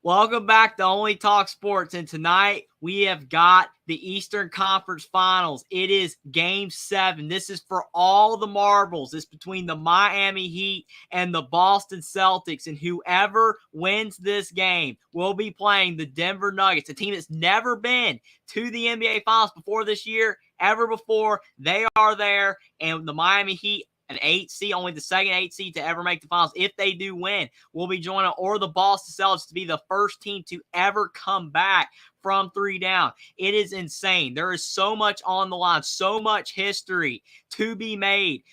Welcome back to Only Talk Sports, and tonight we have got the Eastern Conference Finals. It is Game 7. This is for all the marbles. It's between the Miami Heat and the Boston Celtics, and whoever wins this game will be playing the Denver Nuggets, a team that's never been to the NBA Finals before this year, ever before. They are there, and the Miami Heat, an 8 seed, only the second 8 seed to ever make the finals. If they do win, will be joining, or the Boston Celtics to be the first team to ever come back from 3 down. It is insane. There is so much on the line, so much history to be made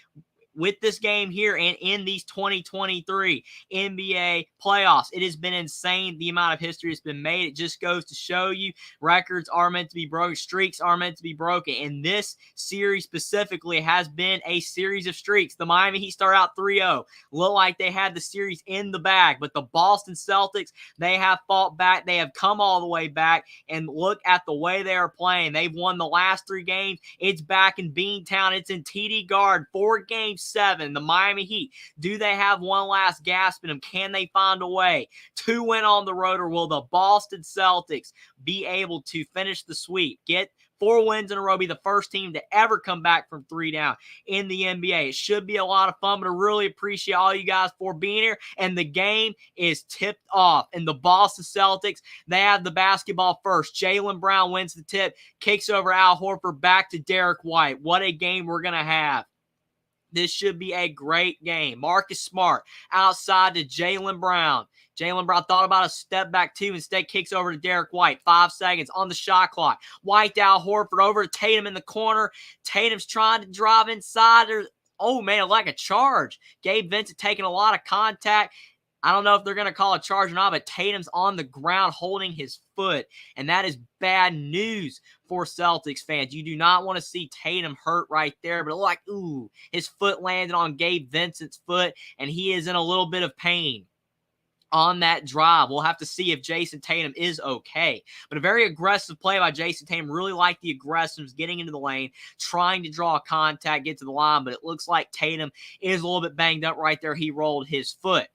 with this game here and in these 2023 NBA playoffs. It has been insane the amount of history that's been made. It just goes to show you records are meant to be broken, streaks are meant to be broken, and this series specifically has been a series of streaks. The Miami Heat start out 3-0, look like they had the series in the bag, but the Boston Celtics, they have fought back, they have come all the way back, and look at the way they are playing. They've won the last 3 games. It's back in Beantown, it's in TD Garden, 4 games 7. The Miami Heat, do they have one last gasp in them? Can they find a way to win on the road, or will the Boston Celtics be able to finish the sweep, get 4 wins in a row, be the first team to ever come back from 3 down in the NBA? It should be a lot of fun, but I really appreciate all you guys for being here. And the game is tipped off, and the Boston Celtics, they have the basketball first. Jaylen Brown wins the tip, kicks over Al Horford, back to Derek White. What a game we're going to have. This should be a great game. Marcus Smart outside to Jaylen Brown. Jaylen Brown thought about a step back 2, instead kicks over to Derek White. 5 seconds on the shot clock. White to Al Horford, over to Tatum in the corner. Tatum's trying to drive inside. Oh, man, like a charge. Gabe Vincent taking a lot of contact. I don't know if they're going to call a charge or not, but Tatum's on the ground holding his foot, and that is bad news for Celtics fans. You do not want to see Tatum hurt right there, but like, ooh, his foot landed on Gabe Vincent's foot, and he is in a little bit of pain on that drive. We'll have to see if Jason Tatum is okay. But a very aggressive play by Jason Tatum. Really like the aggressiveness, getting into the lane, trying to draw a contact, get to the line, but it looks like Tatum is a little bit banged up right there. He rolled his foot.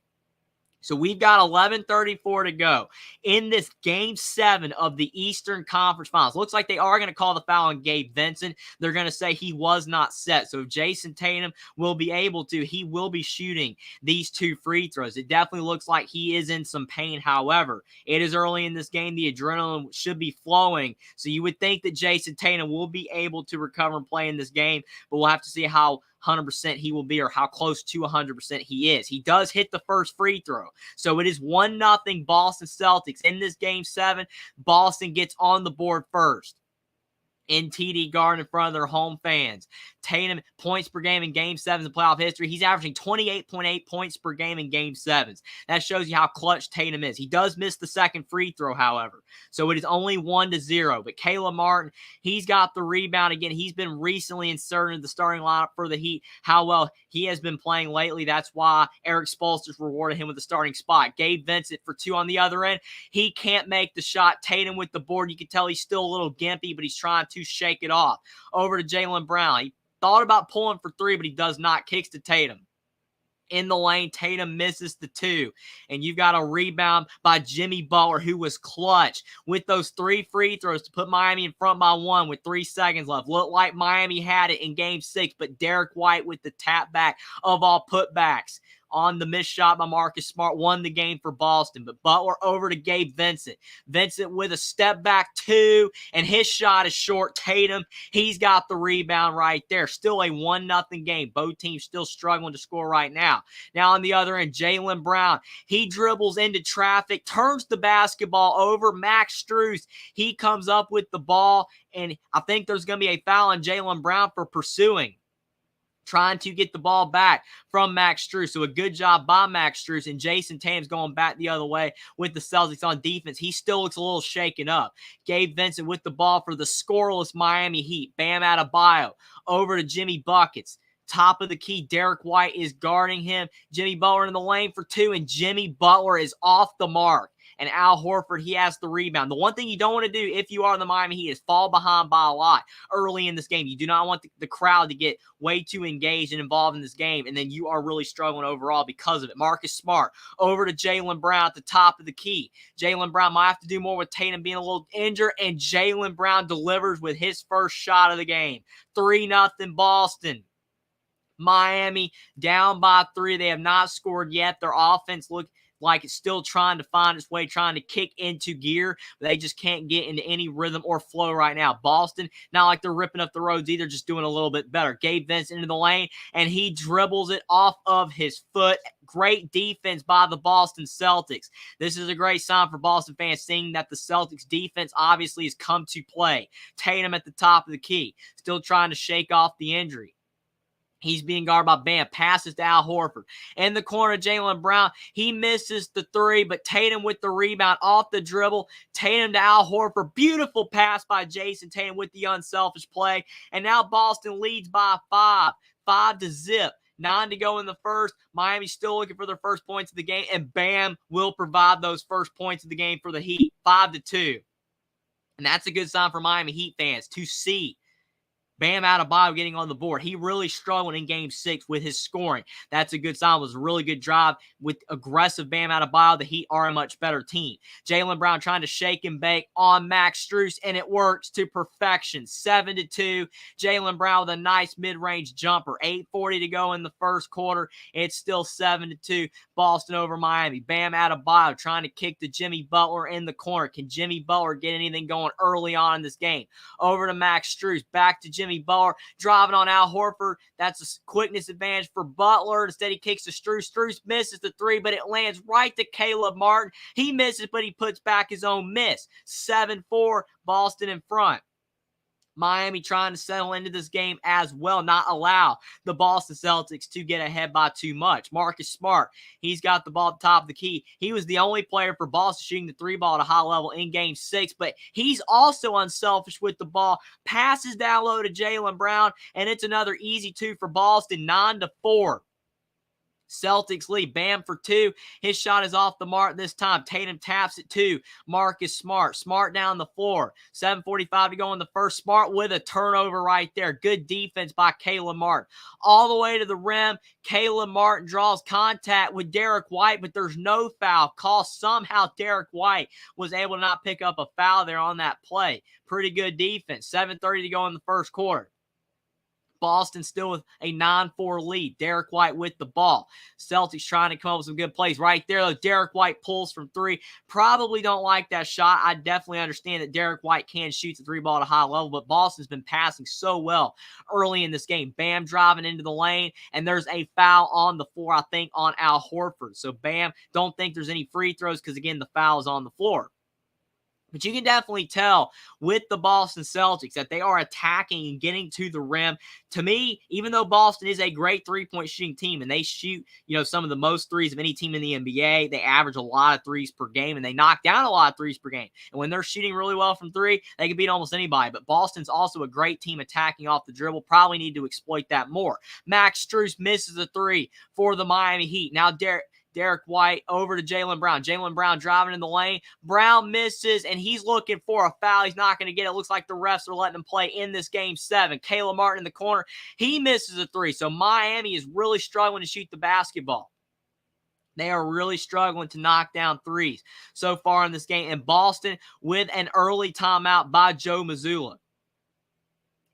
So we've got 11:34 to go in this Game 7 of the Eastern Conference Finals. Looks like they are going to call the foul on Gabe Vincent. They're going to say he was not set. So if Jason Tatum will be able to, he will be shooting these 2 free throws. It definitely looks like he is in some pain. However, it is early in this game. The adrenaline should be flowing. So you would think that Jason Tatum will be able to recover and play in this game, but we'll have to see how 100% he will be, or how close to 100% he is. He does hit the first free throw. So it is 1-0 Boston Celtics in this Game 7. Boston gets on the board first in TD Garden in front of their home fans. Tatum, points per game in Game 7s in playoff history. He's averaging 28.8 points per game in Game 7s. That shows you how clutch Tatum is. He does miss the second free throw, however. So it is only 1-0. But Caleb Martin, he's got the rebound again. He's been recently inserted in the starting lineup for the Heat. How well he has been playing lately. That's why Eric Spoelstra's rewarded him with the starting spot. Gabe Vincent for 2 on the other end. He can't make the shot. Tatum with the board. You can tell he's still a little gimpy, but he's trying to shake it off. Over to Jaylen Brown. He thought about pulling for 3, but he does not. Kicks to Tatum. In the lane, Tatum misses the 2. And you've got a rebound by Jimmy Butler, who was clutch with those 3 free throws to put Miami in front by 1 with 3 seconds left. Looked like Miami had it in Game 6, but Derek White with the tap back of all putbacks on the missed shot by Marcus Smart won the game for Boston. But Butler over to Gabe Vincent. Vincent with a step back 2, and his shot is short. Tatum, he's got the rebound right there. Still a 1-0 game. Both teams still struggling to score right now. Now on the other end, Jaylen Brown. He dribbles into traffic, turns the basketball over. Max Strus, he comes up with the ball, and I think there's going to be a foul on Jaylen Brown for pursuing, trying to get the ball back from Max Strus. So a good job by Max Strus, and Jason Tatum's going back the other way with the Celtics on defense. He still looks a little shaken up. Gabe Vincent with the ball for the scoreless Miami Heat. Bam Adebayo over to Jimmy Buckets. Top of the key, Derek White is guarding him. Jimmy Butler in the lane for 2, and Jimmy Butler is off the mark. and Al Horford, he has the rebound. The one thing you don't want to do if you are the Miami Heat is fall behind by a lot early in this game. You do not want the crowd to get way too engaged and involved in this game, and then you are really struggling overall because of it. Marcus Smart over to Jaylen Brown at the top of the key. Jaylen Brown might have to do more with Tatum being a little injured, and Jaylen Brown delivers with his first shot of the game. 3-0 Boston. Miami down by 3. They have not scored yet. Their offense look like it's still trying to find its way, trying to kick into gear, but they just can't get into any rhythm or flow right now. Boston, not like they're ripping up the roads either, just doing a little bit better. Gabe Vince into the lane, and he dribbles it off of his foot. Great defense by the Boston Celtics. This is a great sign for Boston fans, seeing that the Celtics defense obviously has come to play. Tatum at the top of the key, still trying to shake off the injury. He's being guarded by Bam. Passes to Al Horford. In the corner, Jaylen Brown. He misses the 3, but Tatum with the rebound off the dribble. Tatum to Al Horford. Beautiful pass by Jason Tatum with the unselfish play. And now Boston leads by 5. 5-0. 9 to go in the first. Miami's still looking for their first points of the game, and Bam will provide those first points of the game for the Heat. 5-2. And that's a good sign for Miami Heat fans to see Bam Adebayo getting on the board. He really struggled in Game 6 with his scoring. That's a good sign. It was a really good drive with aggressive Bam Adebayo. The Heat are a much better team. Jaylen Brown trying to shake and bake on Max Strus, and it works to perfection. 7-2. Jaylen Brown with a nice mid-range jumper. 8:40 to go in the first quarter. It's still 7-2. Boston over Miami. Bam Adebayo trying to kick to Jimmy Butler in the corner. Can Jimmy Butler get anything going early on in this game? Over to Max Strus. Back to Jimmy Butler, driving on Al Horford. That's a quickness advantage for Butler. Instead, he kicks to Strus. Strus misses the 3, but it lands right to Caleb Martin. He misses, but he puts back his own miss. 7-4, Boston in front. Miami trying to settle into this game as well, not allow the Boston Celtics to get ahead by too much. Marcus Smart, he's got the ball at the top of the key. He was the only player for Boston shooting the 3 ball at a high level in Game 6, but he's also unselfish with the ball. Passes down low to Jaylen Brown, and it's another easy 2 for Boston, 9-4. Celtics lead. Bam for 2. His shot is off the mark this time. Tatum taps it to Marcus Smart. Smart down the floor. 7:45 to go in the first. Smart with a turnover right there. Good defense by Caleb Martin. All the way to the rim. Caleb Martin draws contact with Derek White, but there's no foul call. Somehow Derek White was able to not pick up a foul there on that play. Pretty good defense. 7:30 to go in the first quarter. Boston still with a 9-4 lead. Derek White with the ball. Celtics trying to come up with some good plays. Right there, though, Derek White pulls from 3. Probably don't like that shot. I definitely understand that Derek White can shoot the 3 ball at a high level, but Boston's been passing so well early in this game. Bam driving into the lane, and there's a foul on the floor, I think, on Al Horford. So Bam, don't think there's any free throws because, again, the foul is on the floor. But you can definitely tell with the Boston Celtics that they are attacking and getting to the rim. To me, even though Boston is a great three-point shooting team and they shoot, some of the most threes of any team in the NBA, they average a lot of threes per game and they knock down a lot of threes per game. And when they're shooting really well from 3, they can beat almost anybody. But Boston's also a great team attacking off the dribble. Probably need to exploit that more. Max Strus misses a 3 for the Miami Heat. Now Derek White over to Jaylen Brown. Jaylen Brown driving in the lane. Brown misses, and he's looking for a foul. He's not going to get it. It looks like the refs are letting him play in this Game 7. Caleb Martin in the corner. He misses a 3. So Miami is really struggling to shoot the basketball. They are really struggling to knock down threes so far in this game. And Boston with an early timeout by Joe Mazzulla.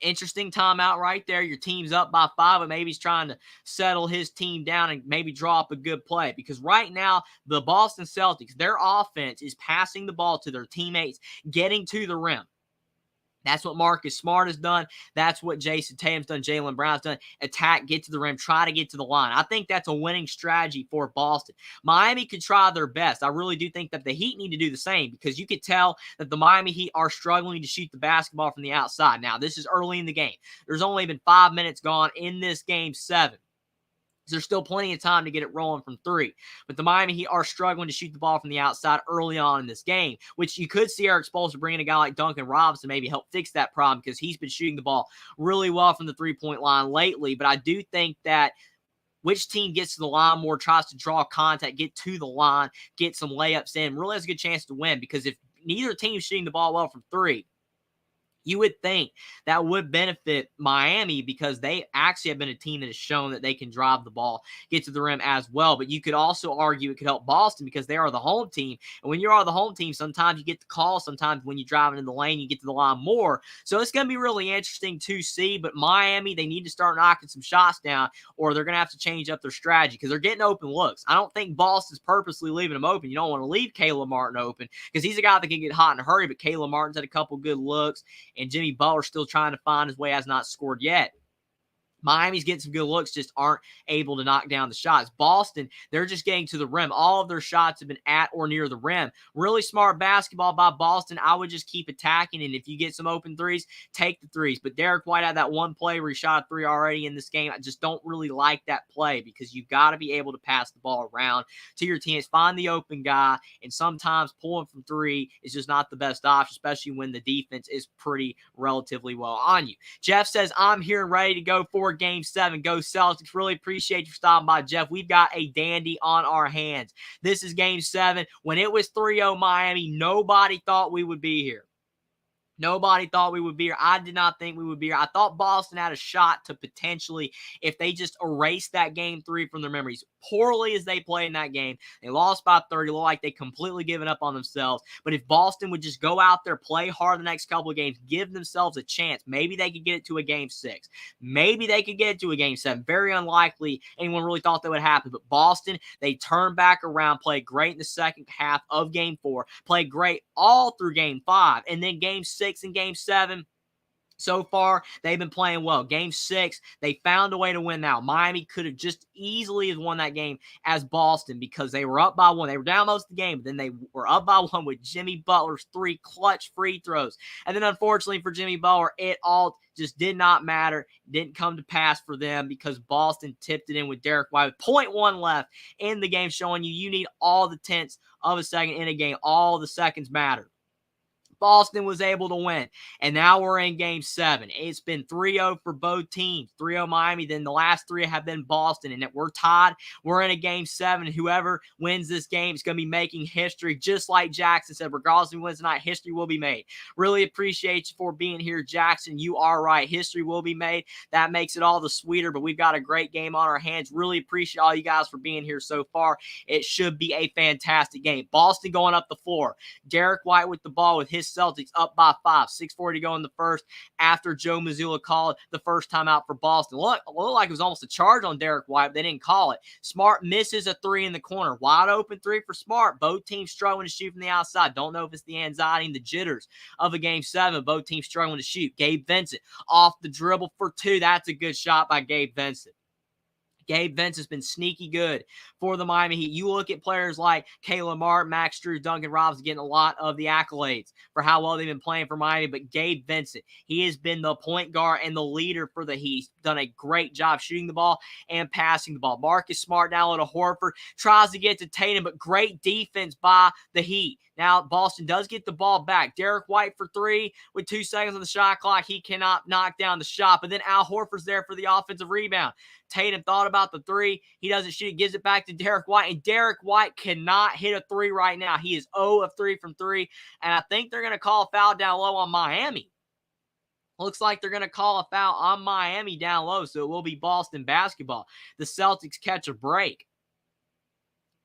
Interesting timeout right there. Your team's up by 5, and maybe he's trying to settle his team down and maybe draw up a good play. Because right now, the Boston Celtics, their offense is passing the ball to their teammates, getting to the rim. That's what Marcus Smart has done. That's what Jason Tatum's done. Jaylen Brown's done. Attack, get to the rim, try to get to the line. I think that's a winning strategy for Boston. Miami could try their best. I really do think that the Heat need to do the same because you could tell that the Miami Heat are struggling to shoot the basketball from the outside. Now, this is early in the game. There's only been 5 minutes gone in this Game 7. There's still plenty of time to get it rolling from 3. But the Miami Heat are struggling to shoot the ball from the outside early on in this game, which you could see Eric Spoelstra bringing a guy like Duncan Robinson maybe help fix that problem because he's been shooting the ball really well from the 3-point line lately. But I do think that which team gets to the line more, tries to draw contact, get to the line, get some layups in, really has a good chance to win. Because if neither team is shooting the ball well from three, you would think that would benefit Miami because they actually have been a team that has shown that they can drive the ball, get to the rim as well. But you could also argue it could help Boston because they are the home team. And when you are the home team, sometimes you get the call. Sometimes when you're driving in the lane, you get to the line more. So it's going to be really interesting to see. But Miami, they need to start knocking some shots down or they're going to have to change up their strategy because they're getting open looks. I don't think Boston's purposely leaving them open. You don't want to leave Caleb Martin open because he's a guy that can get hot in a hurry. But Caleb Martin's had a couple good looks. And Jimmy Butler's still trying to find his way, has not scored yet. Miami's getting some good looks, just aren't able to knock down the shots. Boston, they're just getting to the rim. All of their shots have been at or near the rim. Really smart basketball by Boston. I would just keep attacking, and if you get some open threes, take the threes. But Derek White had that one play where he shot a three already in this game. I just don't really like that play because you've got to be able to pass the ball around to your teams, find the open guy, and sometimes pulling from three is just not the best option, especially when the defense is pretty relatively well on you. Jeff says, I'm here and ready to go for Game 7. Go Celtics. Really appreciate you stopping by, Jeff. We've got a dandy on our hands. This is Game 7. When it was 3-0 Miami, nobody thought we would be here. Nobody thought we would be here. I did not think we would be here. I thought Boston had a shot to potentially, if they just erased that Game 3 from their memories, poorly as they played in that game. They lost by 30, looked like they completely given up on themselves. But if Boston would just go out there, play hard the next couple of games, give themselves a chance, maybe they could get it to a Game 6. Maybe they could get it to a Game 7. Very unlikely anyone really thought that would happen. But Boston, they turned back around, played great in the second half of Game 4, played great all through Game 5, and then Game 6 and Game 7. So far, they've been playing well. Game 6, they found a way to win now. Miami could have just easily have won that game as Boston because they were up by 1. They were down most of the game, but then they were up by 1 with Jimmy Butler's 3 clutch free throws. And then unfortunately for Jimmy Butler, it all just did not matter. Didn't come to pass for them because Boston tipped it in with Derek White with 0.1 left in the game, showing you need all the tenths of a second in a game. All the seconds matter. Boston was able to win. And now we're in Game 7. It's been 3-0 for both teams. 3-0 Miami. Then the last 3 have been Boston. And we're tied. We're in a Game 7. Whoever wins this game is going to be making history. Just like Jackson said, regardless of who wins tonight, history will be made. Really appreciate you for being here, Jackson. You are right. History will be made. That makes it all the sweeter. But we've got a great game on our hands. Really appreciate all you guys for being here so far. It should be a fantastic game. Boston going up the floor. Derek White with the ball with his Celtics up by 5. 6:40 to go in the first after Joe Mazzulla called the first time out for Boston. Looked like it was almost a charge on Derek White, but they didn't call it. Smart misses a 3 in the corner. Wide open 3 for Smart. Both teams struggling to shoot from the outside. Don't know if it's the anxiety and the jitters of a Game 7. Both teams struggling to shoot. Gabe Vincent off the dribble for 2. That's a good shot by Gabe Vincent. Gabe Vincent's been sneaky good for the Miami Heat. You look at players like Caleb Martin, Max Strus, Duncan Robinson getting a lot of the accolades for how well they've been playing for Miami, but Gabe Vincent, he has been the point guard and the leader for the Heat. He's done a great job shooting the ball and passing the ball. Marcus Smart now at a Horford, tries to get to Tatum, but great defense by the Heat. Now, Boston does get the ball back. Derek White for 3 with 2 seconds on the shot clock. He cannot knock down the shot, but then Al Horford's there for the offensive rebound. Tatum thought about the 3. He doesn't shoot. Gives it back to Derek White, and Derek White cannot hit a 3 right now. He is 0 of 3 from 3, and I think they're going to call a foul down low on Miami. Looks like they're going to call a foul on Miami down low, so it will be Boston basketball. The Celtics catch a break.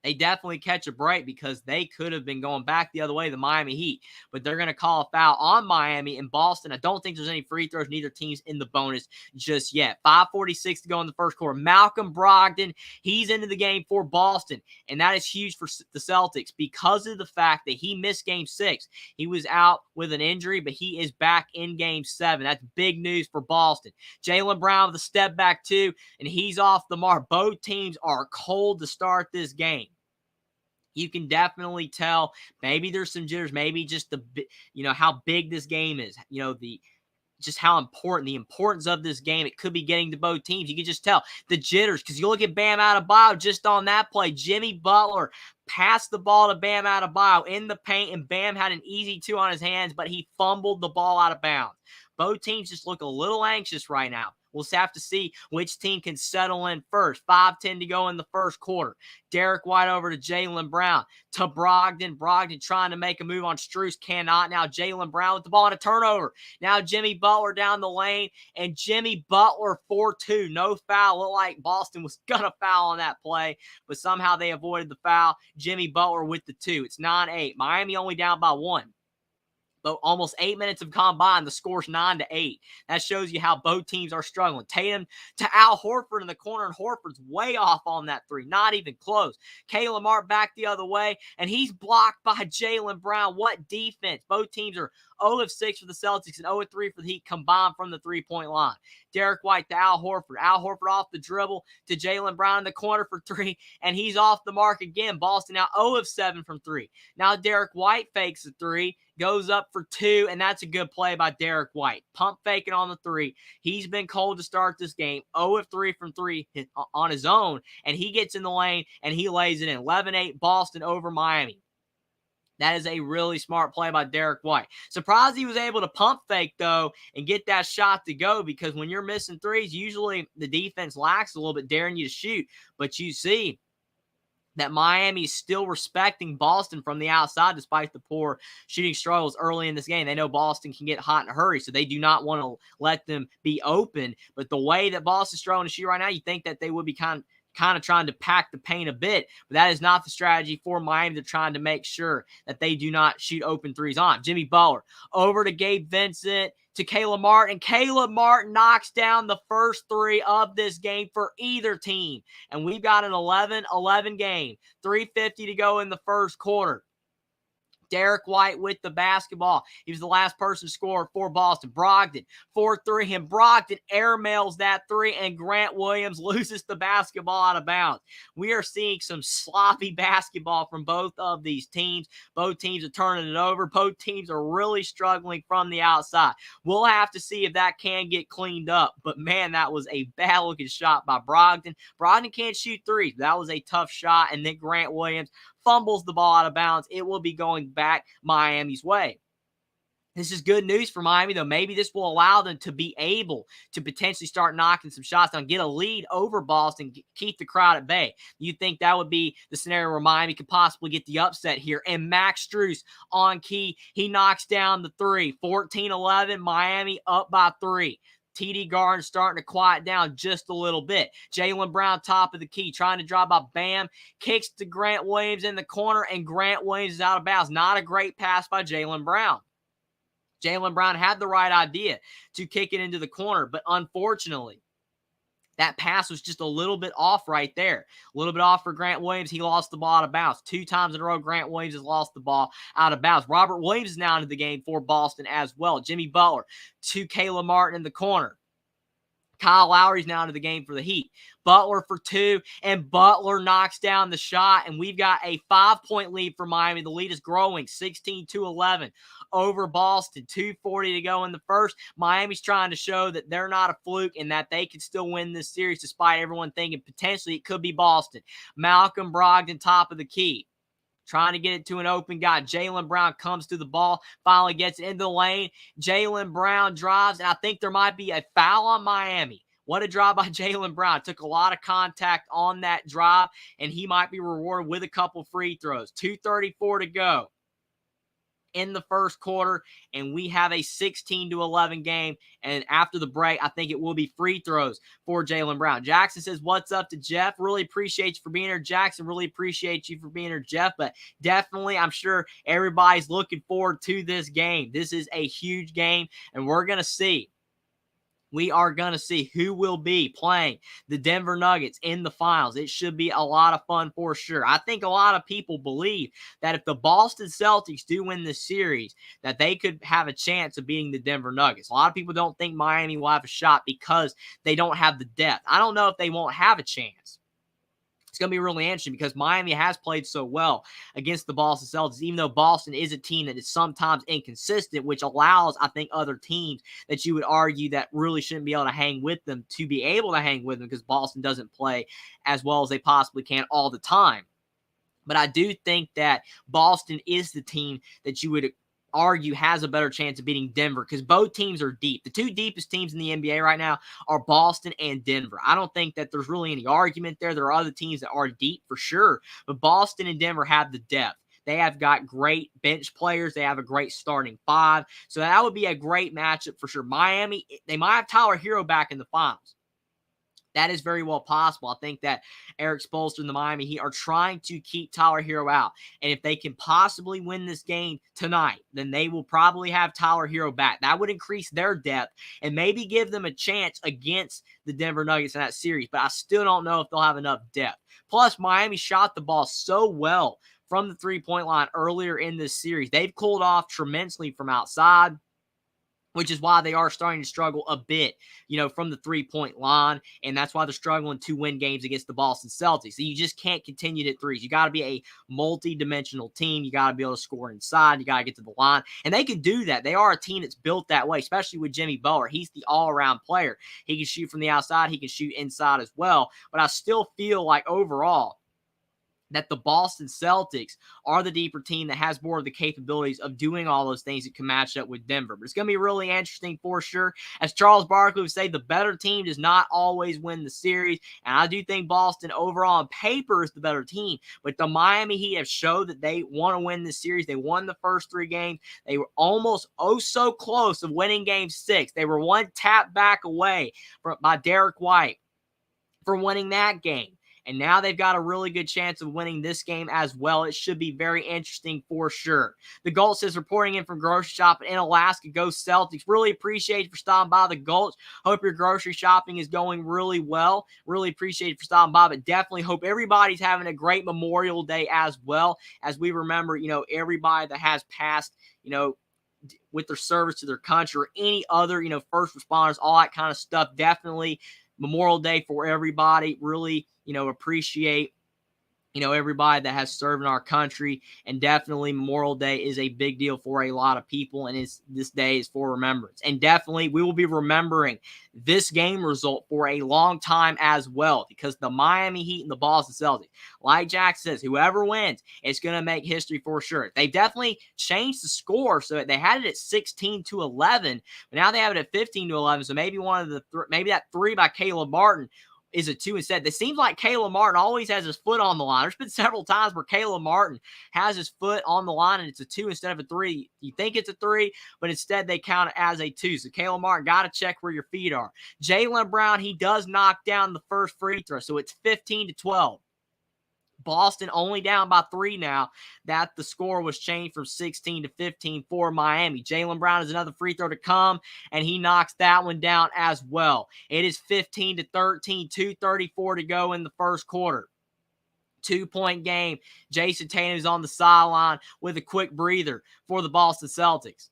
They definitely catch a break because they could have been going back the other way, the Miami Heat. But they're going to call a foul on Miami and Boston. I don't think there's any free throws. Neither team's in the bonus just yet. 5:46 to go in the first quarter. Malcolm Brogdon, he's into the game for Boston. And that is huge for the Celtics because of the fact that he missed Game 6. He was out with an injury, but he is back in Game 7. That's big news for Boston. Jaylen Brown with a step back too, and he's off the mark. Both teams are cold to start this game. You can definitely tell maybe there's some jitters, maybe just how big this game is, just how important, the importance of this game. It could be getting to both teams. You can just tell the jitters because you look at Bam Adebayo just on that play. Jimmy Butler passed the ball to Bam Adebayo in the paint, and Bam had an easy 2 on his hands, but he fumbled the ball out of bounds. Both teams just look a little anxious right now. We'll just have to see which team can settle in first. 5:10 to go in the first quarter. Derek White over to Jaylen Brown. To Brogdon. Brogdon trying to make a move on Strus. Cannot. Now Jaylen Brown with the ball and a turnover. Now Jimmy Butler down the lane. And Jimmy Butler 4-2. No foul. Looked like Boston was going to foul on that play. But somehow they avoided the foul. Jimmy Butler with the 2. It's 9-8. Miami only down by 1. But almost 8 minutes have gone by, and the score's 9-8. That shows you how both teams are struggling. Tatum to Al Horford in the corner, and Horford's way off on that 3. Not even close. Caleb Martin back the other way, and he's blocked by Jaylen Brown. What defense. Both teams are 0 of 6 for the Celtics and 0 of 3 for the Heat combined from the three-point line. Derek White to Al Horford. Al Horford off the dribble to Jaylen Brown in the corner for 3, and he's off the mark again. Boston now 0 of 7 from 3. Now Derek White fakes a 3, goes up for 2, and that's a good play by Derek White. Pump faking on the 3. He's been cold to start this game. 0 of 3 from 3 on his own, and he gets in the lane, and he lays it in. 11-8 Boston over Miami. That is a really smart play by Derek White. Surprised he was able to pump fake, though, and get that shot to go, because when you're missing threes, usually the defense lacks a little bit daring you to shoot. But you see that Miami is still respecting Boston from the outside despite the poor shooting struggles early in this game. They know Boston can get hot in a hurry, so they do not want to let them be open. But the way that Boston's struggling to shoot right now, you think that they would be kind of trying to pack the paint a bit, but that is not the strategy for Miami. They're trying to make sure that they do not shoot open threes on. Jimmy Butler over to Gabe Vincent to Caleb Martin, and Caleb Martin knocks down the first 3 of this game for either team, and we've got an 11-11 game. 3:50 to go in the first quarter. Derek White with the basketball. He was the last person to score for Boston. Brogdon, 4-3, and Brogdon airmails that 3, and Grant Williams loses the basketball out of bounds. We are seeing some sloppy basketball from both of these teams. Both teams are turning it over. Both teams are really struggling from the outside. We'll have to see if that can get cleaned up, but man, that was a bad-looking shot by Brogdon. Brogdon can't shoot threes. That was a tough shot, and then Grant Williams fumbles the ball out of bounds. It will be going back Miami's way. This is good news for Miami, though. Maybe this will allow them to be able to potentially start knocking some shots down, get a lead over Boston, keep the crowd at bay. You think that would be the scenario where Miami could possibly get the upset here. And Max Strus on key. He knocks down the 3. 14-11, Miami up by 3. TD Garden starting to quiet down just a little bit. Jaylen Brown, top of the key, trying to drive by Bam. Kicks to Grant Williams in the corner, and Grant Williams is out of bounds. Not a great pass by Jaylen Brown. Jaylen Brown had the right idea to kick it into the corner, but unfortunately, that pass was just a little bit off right there. A little bit off for Grant Williams. He lost the ball out of bounds. 2 times in a row, Grant Williams has lost the ball out of bounds. Robert Williams is now into the game for Boston as well. Jimmy Butler to Caleb Martin in the corner. Kyle Lowry's now into the game for the Heat. Butler for 2, and Butler knocks down the shot, and we've got a 5-point lead for Miami. The lead is growing, 16-11 over Boston. 2:40 to go in the first. Miami's trying to show that they're not a fluke and that they can still win this series despite everyone thinking potentially it could be Boston. Malcolm Brogdon, top of the key, trying to get it to an open guy. Jaylen Brown comes to the ball, finally gets it into the lane. Jaylen Brown drives, and I think there might be a foul on Miami. What a drive by Jaylen Brown. Took a lot of contact on that drive, and he might be rewarded with a couple free throws. 2:34 to go in the first quarter, and we have a 16-11 game. And after the break, I think it will be free throws for Jaylen Brown. Jackson says, what's up to Jeff? Really appreciate you for being here, Jackson. Really appreciate you for being here, Jeff. But definitely, I'm sure everybody's looking forward to this game. This is a huge game, and we're going to see. We are going to see who will be playing the Denver Nuggets in the finals. It should be a lot of fun for sure. I think a lot of people believe that if the Boston Celtics do win this series, that they could have a chance of beating the Denver Nuggets. A lot of people don't think Miami will have a shot because they don't have the depth. I don't know if they won't have a chance. It's going to be really interesting because Miami has played so well against the Boston Celtics, even though Boston is a team that is sometimes inconsistent, which allows, I think, other teams that you would argue that really shouldn't be able to hang with them to be able to hang with them because Boston doesn't play as well as they possibly can all the time. But I do think that Boston is the team that you would argue has a better chance of beating Denver because both teams are deep. The two deepest teams in the NBA right now are Boston and Denver. I don't think that there's really any argument there. There are other teams that are deep for sure, but Boston and Denver have the depth. They have got great bench players. They have a great starting five. So that would be a great matchup for sure. Miami, they might have Tyler Hero back in the finals. That is very well possible. I think that Eric Spoelstra and the Miami Heat are trying to keep Tyler Hero out. And if they can possibly win this game tonight, then they will probably have Tyler Hero back. That would increase their depth and maybe give them a chance against the Denver Nuggets in that series. But I still don't know if they'll have enough depth. Plus, Miami shot the ball so well from the three-point line earlier in this series. They've cooled off tremendously from outside, which is why they are starting to struggle a bit, from the three-point line, and that's why they're struggling to win games against the Boston Celtics. So you just can't continue to hit threes. You got to be a multi-dimensional team. You got to be able to score inside. You got to get to the line, and they can do that. They are a team that's built that way, especially with Jimmy Butler. He's the all-around player. He can shoot from the outside. He can shoot inside as well, but I still feel like overall that the Boston Celtics are the deeper team that has more of the capabilities of doing all those things that can match up with Denver. But it's going to be really interesting for sure. As Charles Barkley would say, the better team does not always win the series. And I do think Boston overall on paper is the better team. But the Miami Heat have showed that they want to win this series. They won the first three games. They were almost so close of winning game 6. They were one tap back away by Derek White for winning that game. And now they've got a really good chance of winning this game as well. It should be very interesting for sure. The Gulch says, reporting in from grocery shopping in Alaska, go Celtics. Really appreciate you for stopping by the Gulch. Hope your grocery shopping is going really well. Really appreciate you for stopping by, but definitely hope everybody's having a great Memorial Day as well, as we remember, everybody that has passed, with their service to their country or any other, first responders, all that kind of stuff. Definitely Memorial Day for everybody. Really, appreciate, everybody that has served in our country. And definitely Memorial Day is a big deal for a lot of people. And this day is for remembrance. And definitely we will be remembering this game result for a long time as well, because the Miami Heat and the Boston Celtics, like Jack says, whoever wins, it's going to make history for sure. They definitely changed the score. So they had it at 16-11, but now they have it at 15-11. So maybe maybe that three by Caleb Martin is a 2 instead. It seems like Caleb Martin always has his foot on the line. There's been several times where Caleb Martin has his foot on the line and it's a 2 instead of a 3. You think it's a 3, but instead they count it as a 2. So Caleb Martin, got to check where your feet are. Jaylen Brown, he does knock down the first free throw, so it's 15-12. Boston only down by 3 now, that the score was changed from 16-15 for Miami. Jaylen Brown is another free throw to come, and he knocks that one down as well. It is 15-13, 2:34 to go in the first quarter. 2-point game. Jason Tatum is on the sideline with a quick breather for the Boston Celtics.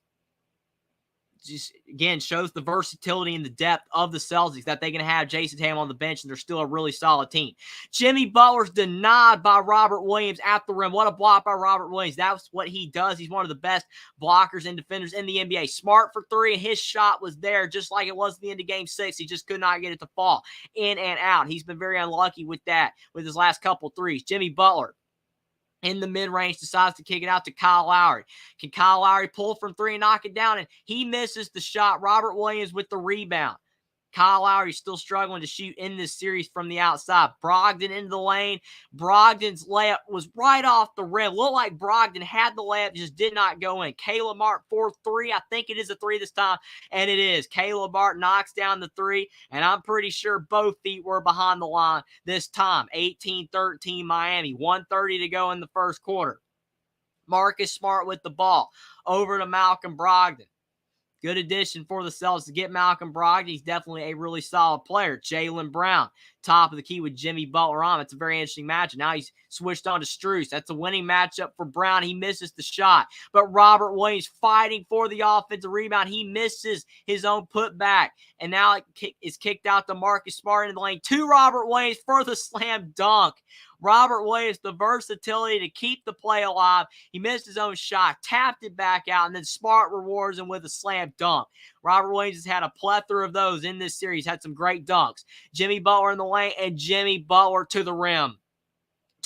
Just again shows the versatility and the depth of the Celtics, that they can have Jason Tatum on the bench and they're still a really solid team. Jimmy Butler's denied by Robert Williams at the rim. What a block by Robert Williams. That's what he does. He's one of the best blockers and defenders in the NBA. Smart for 3, and his shot was there just like it was at the end of game 6. He just could not get it to fall in and out. He's been very unlucky with that with his last couple threes. Jimmy Butler in the mid-range decides to kick it out to Kyle Lowry. Can Kyle Lowry pull from 3 and knock it down? And he misses the shot. Robert Williams with the rebound. Kyle Lowry still struggling to shoot in this series from the outside. Brogdon into the lane. Brogdon's layup was right off the rim. Looked like Brogdon had the layup, just did not go in. Caleb Martin for 3. I think it is a 3 this time, and it is. Caleb Martin knocks down the 3, and I'm pretty sure both feet were behind the line this time. 18-13 Miami. 1:30 to go in the first quarter. Marcus Smart with the ball. Over to Malcolm Brogdon. Good addition for the Celtics to get Malcolm Brogdon. He's definitely a really solid player. Jaylen Brown, top of the key with Jimmy Butler on. It's a very interesting matchup. Now he's switched on to Strus. That's a winning matchup for Brown. He misses the shot. But Robert Williams fighting for the offensive rebound. He misses his own putback. And now it is kicked out to Marcus Smart in the lane. To Robert Williams for the slam dunk. Robert Williams, the versatility to keep the play alive. He missed his own shot, tapped it back out, and then Smart rewards him with a slam dunk. Robert Williams has had a plethora of those in this series, had some great dunks. Jimmy Butler in the lane, and Jimmy Butler to the rim.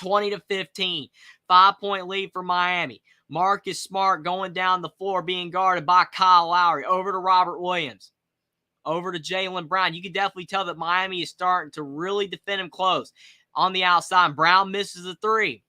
20-15, 5-point lead for Miami. Marcus Smart going down the floor, being guarded by Kyle Lowry. Over to Robert Williams. Over to Jaylen Brown. You can definitely tell that Miami is starting to really defend him close. On the outside, Brown misses a three.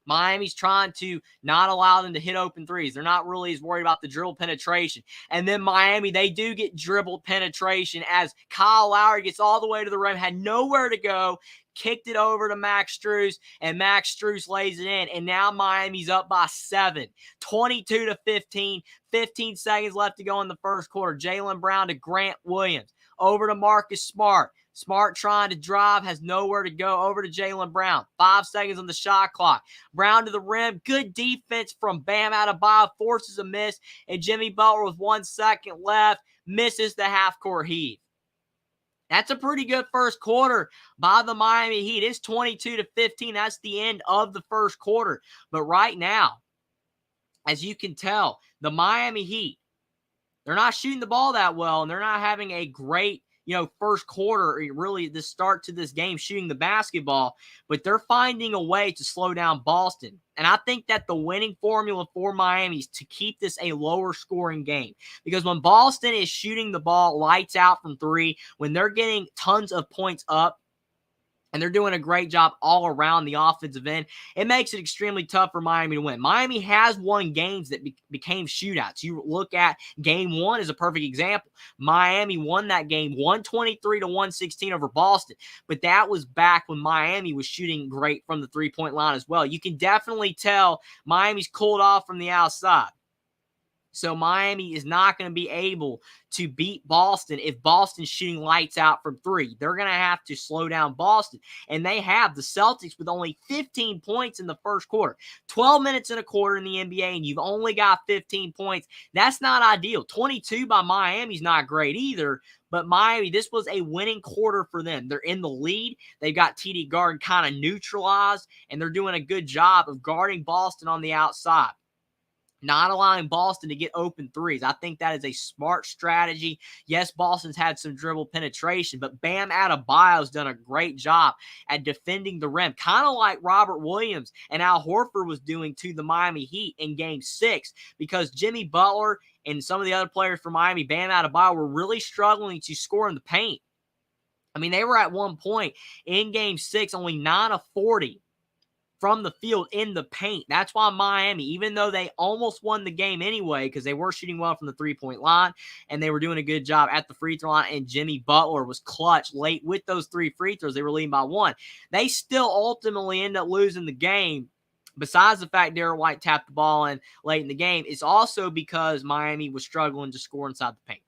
Miami's trying to not allow them to hit open threes. They're not really as worried about the dribble penetration. And then Miami, they do get dribble penetration as Kyle Lowry gets all the way to the rim, had nowhere to go, kicked it over to Max Strus, and Max Strus lays it in. And now Miami's up by 7, 22-15, 15 seconds left to go in the first quarter. Jaylen Brown to Grant Williams. Over to Marcus Smart. Smart trying to drive, has nowhere to go. Over to Jaylen Brown. 5 seconds on the shot clock. Brown to the rim. Good defense from Bam Adebayo. Forces a miss. And Jimmy Butler with 1 second left misses the half-court heave. That's a pretty good first quarter by the Miami Heat. It's 22-15. That's the end of the first quarter. But right now, as you can tell, the Miami Heat, they're not shooting the ball that well, and they're not having a great first quarter, really the start to this game shooting the basketball, but they're finding a way to slow down Boston. And I think that the winning formula for Miami is to keep this a lower scoring game, because when Boston is shooting the ball lights out from three, when they're getting tons of points up, and they're doing a great job all around the offensive end, it makes it extremely tough for Miami to win. Miami has won games that became shootouts. You look at game 1 as a perfect example. Miami won that game 123-116 over Boston, but that was back when Miami was shooting great from the three-point line as well. You can definitely tell Miami's cooled off from the outside. So Miami is not going to be able to beat Boston if Boston's shooting lights out from three. They're going to have to slow down Boston. And they have. The Celtics with only 15 points in the first quarter. 12 minutes in a quarter in the NBA, and you've only got 15 points. That's not ideal. 22 by Miami's not great either. But Miami, this was a winning quarter for them. They're in the lead. They've got TD Garden kind of neutralized, and they're doing a good job of guarding Boston on the outside, not allowing Boston to get open threes. I think that is a smart strategy. Yes, Boston's had some dribble penetration, but Bam Adebayo's done a great job at defending the rim, kind of like Robert Williams and Al Horford was doing to the Miami Heat in Game 6, because Jimmy Butler and some of the other players for Miami, Bam Adebayo, were really struggling to score in the paint. I mean, they were at one point in Game 6 only 9 of 40 from the field in the paint. That's why Miami, even though they almost won the game anyway, because they were shooting well from the three-point line and they were doing a good job at the free throw line, and Jimmy Butler was clutch late with those 3 free throws. They were leading by 1. They still ultimately end up losing the game. Besides the fact Derek White tapped the ball in late in the game, it's also because Miami was struggling to score inside the paint.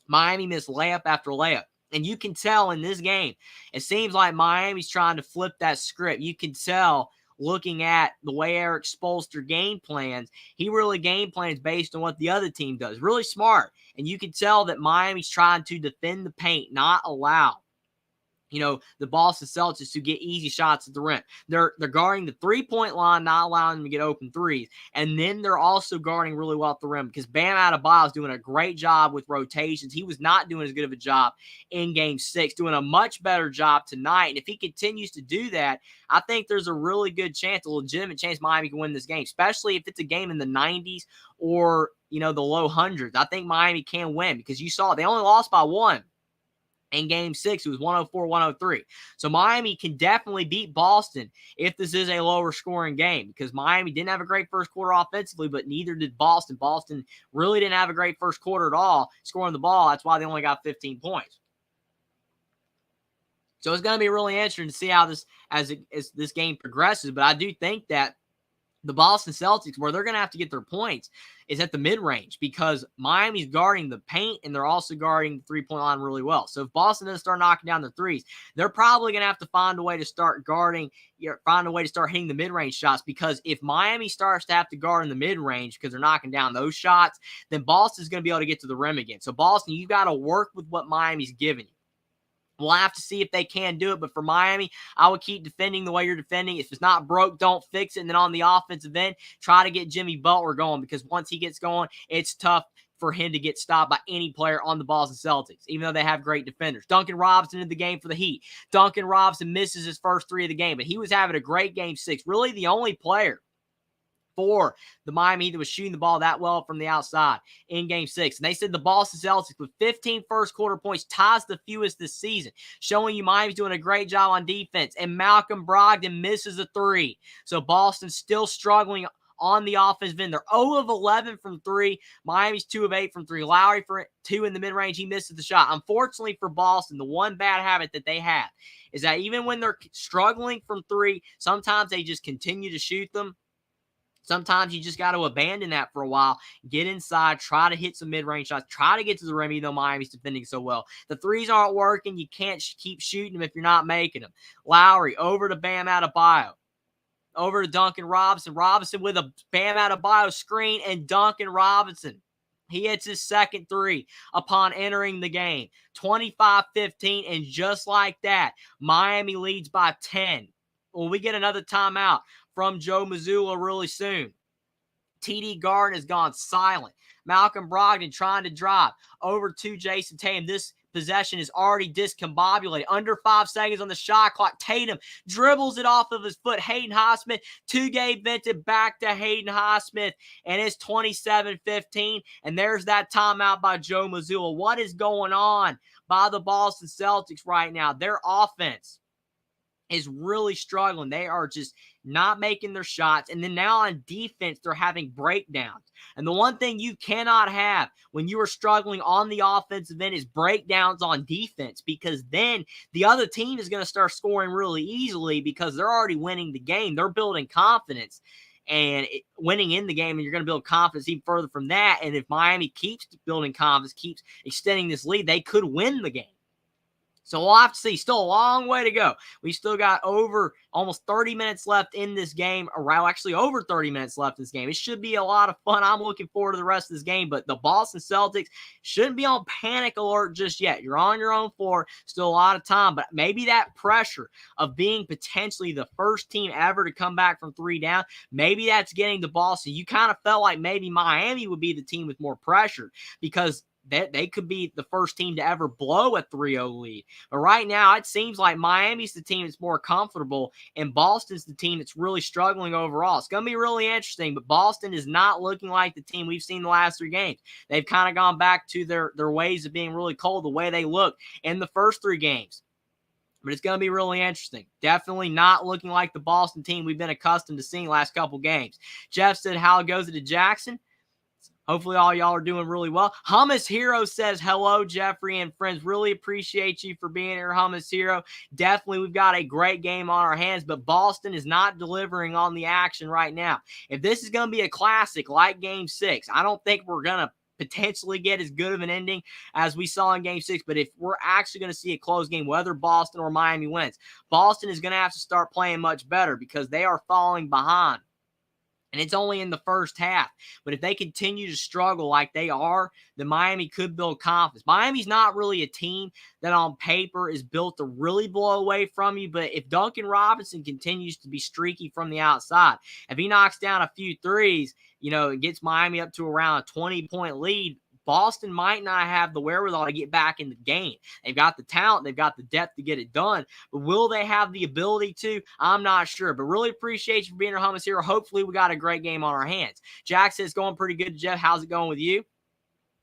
Miami missed layup after layup. And you can tell in this game, it seems like Miami's trying to flip that script. You can tell looking at the way Eric Spoelstra game plans, he really game plans based on what the other team does. Really smart. And you can tell that Miami's trying to defend the paint, not allow the Boston Celtics to get easy shots at the rim. They're guarding the three-point line, not allowing them to get open threes. And then they're also guarding really well at the rim, because Bam Adebayo is doing a great job with rotations. He was not doing as good of a job in Game 6, doing a much better job tonight. And if he continues to do that, I think there's a really good chance, a legitimate chance Miami can win this game, especially if it's a game in the 90s or, the low hundreds. I think Miami can win, because you saw they only lost by 1. In Game 6, it was 104-103. So Miami can definitely beat Boston if this is a lower scoring game, because Miami didn't have a great first quarter offensively, but neither did Boston. Boston really didn't have a great first quarter at all scoring the ball. That's why they only got 15 points. So it's going to be really interesting to see how this game progresses. But I do think that the Boston Celtics, where they're going to have to get their points, is at the mid-range, because Miami's guarding the paint and they're also guarding the three-point line really well. So if Boston doesn't start knocking down their threes, they're probably going to have to find a way to start hitting the mid-range shots, because if Miami starts to have to guard in the mid-range because they're knocking down those shots, then Boston's going to be able to get to the rim again. So Boston, you've got to work with what Miami's giving you. We'll have to see if they can do it. But for Miami, I would keep defending the way you're defending. If it's not broke, don't fix it. And then on the offensive end, try to get Jimmy Butler going, because once he gets going, it's tough for him to get stopped by any player on the Boston Celtics, even though they have great defenders. Duncan Robinson in the game for the Heat. Duncan Robinson misses his first 3 of the game, but he was having a great Game 6. Really the only player for the Miami Heat that was shooting the ball that well from the outside in Game 6. And they said the Boston Celtics with 15 first-quarter points ties the fewest this season, showing you Miami's doing a great job on defense. And Malcolm Brogdon misses a three. So Boston's still struggling on the offensive end. They're 0 of 11 from 3. Miami's 2 of 8 from 3. Lowry for 2 in the mid-range. He misses the shot. Unfortunately for Boston, the one bad habit that they have is that even when they're struggling from 3, sometimes they just continue to shoot them. Sometimes you just got to abandon that for a while, get inside, try to hit some mid-range shots, try to get to the rim, even though Miami's defending so well. The threes aren't working. You can't keep shooting them if you're not making them. Lowry over to Bam Adebayo. Over to Duncan Robinson. Robinson with a Bam Adebayo screen, and Duncan Robinson, he hits his second three upon entering the game. 25-15, and just like that, Miami leads by 10. Well, we get another timeout from Joe Mazzulla really soon. TD Garden has gone silent. Malcolm Brogdon trying to drive over to Jason Tatum. This possession is already discombobulated. Under 5 seconds on the shot clock. Tatum dribbles it off of his foot. Hayden Highsmith, two-game vented back to Hayden Highsmith, and it's 27-15. And there's that timeout by Joe Mazzulla. What is going on by the Boston Celtics right now? Their offense is really struggling. They are just not making their shots. And then now on defense, they're having breakdowns. And the one thing you cannot have when you are struggling on the offensive end is breakdowns on defense, because then the other team is going to start scoring really easily because they're already winning the game. They're building confidence and winning in the game, and you're going to build confidence even further from that. And if Miami keeps building confidence, keeps extending this lead, they could win the game. So we'll have to see. Still a long way to go. We still got over almost 30 minutes left in this game. Actually, over 30 minutes left in this game. It should be a lot of fun. I'm looking forward to the rest of this game. But the Boston Celtics shouldn't be on panic alert just yet. You're on your own floor. Still a lot of time. But maybe that pressure of being potentially the first team ever to come back from 3 down, maybe that's getting to Boston. You kind of felt like maybe Miami would be the team with more pressure because they could be the first team to ever blow a 3-0 lead. But right now, it seems like Miami's the team that's more comfortable, and Boston's the team that's really struggling overall. It's going to be really interesting, but Boston is not looking like the team we've seen the last 3 games. They've kind of gone back to their ways of being really cold, the way they looked in the first 3 games. But it's going to be really interesting. Definitely not looking like the Boston team we've been accustomed to seeing the last couple games. Jeff said, how goes it to Jackson? Hopefully all y'all are doing really well. Hummus Hero says, hello, Jeffrey and friends. Really appreciate you for being here, Hummus Hero. Definitely, we've got a great game on our hands, but Boston is not delivering on the action right now. If this is going to be a classic like Game 6, I don't think we're going to potentially get as good of an ending as we saw in Game 6. But if we're actually going to see a close game, whether Boston or Miami wins, Boston is going to have to start playing much better because they are falling behind. And it's only in the first half. But if they continue to struggle like they are, then Miami could build confidence. Miami's not really a team that on paper is built to really blow away from you. But if Duncan Robinson continues to be streaky from the outside, if he knocks down a few threes, it gets Miami up to around a 20-point lead, Boston might not have the wherewithal to get back in the game. They've got the talent. They've got the depth to get it done. But will they have the ability to? I'm not sure. But really appreciate you for being our Hummus here. Hopefully we got a great game on our hands. Jack says, going pretty good. Jeff, how's it going with you?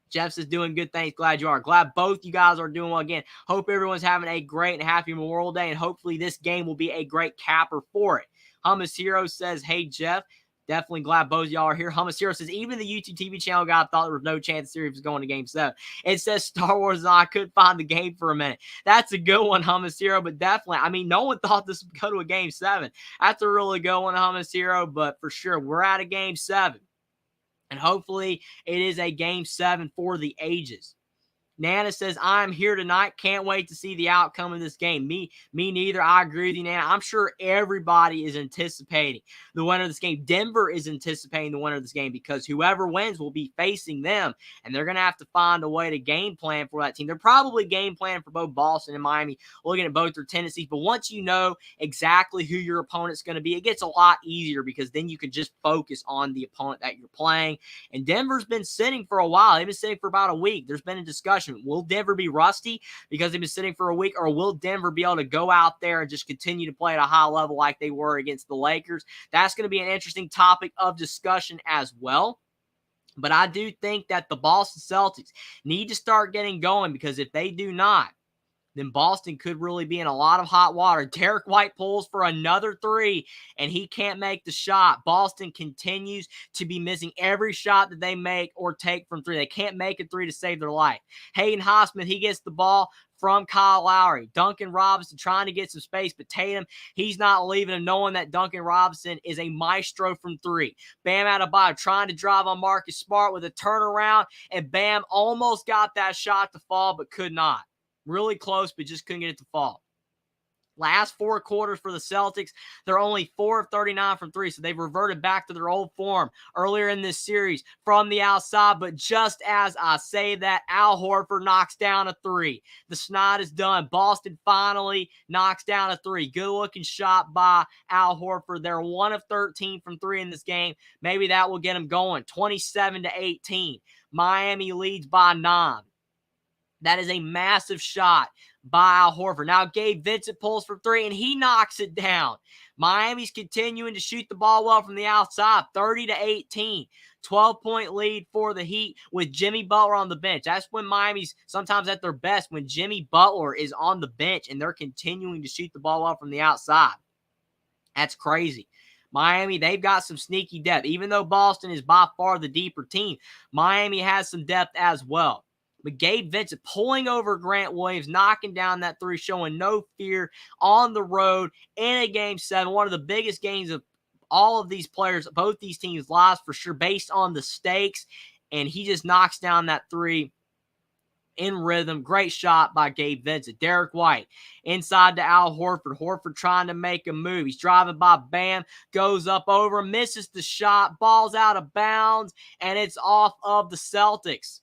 Jeff says, doing good. Thanks. Glad you are. Glad both you guys are doing well again. Hope everyone's having a great and happy Memorial Day. And hopefully this game will be a great capper for it. Hummus Hero says, hey, Jeff. Definitely glad both of y'all are here. Hummus Hero says, even the YouTube TV channel guy thought there was no chance the series was going to Game 7. It says Star Wars, I couldn't find the game for a minute. That's a good one, Hummus Hero, but definitely, no one thought this would go to a Game 7. That's a really good one, Hummus Hero, but for sure, we're at a Game 7. And hopefully, it is a Game 7 for the ages. Nana says, I'm here tonight. Can't wait to see the outcome of this game. Me neither. I agree with you, Nana. I'm sure everybody is anticipating the winner of this game. Denver is anticipating the winner of this game because whoever wins will be facing them, and they're going to have to find a way to game plan for that team. They're probably game planning for both Boston and Miami, looking at both their tendencies. But once you know exactly who your opponent's going to be, it gets a lot easier because then you can just focus on the opponent that you're playing. And Denver's been sitting for a while. They've been sitting for about a week. There's been a discussion discussion. Will Denver be rusty because they've been sitting for a week, or will Denver be able to go out there and just continue to play at a high level like they were against the Lakers? That's going to be an interesting topic of discussion as well. But I do think that the Boston Celtics need to start getting going, because if they do not, then Boston could really be in a lot of hot water. Derek White pulls for another three, and he can't make the shot. Boston continues to be missing every shot that they make or take from three. They can't make a three to save their life. Hayden Highsmith, he gets the ball from Kyle Lowry. Duncan Robinson trying to get some space, but Tatum, he's not leaving him, knowing that Duncan Robinson is a maestro from three. Bam Adebayo trying to drive on Marcus Smart with a turnaround, and Bam almost got that shot to fall, but could not. Really close, but just couldn't get it to fall. Last four quarters for the Celtics, they're only 4 of 39 from three, so they've reverted back to their old form earlier in this series from the outside. But just as I say that, Al Horford knocks down a three. The snide is done. Boston finally knocks down a three. Good-looking shot by Al Horford. They're 1 of 13 from three in this game. Maybe that will get them going. 27-18. Miami leads by 9. That is a massive shot by Al Horford. Now Gabe Vincent pulls for three, and he knocks it down. Miami's continuing to shoot the ball well from the outside, 30-18. 12-point lead for the Heat with Jimmy Butler on the bench. That's when Miami's sometimes at their best, when Jimmy Butler is on the bench and they're continuing to shoot the ball well from the outside. That's crazy. Miami, they've got some sneaky depth. Even though Boston is by far the deeper team, Miami has some depth as well. But Gabe Vincent pulling over Grant Williams, knocking down that three, showing no fear on the road in a Game 7. One of the biggest games of all of these players, both these teams' lives for sure, based on the stakes. And he just knocks down that three in rhythm. Great shot by Gabe Vincent. Derek White inside to Al Horford. Horford trying to make a move. He's driving by Bam, goes up over, misses the shot, ball's out of bounds, and it's off of the Celtics.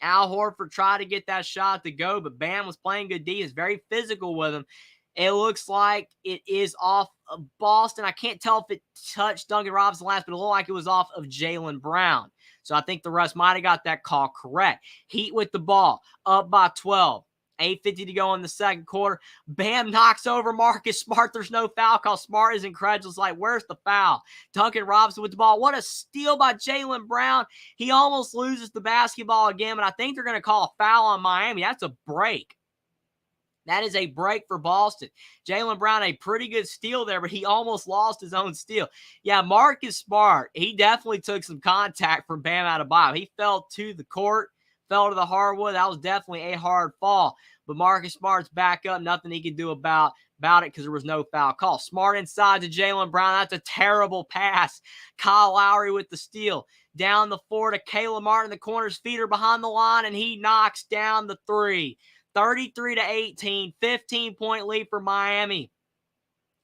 Al Horford tried to get that shot to go, but Bam was playing good D. Is very physical with him. It looks like it is off of Boston. I can't tell if it touched Duncan Robinson last, but it looked like it was off of Jaylen Brown. So I think the refs might have got that call correct. Heat with the ball, up by 12. 8:50 to go in the second quarter. Bam knocks over Marcus Smart. There's no foul call. Smart is incredulous, like, where's the foul? Duncan Robinson with the ball. What a steal by Jaylen Brown. He almost loses the basketball again, but I think they're going to call a foul on Miami. That's a break. That is a break for Boston. Jaylen Brown, a pretty good steal there, but he almost lost his own steal. Yeah, Marcus Smart, he definitely took some contact from Bam Adebayo. He fell to the court, fell to the hardwood. That was definitely a hard fall. But Marcus Smart's back up. Nothing he can do about it because there was no foul call. Smart inside to Jaylen Brown. That's a terrible pass. Kyle Lowry with the steal. Down the floor to Caleb Martin. The corner's feet are behind the line, and he knocks down the three. 33-18, 15-point lead for Miami.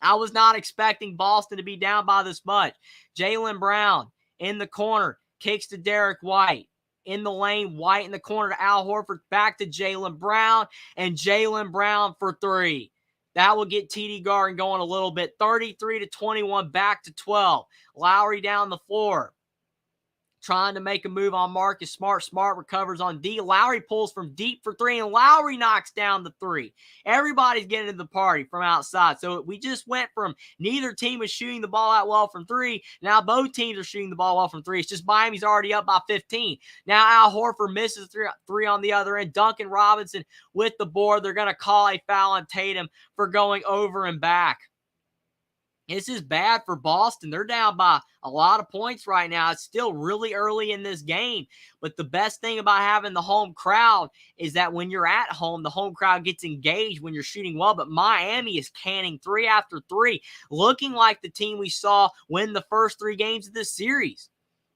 I was not expecting Boston to be down by this much. Jaylen Brown in the corner, kicks to Derek White. In the lane, White in the corner to Al Horford, back to Jaylen Brown, and Jaylen Brown for three. That will get TD Garden going a little bit. 33-21, back to 12. Lowry down the floor, trying to make a move on Marcus Smart. Smart recovers on D. Lowry pulls from deep for three, and Lowry knocks down the three. Everybody's getting to the party from outside. So we just went from neither team was shooting the ball out well from three. Now both teams are shooting the ball well from three. It's just Miami's already up by 15. Now Al Horford misses three on the other end. Duncan Robinson with the board. They're going to call a foul on Tatum for going over and back. This is bad for Boston. They're down by a lot of points right now. It's still really early in this game. But the best thing about having the home crowd is that when you're at home, the home crowd gets engaged when you're shooting well. But Miami is canning three after three, looking like the team we saw win the first three games of this series.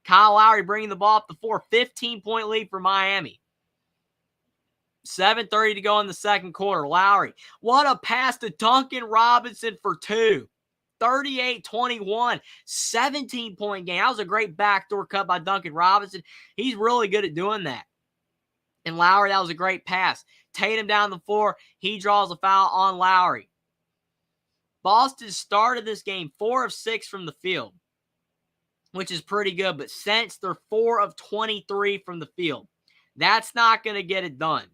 Kyle Lowry bringing the ball up the floor. 15-point lead for Miami. 7:30 to go in the second quarter. Lowry, what a pass to Duncan Robinson for two. 38-21, 17-point game. That was a great backdoor cut by Duncan Robinson. He's really good at doing that. And Lowry, that was a great pass. Tatum down the floor. He draws a foul on Lowry. Boston started this game 4 of 6 from the field, which is pretty good. But since they're 4 of 23 from the field. That's not going to get it done.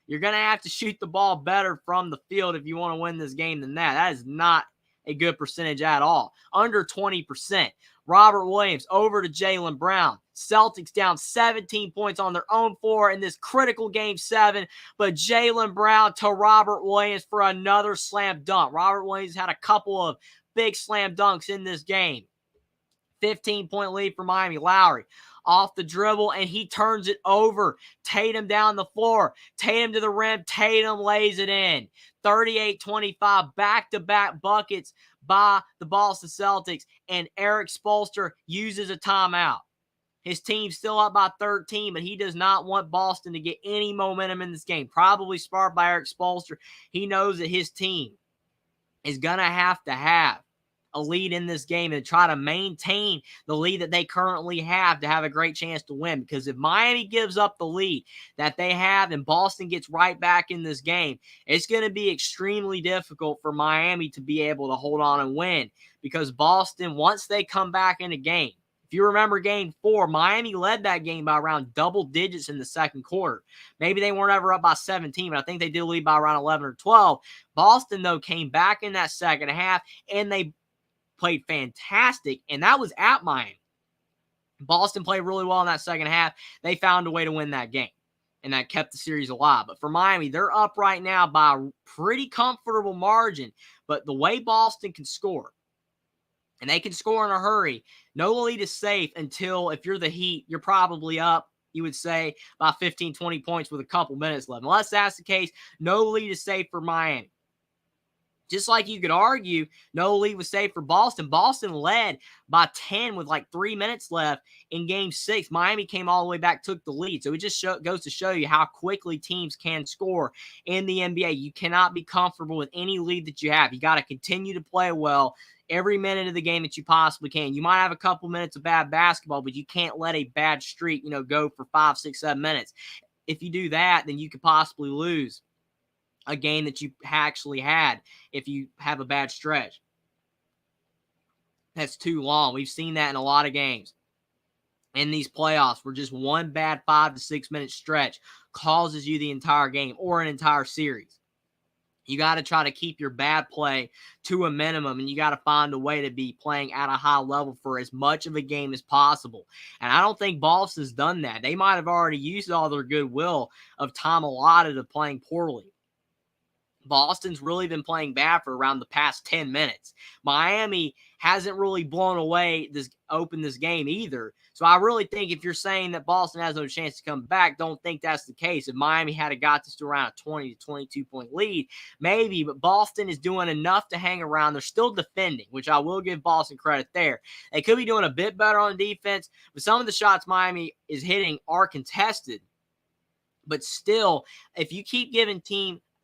You're going to have to shoot the ball better from the field if you want to win this game than that. That is not a good percentage at all. Under 20%. Robert Williams over to Jaylen Brown. Celtics down 17 points on their own floor in this critical game 7. But Jaylen Brown to Robert Williams for another slam dunk. Robert Williams had a couple of big slam dunks in this game. 15-point lead for Miami. Lowry off the dribble, and he turns it over. Tatum down the floor. Tatum to the rim. Tatum lays it in. 38-25, back-to-back buckets by the Boston Celtics, and Eric Spoelstra uses a timeout. His team's still up by 13, but he does not want Boston to get any momentum in this game. Probably sparked by Eric Spoelstra. He knows that his team is going to have a lead in this game and try to maintain the lead that they currently have to have a great chance to win. Because if Miami gives up the lead that they have and Boston gets right back in this game, it's going to be extremely difficult for Miami to be able to hold on and win. Because Boston, once they come back in a game, if you remember game 4, Miami led that game by around double digits in the second quarter. Maybe they weren't ever up by 17, but I think they did lead by around 11 or 12. Boston, though, came back in that second half, and they played fantastic, and that was at Miami. Boston played really well in that second half. They found a way to win that game, and that kept the series alive. But for Miami, they're up right now by a pretty comfortable margin. But the way Boston can score, and they can score in a hurry, no lead is safe until, if you're the Heat, you're probably up, you would say, by 15, 20 points with a couple minutes left. Unless that's the case, no lead is safe for Miami. Just like you could argue, no lead was safe for Boston. Boston led by 10 with like 3 minutes left in game 6. Miami came all the way back, took the lead. So it just goes to show you how quickly teams can score in the NBA. You cannot be comfortable with any lead that you have. You got to continue to play well every minute of the game that you possibly can. You might have a couple minutes of bad basketball, but you can't let a bad streak, go for 5, 6, 7 minutes. If you do that, then you could possibly lose a game that you actually had if you have a bad stretch. That's too long. We've seen that in a lot of games in these playoffs where just one bad 5 to 6 minute stretch causes you the entire game or an entire series. You got to try to keep your bad play to a minimum, and you got to find a way to be playing at a high level for as much of a game as possible. And I don't think Boston's done that. They might have already used all their goodwill of time allotted of playing poorly. Boston's really been playing bad for around the past 10 minutes. Miami hasn't really blown away this game either. So I really think if you're saying that Boston has no chance to come back, don't think that's the case. If Miami had got this to around a 20 to 22 point lead, maybe, but Boston is doing enough to hang around. They're still defending, which I will give Boston credit there. They could be doing a bit better on defense, but some of the shots Miami is hitting are contested. But still, if you keep giving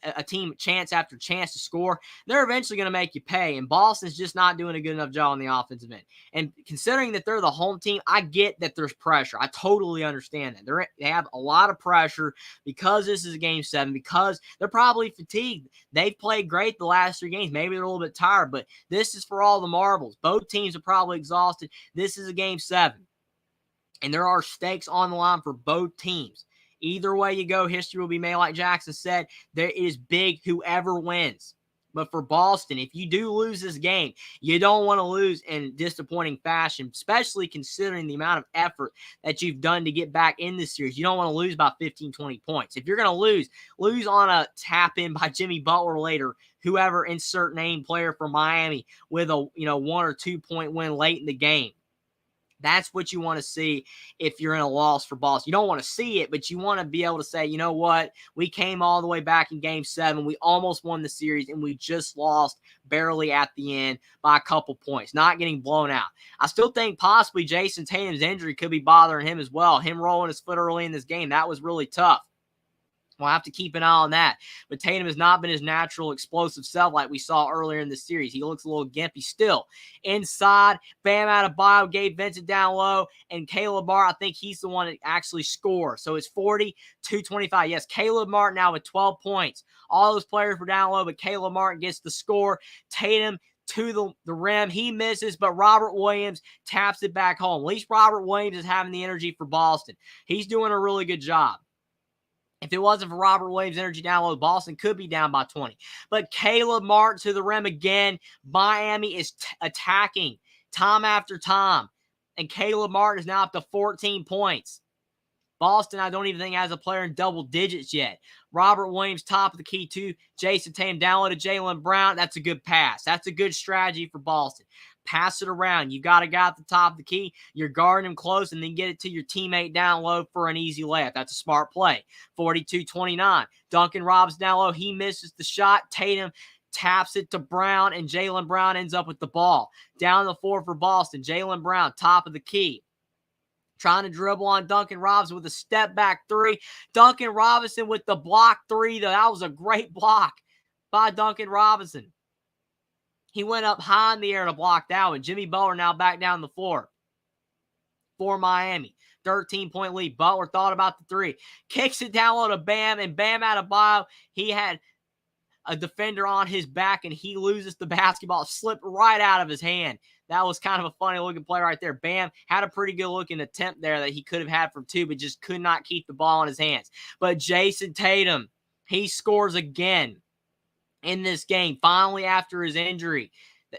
a team chance after chance to score, they're eventually going to make you pay. And Boston's just not doing a good enough job on the offensive end. And considering that they're the home team, I get that there's pressure. I totally understand that. They have a lot of pressure because this is a game 7, because they're probably fatigued. They've played great the last 3 games. Maybe they're a little bit tired, but this is for all the marbles. Both teams are probably exhausted. This is a game 7. And there are stakes on the line for both teams. Either way you go, history will be made. Like Jackson said, there is big whoever wins. But for Boston, if you do lose this game, you don't want to lose in disappointing fashion, especially considering the amount of effort that you've done to get back in this series. You don't want to lose by 15, 20 points. If you're going to lose on a tap-in by Jimmy Butler later, whoever, insert name player for Miami, with a 1 or 2 point win late in the game. That's what you want to see if you're in a loss for Boston. You don't want to see it, but you want to be able to say, you know what? We came all the way back in game 7. We almost won the series, and we just lost barely at the end by a couple points, not getting blown out. I still think possibly Jason Tatum's injury could be bothering him as well. Him rolling his foot early in this game, that was really tough. We'll have to keep an eye on that. But Tatum has not been his natural explosive self like we saw earlier in the series. He looks a little gimpy still. Inside, Bam Adebayo, Gabe Vincent down low, and Caleb Martin, I think he's the one that actually scores. So it's 40-25. Yes, Caleb Martin now with 12 points. All those players were down low, but Caleb Martin gets the score. Tatum to the rim. He misses, but Robert Williams taps it back home. At least Robert Williams is having the energy for Boston. He's doing a really good job. If it wasn't for Robert Williams' energy down low, Boston could be down by 20. But Caleb Martin to the rim again. Miami is attacking time after time. And Caleb Martin is now up to 14 points. Boston, I don't even think has a player in double digits yet. Robert Williams, top of the key to Jason Tatum, down low to Jaylen Brown. That's a good pass. That's a good strategy for Boston. Pass it around. You got a guy at the top of the key. You're guarding him close, and then get it to your teammate down low for an easy layup. That's a smart play. 42-29. Duncan Robinson down low. He misses the shot. Tatum taps it to Brown, and Jaylen Brown ends up with the ball. Down the floor for Boston. Jaylen Brown, top of the key. Trying to dribble on Duncan Robinson with a step-back three. Duncan Robinson with the block three, though. That was a great block by Duncan Robinson. He went up high in the air to block that one. Jimmy Butler now back down the floor for Miami. 13-point lead. Butler thought about the three. Kicks it down low to Bam, and Bam Adebayo, he had a defender on his back, and he loses the basketball. Slipped right out of his hand. That was kind of a funny-looking play right there. Bam had a pretty good-looking attempt there that he could have had from two, but just could not keep the ball in his hands. But Jason Tatum, he scores again in this game. Finally, after his injury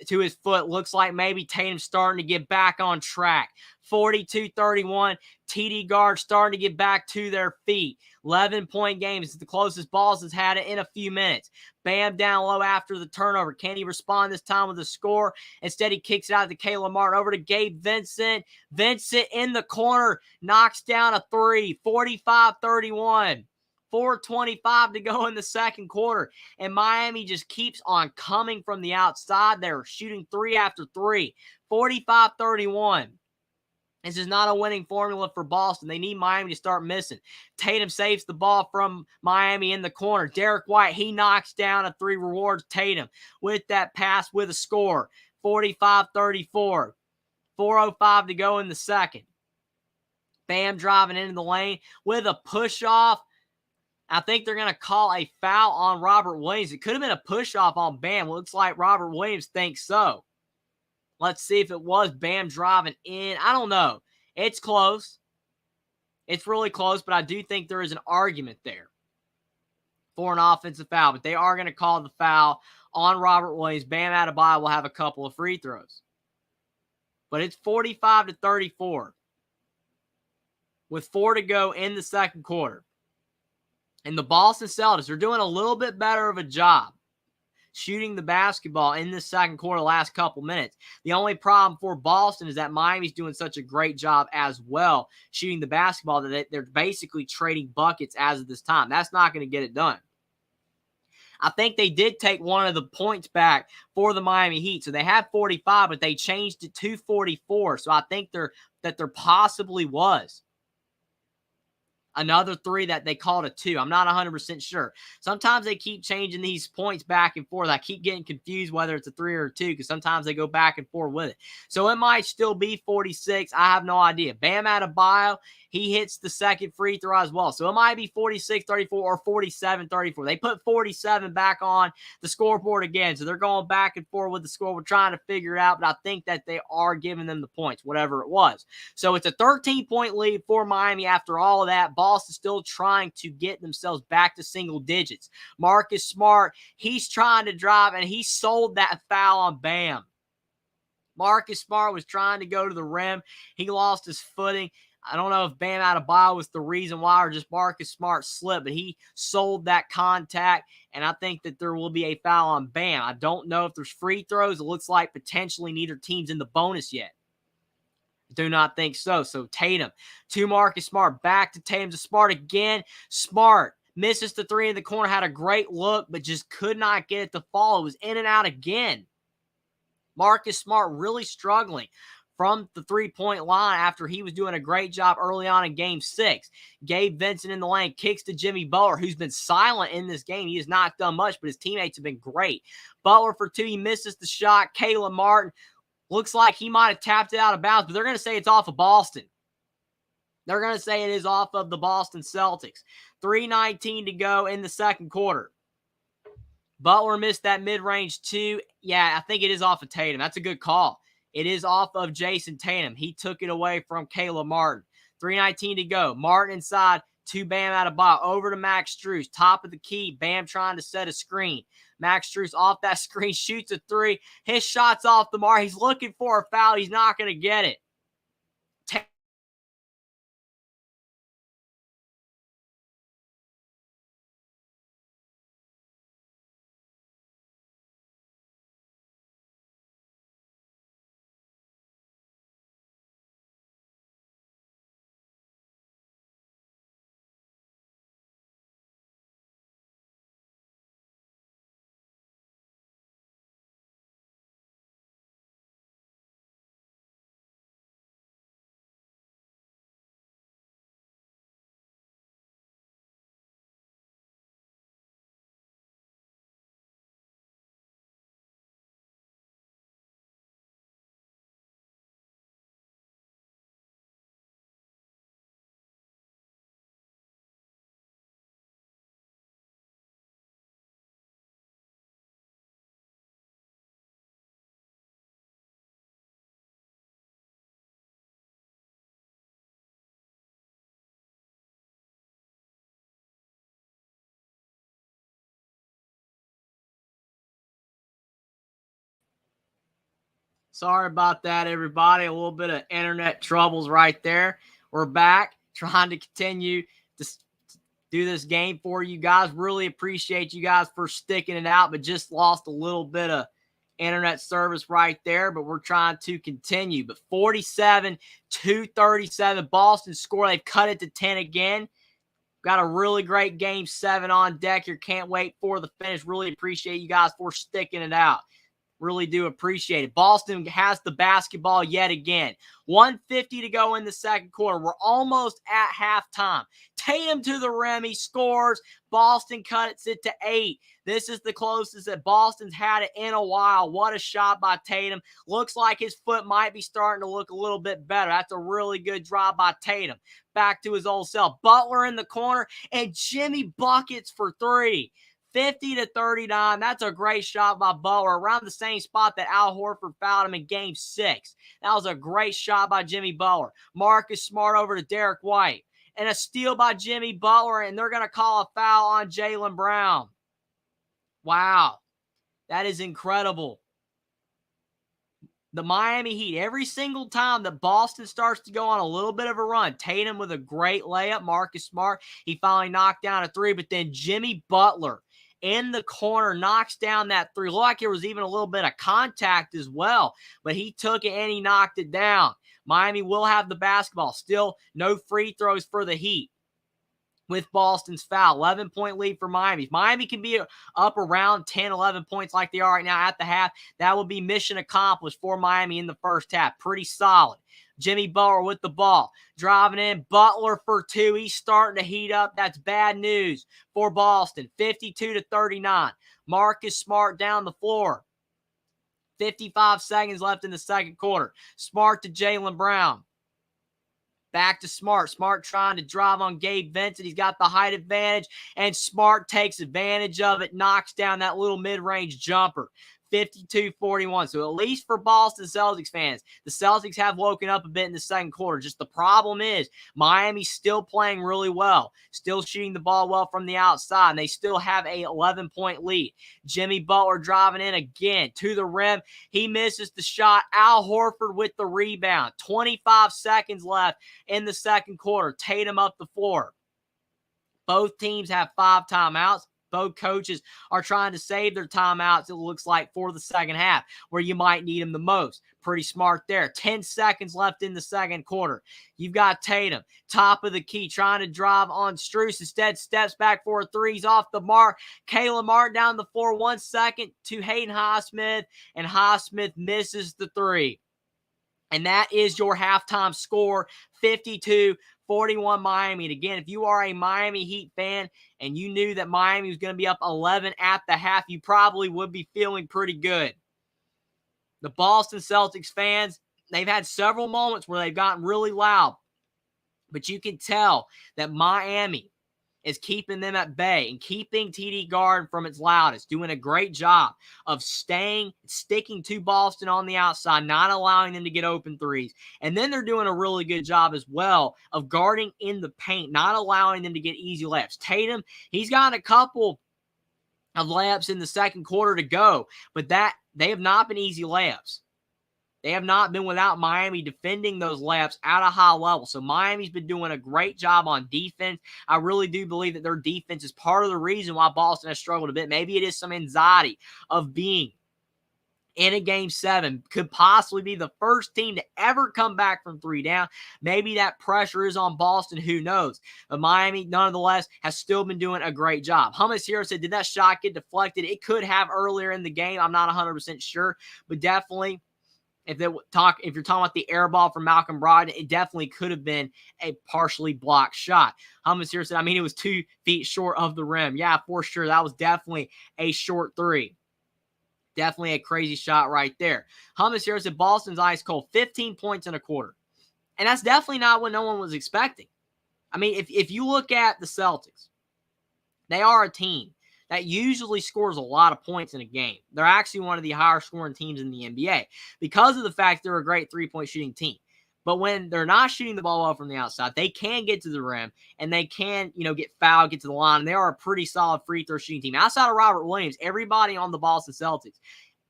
to his foot, looks like maybe Tatum's starting to get back on track. 42-31. TD guards starting to get back to their feet. 11-point game is the closest Boston's had it in a few minutes. Bam down low after the turnover. Can he respond this time with a score? Instead, he kicks it out to Caleb Martin over to Gabe Vincent. Vincent in the corner knocks down a three. 45-31. 4:25 to go in the second quarter. And Miami just keeps on coming from the outside. They're shooting three after three. 45-31. This is not a winning formula for Boston. They need Miami to start missing. Tatum saves the ball from Miami in the corner. Derek White, he knocks down a three, rewards Tatum with that pass with a score. 45-34. 4:05 to go in the second. Bam driving into the lane with a push-off. I think they're going to call a foul on Robert Williams. It could have been a push-off on Bam. Looks like Robert Williams thinks so. Let's see if it was Bam driving in. I don't know. It's close. It's really close, but I do think there is an argument there for an offensive foul. But they are going to call the foul on Robert Williams. Bam Adebayo will have a couple of free throws. But it's 45-34 with 4 to go in the second quarter. And the Boston Celtics are doing a little bit better of a job shooting the basketball in the second quarter, last couple minutes. The only problem for Boston is that Miami's doing such a great job as well shooting the basketball that they're basically trading buckets as of this time. That's not going to get it done. I think they did take one of the points back for the Miami Heat. So they had 45, but they changed it to 44. So I think there possibly was another three that they called a two. I'm not 100% sure. Sometimes they keep changing these points back and forth. I keep getting confused whether it's a three or a two because sometimes they go back and forth with it. So it might still be 46. I have no idea. Bam Adebayo, he hits the second free throw as well. So it might be 46-34 or 47-34. They put 47 back on the scoreboard again. So they're going back and forth with the score. We're trying to figure it out, but I think that they are giving them the points, whatever it was. So it's a 13-point lead for Miami after all of that. Boston still trying to get themselves back to single digits. Marcus Smart, he's trying to drive, and he sold that foul on Bam. Marcus Smart was trying to go to the rim. He lost his footing. I don't know if Bam Adebayo was the reason why or just Marcus Smart slipped, but he sold that contact, and I think that there will be a foul on Bam. I don't know if there's free throws. It looks like potentially neither team's in the bonus yet. Do not think so. So Tatum to Marcus Smart. Back to Tatum to Smart again. Smart misses the three in the corner. Had a great look, but just could not get it to fall. It was in and out again. Marcus Smart really struggling from the three-point line after he was doing a great job early on in Game 6. Gabe Vincent in the lane. Kicks to Jimmy Butler, who's been silent in this game. He has not done much, but his teammates have been great. Butler for two. He misses the shot. Caleb Martin. Looks like he might have tapped it out of bounds, but they're going to say it's off of Boston. They're going to say it is off of the Boston Celtics. 3:19 to go in the second quarter. Butler missed that mid-range too. Yeah, I think it is off of Tatum. That's a good call. It is off of Jason Tatum. He took it away from Caleb Martin. 3:19 to go. Martin inside to Bam out of ball. Over to Max Strus. Top of the key. Bam trying to set a screen. Max Strus off that screen. Shoots a three. His shot's off the mark. He's looking for a foul. He's not going to get it. Sorry about that, everybody. A little bit of internet troubles right there. We're back trying to continue to do this game for you guys. Really appreciate you guys for sticking it out, but just lost a little bit of internet service right there, but we're trying to continue. But 47-37, Boston score. They've cut it to 10 again. Got a really great game 7 on deck here. Can't wait for the finish. Really appreciate you guys for sticking it out. Really do appreciate it. Boston has the basketball yet again. 1:50 to go in the second quarter. We're almost at halftime. Tatum to the rim. He scores. Boston cuts it to 8. This is the closest that Boston's had it in a while. What a shot by Tatum. Looks like his foot might be starting to look a little bit better. That's a really good drive by Tatum. Back to his old self. Butler in the corner, and Jimmy buckets for 3. 50-39. That's a great shot by Butler, around the same spot that Al Horford fouled him in game 6. That was a great shot by Jimmy Butler. Marcus Smart over to Derek White. And a steal by Jimmy Butler, and they're going to call a foul on Jaylen Brown. Wow. That is incredible. The Miami Heat, every single time that Boston starts to go on a little bit of a run, Tatum with a great layup, Marcus Smart, he finally knocked down a 3, but then Jimmy Butler in the corner knocks down that 3. Looked like there was even a little bit of contact as well, but he took it and he knocked it down. Miami will have the basketball. Still no free throws for the Heat with Boston's foul. 11-point lead for Miami. If Miami can be up around 10, 11 points like they are right now at the half, that will be mission accomplished for Miami in the first half. Pretty solid. Jimmy Butler with the ball. Driving in. Butler for 2. He's starting to heat up. That's bad news for Boston. 52-39. Marcus Smart down the floor. 55 seconds left in the second quarter. Smart to Jaylen Brown. Back to Smart. Smart trying to drive on Gabe Vincent. He's got the height advantage, and Smart takes advantage of it, knocks down that little mid-range jumper. 52-41. So at least for Boston Celtics fans, the Celtics have woken up a bit in the second quarter. Just the problem is Miami's still playing really well, still shooting the ball well from the outside, and they still have a 11-point lead. Jimmy Butler driving in again to the rim. He misses the shot. Al Horford with the rebound. 25 seconds left in the second quarter. Tatum up the floor. Both teams have 5 timeouts. Both coaches are trying to save their timeouts, it looks like, for the second half, where you might need them the most. Pretty smart there. 10 seconds left in the second quarter. You've got Tatum, top of the key, trying to drive on Strus. Instead, steps back for a 3. He's off the mark. Caleb Martin down the floor. 1 second to Hayden Highsmith, and Highsmith misses the 3. And that is your halftime score, 52-41 Miami. And again, if you are a Miami Heat fan and you knew that Miami was going to be up 11 at the half, you probably would be feeling pretty good. The Boston Celtics fans, they've had several moments where they've gotten really loud. But you can tell that Miami is keeping them at bay and keeping TD Garden from its loudest, doing a great job of sticking to Boston on the outside, not allowing them to get open threes. And then they're doing a really good job as well of guarding in the paint, not allowing them to get easy layups. Tatum, he's gotten a couple of layups in the second quarter to go, but they have not been easy layups. They have not been without Miami defending those layups at a high level. So Miami's been doing a great job on defense. I really do believe that their defense is part of the reason why Boston has struggled a bit. Maybe it is some anxiety of being in a game 7, could possibly be the first team to ever come back from 3 down. Maybe that pressure is on Boston. Who knows? But Miami, nonetheless, has still been doing a great job. Hummus Hero said, did that shot get deflected? It could have earlier in the game. I'm not 100% sure, but definitely, if you're talking about the air ball from Malcolm Brogdon, it definitely could have been a partially blocked shot. Hummus here said, it was 2 feet short of the rim. Yeah, for sure. That was definitely a short 3. Definitely a crazy shot right there. Hummus here said, Boston's ice cold, 15 points in a quarter. And that's definitely not what no one was expecting. If you look at the Celtics, they are a team that usually scores a lot of points in a game. They're actually one of the higher scoring teams in the NBA because of the fact they're a great three-point shooting team. But when they're not shooting the ball well from the outside, they can get to the rim and they can, get fouled, get to the line. And they are a pretty solid free throw shooting team. Outside of Robert Williams, everybody on the Boston Celtics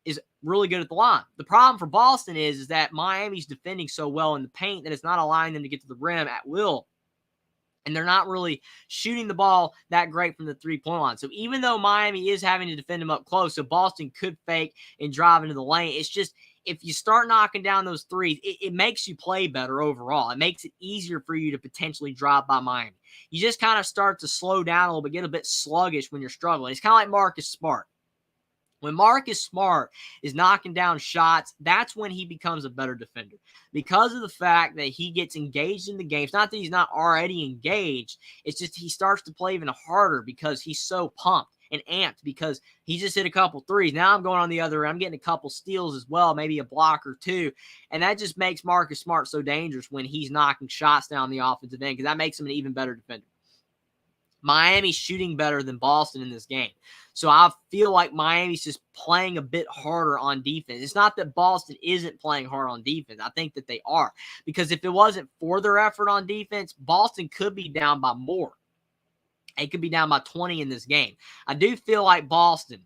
is really good at the line. The problem for Boston is that Miami's defending so well in the paint that it's not allowing them to get to the rim at will. And they're not really shooting the ball that great from the three-point line. So even though Miami is having to defend them up close, so Boston could fake and drive into the lane, it's just if you start knocking down those threes, it makes you play better overall. It makes it easier for you to potentially drive by Miami. You just kind of start to slow down a little bit, get a bit sluggish when you're struggling. It's kind of like Marcus Smart. When Marcus Smart is knocking down shots, that's when he becomes a better defender. Because of the fact that he gets engaged in the game. It's not that he's not already engaged. It's just he starts to play even harder because he's so pumped and amped because he just hit a couple threes. Now I'm going on the other end. I'm getting a couple steals as well, maybe a block or two. And that just makes Marcus Smart so dangerous when he's knocking shots down the offensive end because that makes him an even better defender. Miami's shooting better than Boston in this game. So I feel like Miami's just playing a bit harder on defense. It's not that Boston isn't playing hard on defense. I think that they are. Because if it wasn't for their effort on defense, Boston could be down by more. It could be down by 20 in this game. I do feel like Boston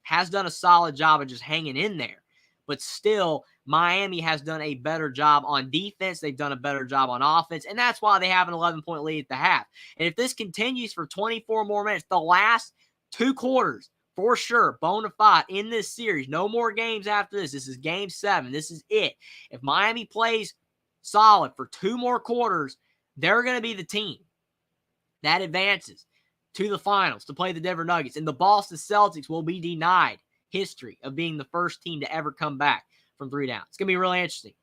has done a solid job of just hanging in there. But still, Miami has done a better job on defense. They've done a better job on offense. And that's why they have an 11-point lead at the half. And if this continues for 24 more minutes, the last 2 quarters, for sure, bona fide in this series. No more games after this. This is game 7. This is it. If Miami plays solid for 2 more quarters, they're going to be the team that advances to the finals to play the Denver Nuggets. And the Boston Celtics will be denied history of being the first team to ever come back from 3 down. It's going to be really interesting.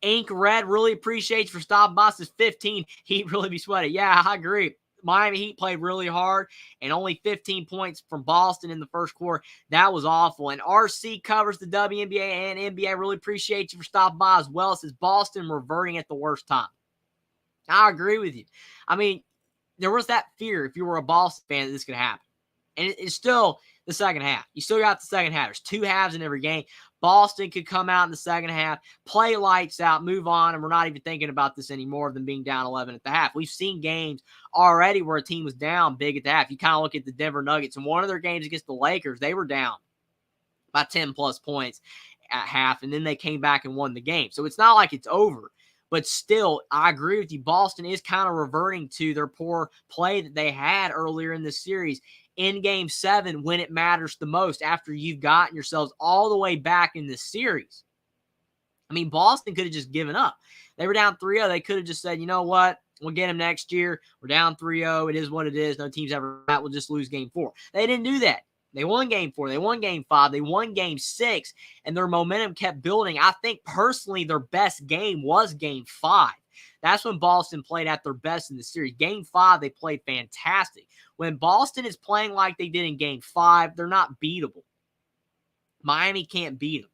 Ink Red, really appreciates for stopping by. Says 15. Heat really be sweaty. Yeah, I agree. Miami Heat played really hard and only 15 points from Boston in the first quarter. That was awful. And RC covers the WNBA and NBA. Really appreciate you for stopping by as well. It says Boston reverting at the worst time. I agree with you. There was that fear if you were a Boston fan that this could happen. And it's still the second half. You still got the second half. There's 2 halves in every game. Boston could come out in the second half, play lights out, move on, and we're not even thinking about this anymore than being down 11 at the half. We've seen games already where a team was down big at the half. You kind of look at the Denver Nuggets, and one of their games against the Lakers, they were down by 10-plus points at half, and then they came back and won the game. So it's not like it's over. But still, I agree with you. Boston is kind of reverting to their poor play that they had earlier in this series in Game 7 when it matters the most after you've gotten yourselves all the way back in this series. Boston could have just given up. They were down 3-0. They could have just said, you know what? We'll get them next year. We're down 3-0. It is what it is. No team's ever that. We'll just lose Game 4. They didn't do that. They won Game 4. They won Game 5. They won Game 6. And their momentum kept building. I think personally their best game was Game 5. That's when Boston played at their best in the series. Game 5, they played fantastic. When Boston is playing like they did in Game 5, they're not beatable. Miami can't beat them.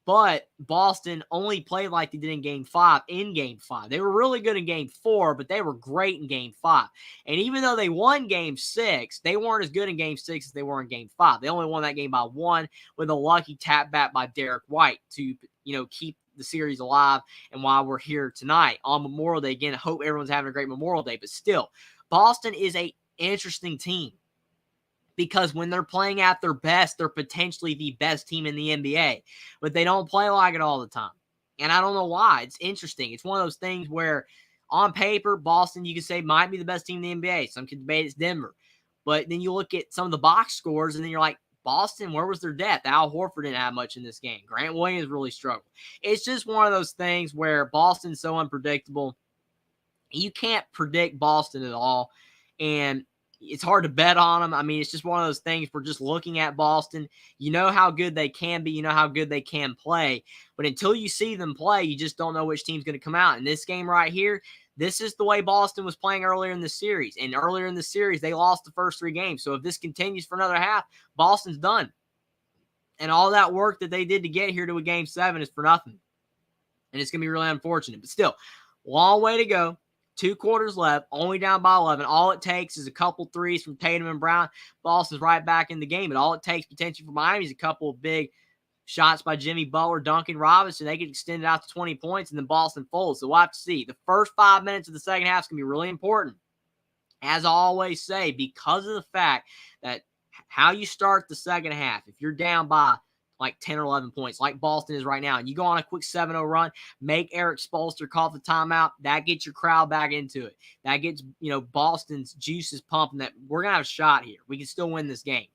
But Boston only played like they did in Game 5 in Game 5. They were really good in Game 4, but they were great in Game 5. And even though they won Game 6, they weren't as good in Game 6 as they were in Game 5. They only won that game by 1 with a lucky tap back by Derek White to, keep the series alive. And while we're here tonight on Memorial Day, again, I hope everyone's having a great Memorial Day. But still, Boston is an interesting team, because when they're playing at their best, they're potentially the best team in the NBA. But they don't play like it all the time. And I don't know why. It's interesting. It's one of those things where on paper, Boston, you could say, might be the best team in the NBA. Some could debate it's Denver. But then you look at some of the box scores, and then you're like, Boston, where was their depth? Al Horford didn't have much in this game. Grant Williams really struggled. It's just one of those things where Boston's so unpredictable. You can't predict Boston at all. And it's hard to bet on them. I mean, it's just one of those things. We're just looking at Boston. You know how good they can be. You know how good they can play. But until you see them play, you just don't know which team's going to come out. In this game right here, this is the way Boston was playing earlier in the series. And earlier in the series, they lost the first 3 games. So if this continues for another half, Boston's done. And all that work that they did to get here to a Game 7 is for nothing. And it's going to be really unfortunate. But still, long way to go. 2 quarters left, only down by 11. All it takes is a couple threes from Tatum and Brown. Boston's right back in the game. And all it takes potentially for Miami is a couple of big shots by Jimmy Butler, Duncan Robinson. They can extend it out to 20 points, and then Boston folds. So we'll have to see. The first 5 minutes of the second half is going to be really important. As I always say, because of the fact that how you start the second half, if you're down by like 10 or 11 points, like Boston is right now, and you go on a quick 7-0 run, make Eric Spoelstra call the timeout, that gets your crowd back into it. That gets, Boston's juices pumping that we're going to have a shot here. We can still win this game.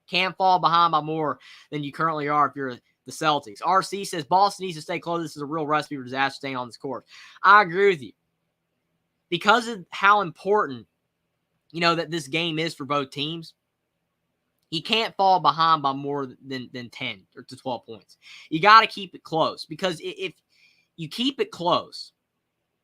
Can't fall behind by more than you currently are if you're the Celtics. RC says Boston needs to stay close. This is a real recipe for disaster staying on this court. I agree with you. Because of how important, that this game is for both teams, you can't fall behind by more than 10 or to 12 points. You got to keep it close, because if you keep it close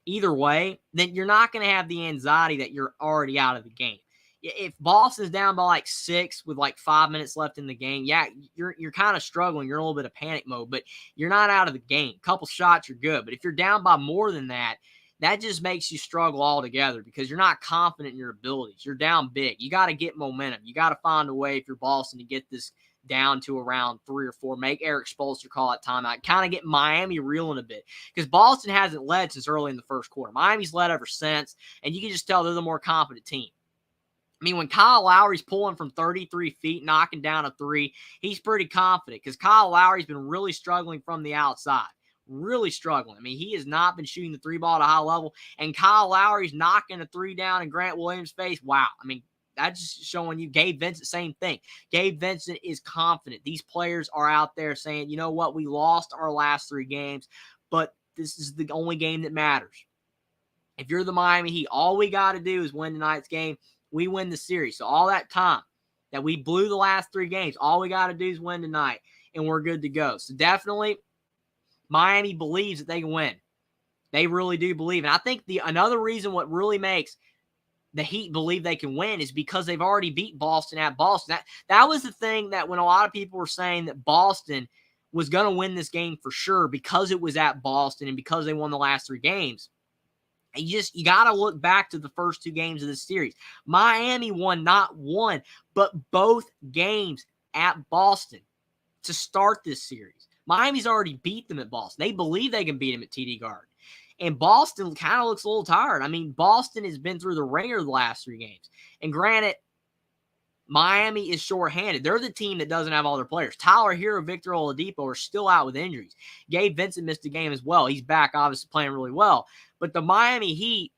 either way, then you're not going to have the anxiety that you're already out of the game. If Boston's down by like 6 with like 5 minutes left in the game, yeah, you're kind of struggling. You're in a little bit of panic mode, but you're not out of the game. A couple shots, you're good. But if you're down by more than that, that just makes you struggle altogether, because you're not confident in your abilities. You're down big. You got to get momentum. You got to find a way, if you're Boston, to get this down to around 3 or 4. Make Eric Spoelstra call that timeout. Kind of get Miami reeling a bit, because Boston hasn't led since early in the first quarter. Miami's led ever since, and you can just tell they're the more confident team. I mean, when Kyle Lowry's pulling from 33 feet, knocking down a 3, he's pretty confident, because Kyle Lowry's been really struggling from the outside. Really struggling. I mean, he has not been shooting the 3 ball at a high level, and Kyle Lowry's knocking a 3 down in Grant Williams' face. Wow. I mean, that's just showing you. Gabe Vincent, same thing. Gabe Vincent is confident. These players are out there saying, you know what, we lost our last 3 games, but this is the only game that matters. If you're the Miami Heat, all we got to do is win tonight's game. We win the series. So all that time that we blew the last 3 games, all we got to do is win tonight, and we're good to go. So definitely, Miami believes that they can win. They really do believe. And I think another reason what really makes the Heat believe they can win is because they've already beat Boston at Boston. That was the thing that when a lot of people were saying that Boston was going to win this game for sure because it was at Boston and because they won the last 3 games. And you got to look back to the first 2 games of this series. Miami won not one, but both games at Boston to start this series. Miami's already beat them at Boston. They believe they can beat them at TD Garden. And Boston kind of looks a little tired. I mean, Boston has been through the ringer the last 3 games. And granted, Miami is shorthanded. They're the team that doesn't have all their players. Tyler Hero, Victor Oladipo are still out with injuries. Gabe Vincent missed a game as well. He's back, obviously playing really well. But the Miami Heat,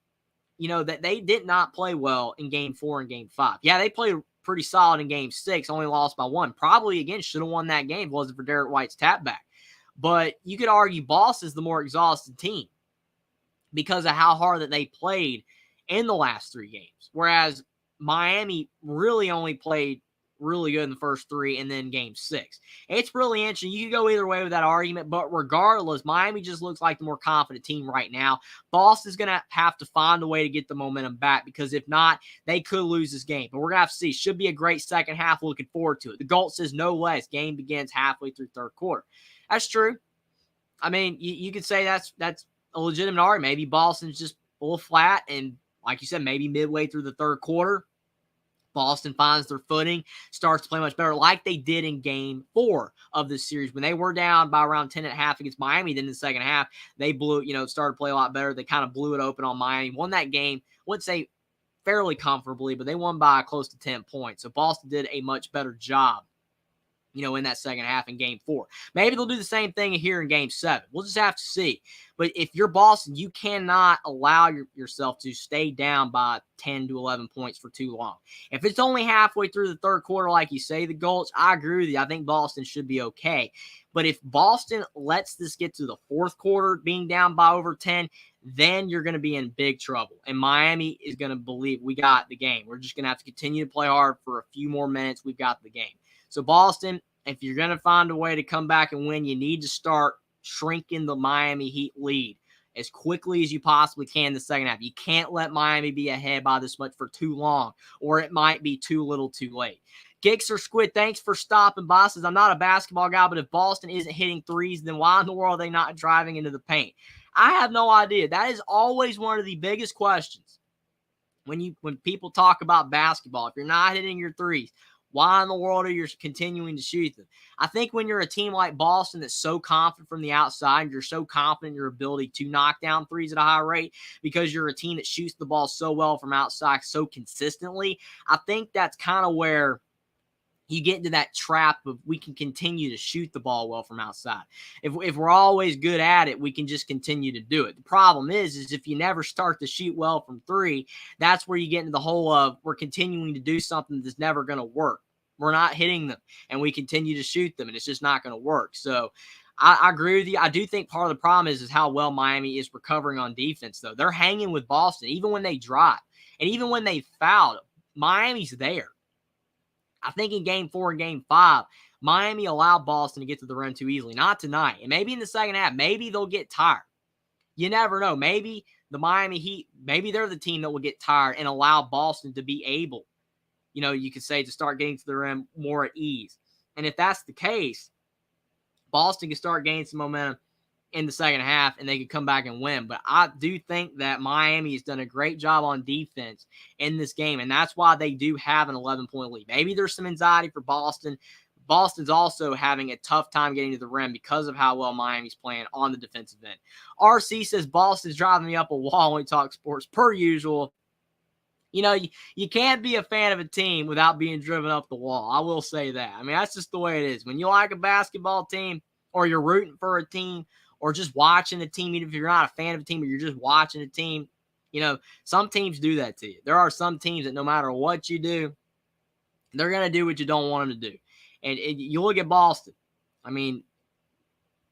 that they did not play well in Game 4 and Game 5. Yeah, they played pretty solid in Game 6, only lost by 1. Probably, again, should have won that game if it wasn't for Derek White's tap back. But you could argue Boston's the more exhausted team because of how hard that they played in the last 3 games. Whereas Miami really only played really good in the first 3, and then game 6. It's really interesting. You can go either way with that argument, but regardless, Miami just looks like the more confident team right now. Boston's going to have to find a way to get the momentum back, because if not, they could lose this game. But we're going to have to see. Should be a great second half. Looking forward to it. The GOAT says no less. Game begins halfway through third quarter. That's true. I mean, you could say that's a legitimate argument. Maybe Boston's just a little flat, and like you said, maybe midway through the third quarter, Boston finds their footing, starts to play much better, like they did in game 4 of this series. When they were down by around 10.5 against Miami, then in the second half, they started to play a lot better. They kind of blew it open on Miami, won that game, I wouldn't say fairly comfortably, but they won by close to 10 points. So Boston did a much better job, in that second half in game 4. Maybe they'll do the same thing here in game 7. We'll just have to see. But if you're Boston, you cannot allow yourself to stay down by 10 to 11 points for too long. If it's only halfway through the third quarter, like you say, the GOATs, I agree with you. I think Boston should be okay. But if Boston lets this get to the fourth quarter, being down by over 10, then you're going to be in big trouble. And Miami is going to believe we got the game. We're just going to have to continue to play hard for a few more minutes. We've got the game. So Boston, if you're going to find a way to come back and win, you need to start shrinking the Miami Heat lead as quickly as you possibly can in the second half. You can't let Miami be ahead by this much for too long, or it might be too little too late. Gixer Squid, thanks for stopping by. Says, I'm not a basketball guy, but if Boston isn't hitting threes, then why in the world are they not driving into the paint? I have no idea. That is always one of the biggest questions when people talk about basketball. If you're not hitting your threes, why in the world are you continuing to shoot them? I think when you're a team like Boston that's so confident from the outside, you're so confident in your ability to knock down threes at a high rate because you're a team that shoots the ball so well from outside so consistently. I think that's kind of where you get into that trap of we can continue to shoot the ball well from outside. If we're always good at it, we can just continue to do it. The problem is if you never start to shoot well from 3, that's where you get into the whole of we're continuing to do something that's never going to work. We're not hitting them, and we continue to shoot them, and it's just not going to work. So I agree with you. I do think part of the problem is how well Miami is recovering on defense, though. They're hanging with Boston, even when they drive. And even when they foul, Miami's there. I think in game 4 and game 5, Miami allowed Boston to get to the rim too easily. Not tonight. And maybe in the second half, maybe they'll get tired. You never know. Maybe the Miami Heat, maybe they're the team that will get tired and allow Boston to be able, you could say, to start getting to the rim more at ease. And if that's the case, Boston can start gaining some momentum in the second half, and they could come back and win. But I do think that Miami has done a great job on defense in this game, and that's why they do have an 11-point lead. Maybe there's some anxiety for Boston. Boston's also having a tough time getting to the rim because of how well Miami's playing on the defensive end. RC says, Boston's driving me up a wall when we talk sports, per usual. You can't be a fan of a team without being driven up the wall. I will say that. I mean, that's just the way it is. When you like a basketball team, or you're rooting for a team, or just watching a team, even if you're not a fan of a team, but you're just watching a team, some teams do that to you. There are some teams that no matter what you do, they're going to do what you don't want them to do. And you look at Boston. I mean,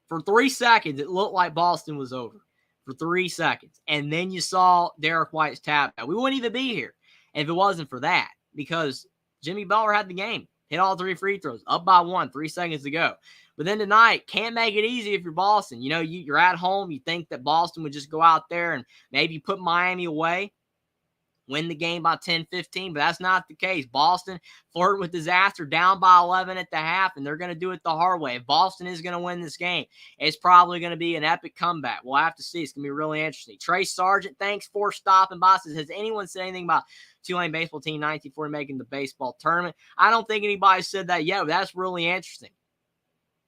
for 3 seconds, it looked like Boston was over. For 3 seconds. And then you saw Derek White's tap out. We wouldn't even be here if it wasn't for that, because Jimmy Butler had the game. Hit all 3 free throws. Up by 1, 3 seconds to go. But then tonight, can't make it easy if you're Boston. You're at home. You think that Boston would just go out there and maybe put Miami away, win the game by 10, 15, but that's not the case. Boston flirting with disaster, down by 11 at the half, and they're going to do it the hard way. If Boston is going to win this game, it's probably going to be an epic comeback. We'll have to see. It's going to be really interesting. Trey Sargent, thanks for stopping by. Says, has anyone said anything about Tulane baseball team 1940 making the baseball tournament? I don't think anybody said that yet, but that's really interesting.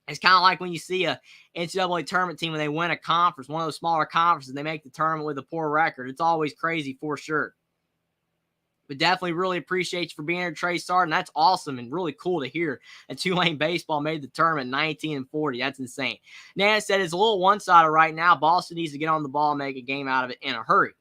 It's kind of like when you see a NCAA tournament team when they win a conference, one of those smaller conferences, they make the tournament with a poor record. It's always crazy for sure. But definitely really appreciate you for being here, Trey Sargent. That's awesome and really cool to hear that Tulane baseball made the tournament 19-40. That's insane. Nana said it's a little one-sided right now. Boston needs to get on the ball and make a game out of it in a hurry.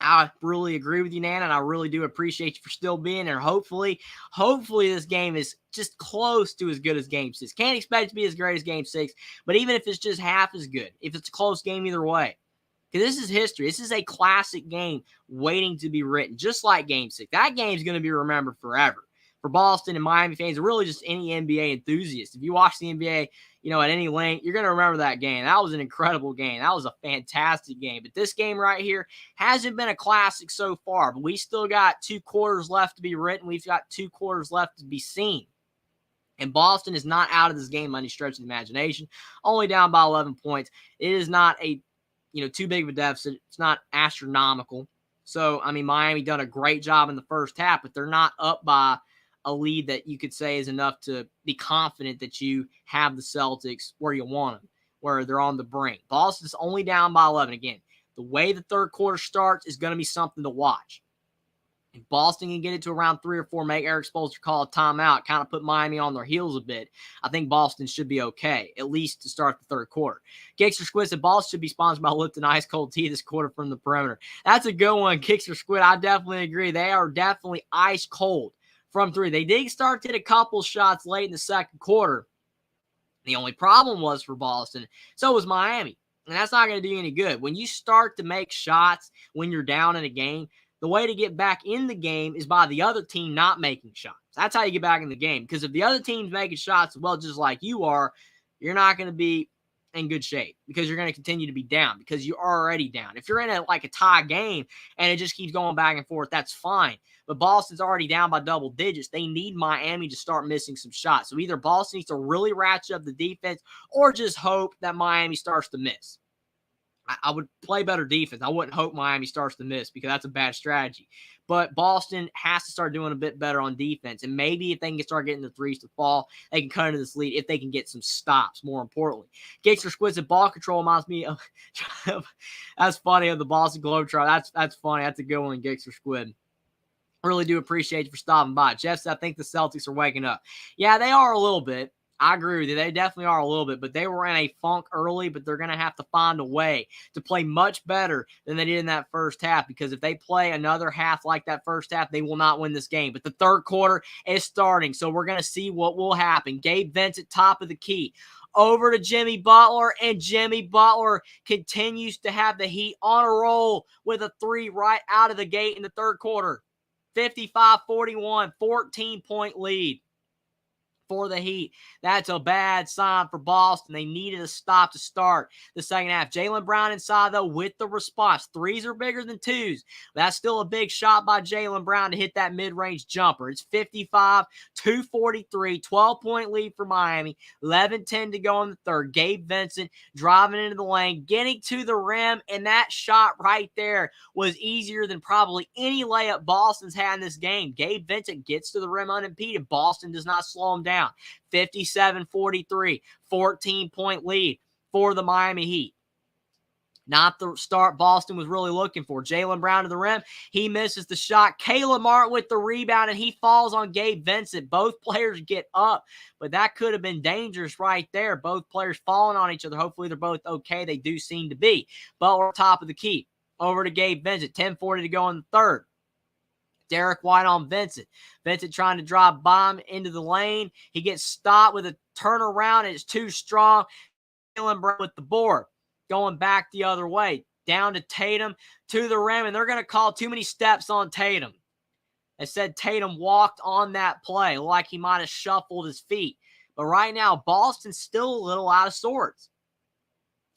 I really agree with you, Nana, and I really do appreciate you for still being there. Hopefully this game is just close to as good as Game 6. Can't expect it to be as great as Game 6, but even if it's just half as good, if it's a close game either way, because this is history. This is a classic game waiting to be written, just like Game 6. That game's going to be remembered forever. for Boston and Miami fans, or really just any NBA enthusiast. If you watch the NBA, at any length, you're going to remember that game. That was an incredible game. That was a fantastic game. But this game right here hasn't been a classic so far, but we still got 2 quarters left to be written. We've got 2 quarters left to be seen. And Boston is not out of this game by any stretch of the imagination. Only down by 11 points. It is not a, too big of a deficit. It's not astronomical. So, Miami done a great job in the first half, but they're not up by a lead that you could say is enough to be confident that you have the Celtics where you want them, where they're on the brink. Boston's only down by 11. Again, the way the third quarter starts is going to be something to watch. If Boston can get it to around 3 or 4, make Eric Spoelstra call a timeout, kind of put Miami on their heels a bit, I think Boston should be okay, at least to start the third quarter. Gixxer Squid said Boston should be sponsored by Lipton Ice Cold Tea this quarter from the perimeter. That's a good one, Gixxer Squid. I definitely agree. They are definitely ice cold from 3. They did start to hit a couple shots late in the second quarter. The only problem was for Boston, so was Miami. And that's not going to do you any good. When you start to make shots when you're down in a game, the way to get back in the game is by the other team not making shots. That's how you get back in the game. Because if the other team's making shots, well, just like you are, you're not going to be in good shape because you're going to continue to be down because you're already down. If you're in a tie game and it just keeps going back and forth, that's fine. But Boston's already down by double digits. They need Miami to start missing some shots. So either Boston needs to really ratchet up the defense or just hope that Miami starts to miss. I would play better defense. I wouldn't hope Miami starts to miss because that's a bad strategy. But Boston has to start doing a bit better on defense. And maybe if they can start getting the threes to fall, they can cut into this lead if they can get some stops, more importantly. Gixxer Squid's ball control reminds me of that's funny, of the Boston Globetrotters. That's funny. That's a good one, Gixxer Squid. Really do appreciate you for stopping by. Jeff said, I think the Celtics are waking up. Yeah, they are a little bit. I agree with you. They definitely are a little bit, but they were in a funk early, but they're going to have to find a way to play much better than they did in that first half, because if they play another half like that first half, they will not win this game. But the third quarter is starting, so we're going to see what will happen. Gabe Vincent, top of the key. Over to Jimmy Butler, and Jimmy Butler continues to have the Heat on a roll with a 3 right out of the gate in the third quarter. 55-41, 14-point lead for the Heat. That's a bad sign for Boston. They needed a stop to start the second half. Jaylen Brown inside, though, with the response. 3s are bigger than 2s. That's still a big shot by Jaylen Brown to hit that mid-range jumper. It's 55-43, 12-point lead for Miami. 11-10 to go in the third. Gabe Vincent driving into the lane, getting to the rim, and that shot right there was easier than probably any layup Boston's had in this game. Gabe Vincent gets to the rim unimpeded. Boston does not slow him down. 57-43, 14-point lead for the Miami Heat. Not the start Boston was really looking for. Jaylen Brown to the rim. He misses the shot. Caleb Martin with the rebound, and he falls on Gabe Vincent. Both players get up, but that could have been dangerous right there. Both players falling on each other. Hopefully they're both okay. They do seem to be. Butler top of the key. Over to Gabe Vincent. 10:40 to go in the third. Derek White on Vincent. Vincent trying to drive by him into the lane. He gets stopped with a turnaround, and it's too strong. Jaylen Brown with the board. Going back the other way. Down to Tatum, to the rim, and they're going to call too many steps on Tatum. They said Tatum walked on that play like he might have shuffled his feet. But right now, Boston's still a little out of sorts.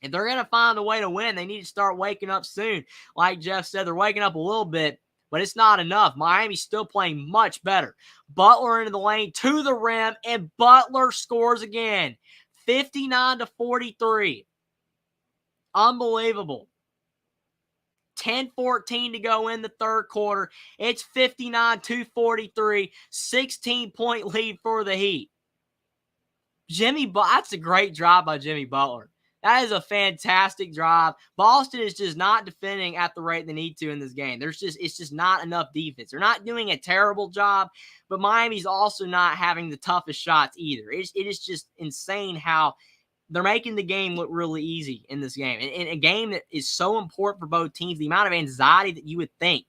If they're going to find a way to win, they need to start waking up soon. Like Jeff said, they're waking up a little bit, but it's not enough. Miami's still playing much better. Butler into the lane, to the rim, and Butler scores again. 59-43. Unbelievable. 10:14 to go in the third quarter. It's 59-43. 16-point lead for the Heat. That's a great drive by Jimmy Butler. That is a fantastic drive. Boston is just not defending at the rate they need to in this game. It's just not enough defense. They're not doing a terrible job, but Miami's also not having the toughest shots either. It is just insane how they're making the game look really easy in this game. And a game that is so important for both teams, the amount of anxiety that you would think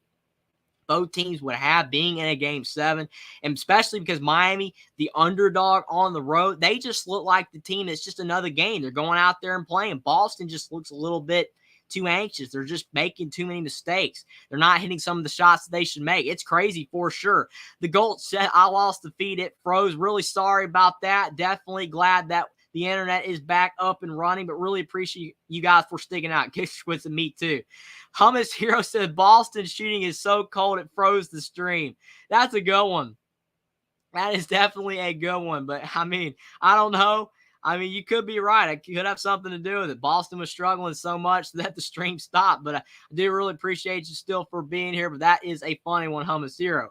both teams would have being in a Game 7, and especially because Miami, the underdog on the road, they just look like the team that's just another game. They're going out there and playing. Boston just looks a little bit too anxious. They're just making too many mistakes. They're not hitting some of the shots that they should make. It's crazy for sure. The goal said, I lost the feed. It froze. Really sorry about that. Definitely glad that the internet is back up and running, but really appreciate you guys for sticking out. With me too. Hummus Hero said, Boston shooting is so cold it froze the stream. That's a good one. That is definitely a good one. But, I mean, I don't know. I mean, you could be right. It could have something to do with it. Boston was struggling so much that the stream stopped. But I do really appreciate you still for being here. But that is a funny one, Hummus Hero.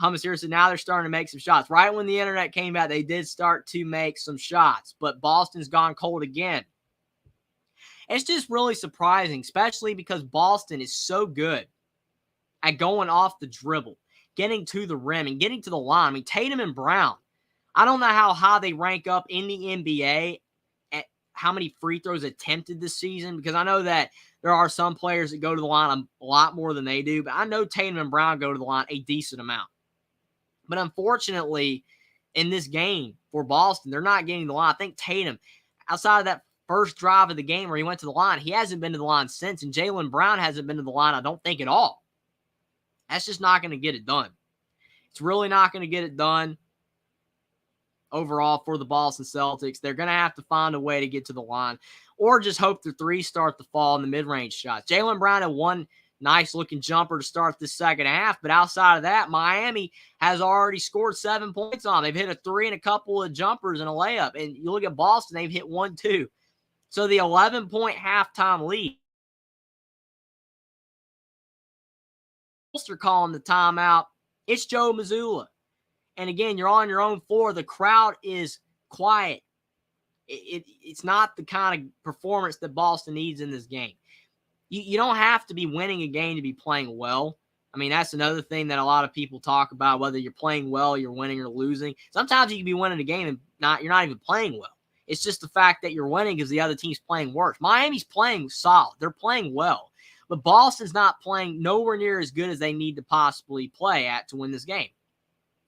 Hummus Hero said now they're starting to make some shots. Right when the internet came out, they did start to make some shots. But Boston's gone cold again. It's just really surprising, especially because Boston is so good at going off the dribble, getting to the rim, and getting to the line. I mean, Tatum and Brown, I don't know how high they rank up in the NBA at how many free throws attempted this season, because I know that there are some players that go to the line a lot more than they do, but I know Tatum and Brown go to the line a decent amount. But unfortunately, in this game for Boston, they're not getting the line. I think Tatum, outside of that first drive of the game where he went to the line, he hasn't been to the line since, and Jaylen Brown hasn't been to the line, I don't think, at all. That's just not going to get it done. It's really not going to get it done overall for the Boston Celtics. They're going to have to find a way to get to the line or just hope their threes start to fall in the mid-range shots. Jaylen Brown had one nice-looking jumper to start the second half, but outside of that, Miami has already scored 7 points on them. They've hit a three and a couple of jumpers and a layup, and you look at Boston, they've hit 1-2. So the 11-point halftime lead. Ulster calling the timeout. It's Joe Mazzulla. And again, you're on your own floor. The crowd is quiet. It's not the kind of performance that Boston needs in this game. You don't have to be winning a game to be playing well. I mean, that's another thing that a lot of people talk about, whether you're playing well, you're winning or losing. Sometimes you can be winning a game and you're not even playing well. It's just the fact that you're winning because the other team's playing worse. Miami's playing solid. They're playing well. But Boston's not playing nowhere near as good as they need to possibly play at to win this game.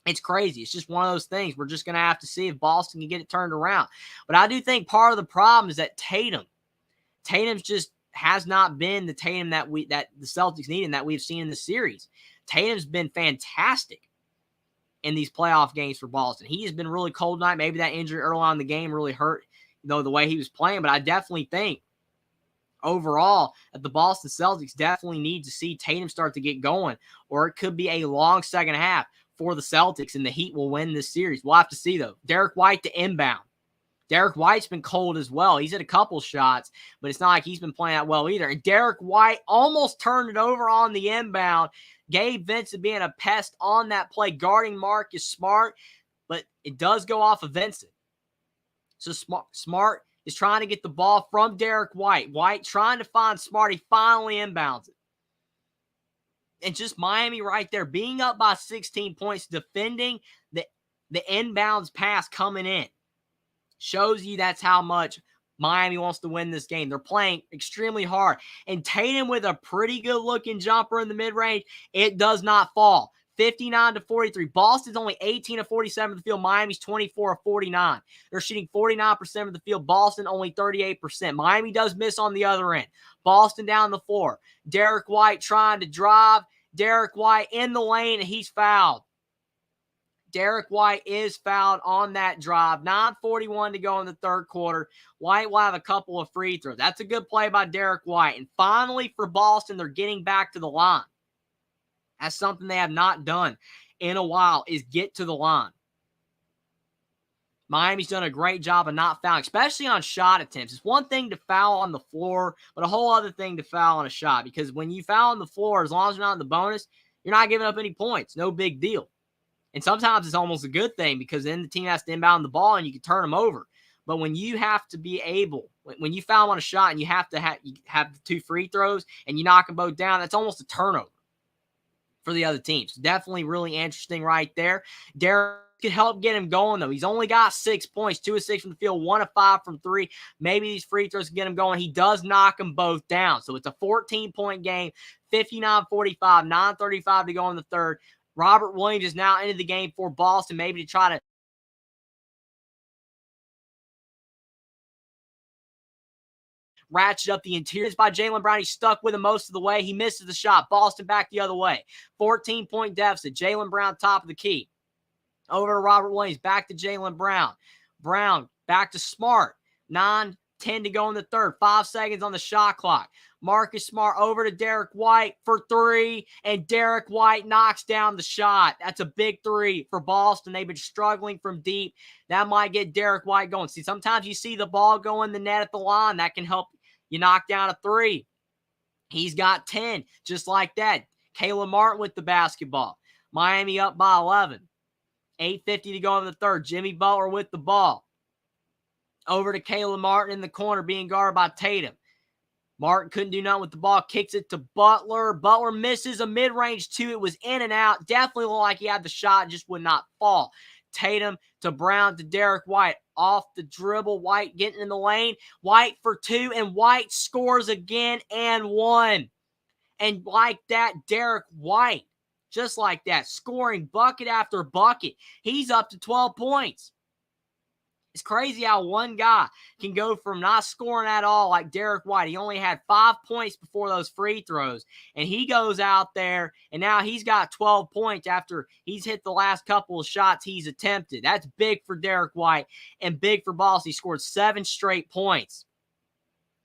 It's crazy. It's just one of those things. We're just going to have to see if Boston can get it turned around. But I do think part of the problem is that Tatum's just has not been the Tatum that the Celtics need and that we've seen in the series. Tatum's been fantastic in these playoff games for Boston. He has been really cold tonight. Maybe that injury early on in the game really hurt, the way he was playing. But I definitely think overall that the Boston Celtics definitely need to see Tatum start to get going, or it could be a long second half for the Celtics and the Heat will win this series. We'll have to see, though. Derek White to inbound. Derek White's been cold as well. He's hit a couple shots, but it's not like he's been playing that well either. And Derek White almost turned it over on the inbound. Gabe Vincent being a pest on that play, guarding Marcus Smart, but it does go off of Vincent. So Smart is trying to get the ball from Derek White. White trying to find Smart. He finally inbounds it. And just Miami right there, being up by 16 points, defending the inbounds pass coming in. Shows you that's how much Miami wants to win this game. They're playing extremely hard. And Tatum with a pretty good-looking jumper in the mid-range, it does not fall. 59-43. Boston's only 18-47 of the field. Miami's 24-49. They're shooting 49% of the field. Boston only 38%. Miami does miss on the other end. Boston down the floor. Derek White trying to drive. Derek White in the lane, and he's fouled. Derek White is fouled on that drive. 9:41 to go in the third quarter. White will have a couple of free throws. That's a good play by Derek White. And finally for Boston, they're getting back to the line. That's something they have not done in a while, is get to the line. Miami's done a great job of not fouling, especially on shot attempts. It's one thing to foul on the floor, but a whole other thing to foul on a shot. Because when you foul on the floor, as long as you're not in the bonus, you're not giving up any points. No big deal. And sometimes it's almost a good thing because then the team has to inbound the ball and you can turn them over. But when you have to be able, when you foul on a shot and you have to have the two free throws and you knock them both down, that's almost a turnover for the other team. So definitely really interesting right there. Derek could help get him going, though. He's only got 6 points, 2 of 6 from the field, 1 of 5 from 3. Maybe these free throws can get him going. He does knock them both down. So it's a 14-point game, 59-45, 9:35 to go in the third. Robert Williams is now into the game for Boston, maybe to try to ratchet up the interior by Jaylen Brown. He stuck with him most of the way. He misses the shot. Boston back the other way. 14-point deficit. Jaylen Brown top of the key. Over to Robert Williams. Back to Jaylen Brown. Brown back to Smart. 9-10 to go in the third. 5 seconds on the shot clock. Marcus Smart over to Derek White for 3, and Derek White knocks down the shot. That's a big 3 for Boston. They've been struggling from deep. That might get Derek White going. See, sometimes you see the ball go in the net at the line. That can help you knock down a 3. He's got 10, just like that. Caleb Martin with the basketball. Miami up by 11. 8:50 to go in the third. Jimmy Butler with the ball. Over to Caleb Martin in the corner, being guarded by Tatum. Martin couldn't do nothing with the ball. Kicks it to Butler. Butler misses a mid-range 2. It was in and out. Definitely looked like he had the shot, just would not fall. Tatum to Brown to Derek White. Off the dribble. White getting in the lane. White for 2, and White scores again and 1. And like that, Derek White, just like that, scoring bucket after bucket. He's up to 12 points. It's crazy how one guy can go from not scoring at all like Derek White. He only had 5 points before those free throws. And he goes out there, and now he's got 12 points after he's hit the last couple of shots he's attempted. That's big for Derek White and big for Boston. He scored 7 straight points.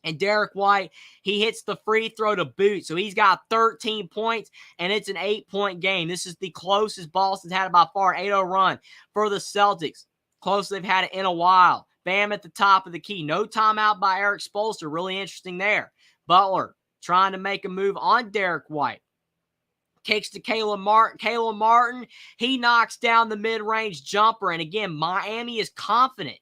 And Derek White, he hits the free throw to boot. So he's got 13 points, and it's an 8-point game. This is the closest Boston's had by far, an 8-0 run for the Celtics. Close they've had it in a while. Bam at the top of the key. No timeout by Eric Spoelstra. Really interesting there. Butler trying to make a move on Derek White. Kicks to Caleb Martin. Caleb Martin, he knocks down the mid-range jumper. And again, Miami is confident.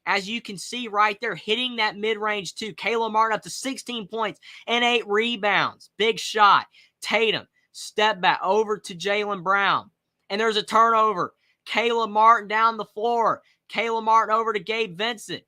As you can see right there, hitting that mid-range 2. Caleb Martin up to 16 points and 8 rebounds. Big shot. Tatum, step back over to Jaylen Brown. And there's a turnover. Caleb Martin down the floor. Caleb Martin over to Gabe Vincent.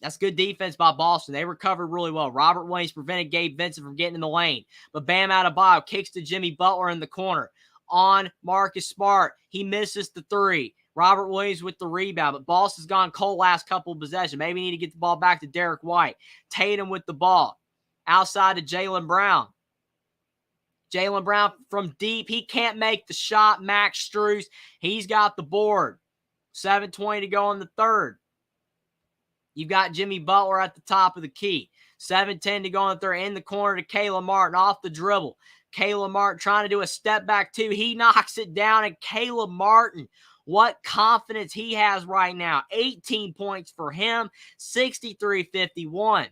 That's good defense by Boston. They recovered really well. Robert Williams prevented Gabe Vincent from getting in the lane. But Bam Adebayo kicks to Jimmy Butler in the corner. On Marcus Smart. He misses the 3. Robert Williams with the rebound. But Boston's gone cold last couple of possessions. Maybe need to get the ball back to Derek White. Tatum with the ball. Outside to Jaylen Brown. Jaylen Brown from deep. He can't make the shot. Max Strus, he's got the board. 7:20 to go in the third. You've got Jimmy Butler at the top of the key. 7:10 to go in the third. In the corner to Caleb Martin off the dribble. Caleb Martin trying to do a step back 2. He knocks it down, and Caleb Martin, what confidence he has right now. 18 points for him. 63-51.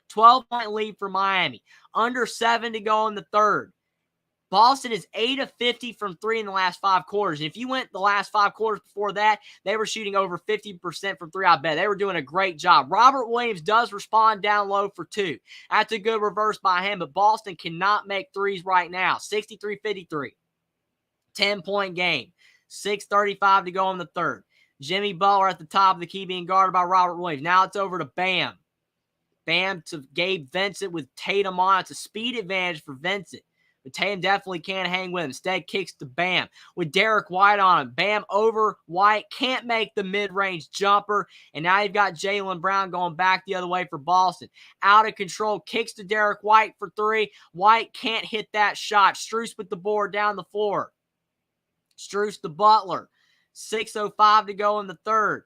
12-point lead for Miami. Under 7 to go in the third. Boston is 8 of 50 from 3 in the last 5 quarters. And if you went the last 5 quarters before that, they were shooting over 50% from 3, I bet. They were doing a great job. Robert Williams does respond down low for 2. That's a good reverse by him, but Boston cannot make threes right now. 63-53. 10-point game. 6:35 to go in the third. Jimmy Butler at the top of the key being guarded by Robert Williams. Now it's over to Bam. Bam to Gabe Vincent with Tatum on. It's a speed advantage for Vincent. But Tatum definitely can't hang with him. Instead, kicks to Bam with Derek White on him. Bam over White. Can't make the mid-range jumper. And now you've got Jaylen Brown going back the other way for Boston. Out of control. Kicks to Derek White for 3. White can't hit that shot. Strus with the board down the floor. Strus to Butler. 6:05 to go in the third.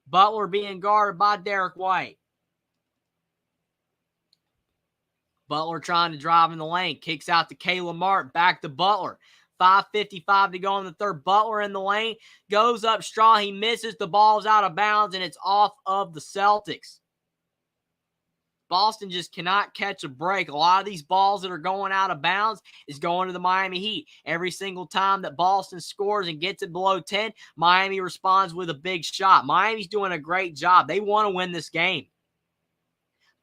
Butler being guarded by Derek White. Butler trying to drive in the lane. Kicks out to Caleb Martin. Back to Butler. 5:55 to go in the third. Butler in the lane. Goes up strong. He misses. The ball's out of bounds, and it's off of the Celtics. Boston just cannot catch a break. A lot of these balls that are going out of bounds is going to the Miami Heat. Every single time that Boston scores and gets it below 10, Miami responds with a big shot. Miami's doing a great job. They want to win this game.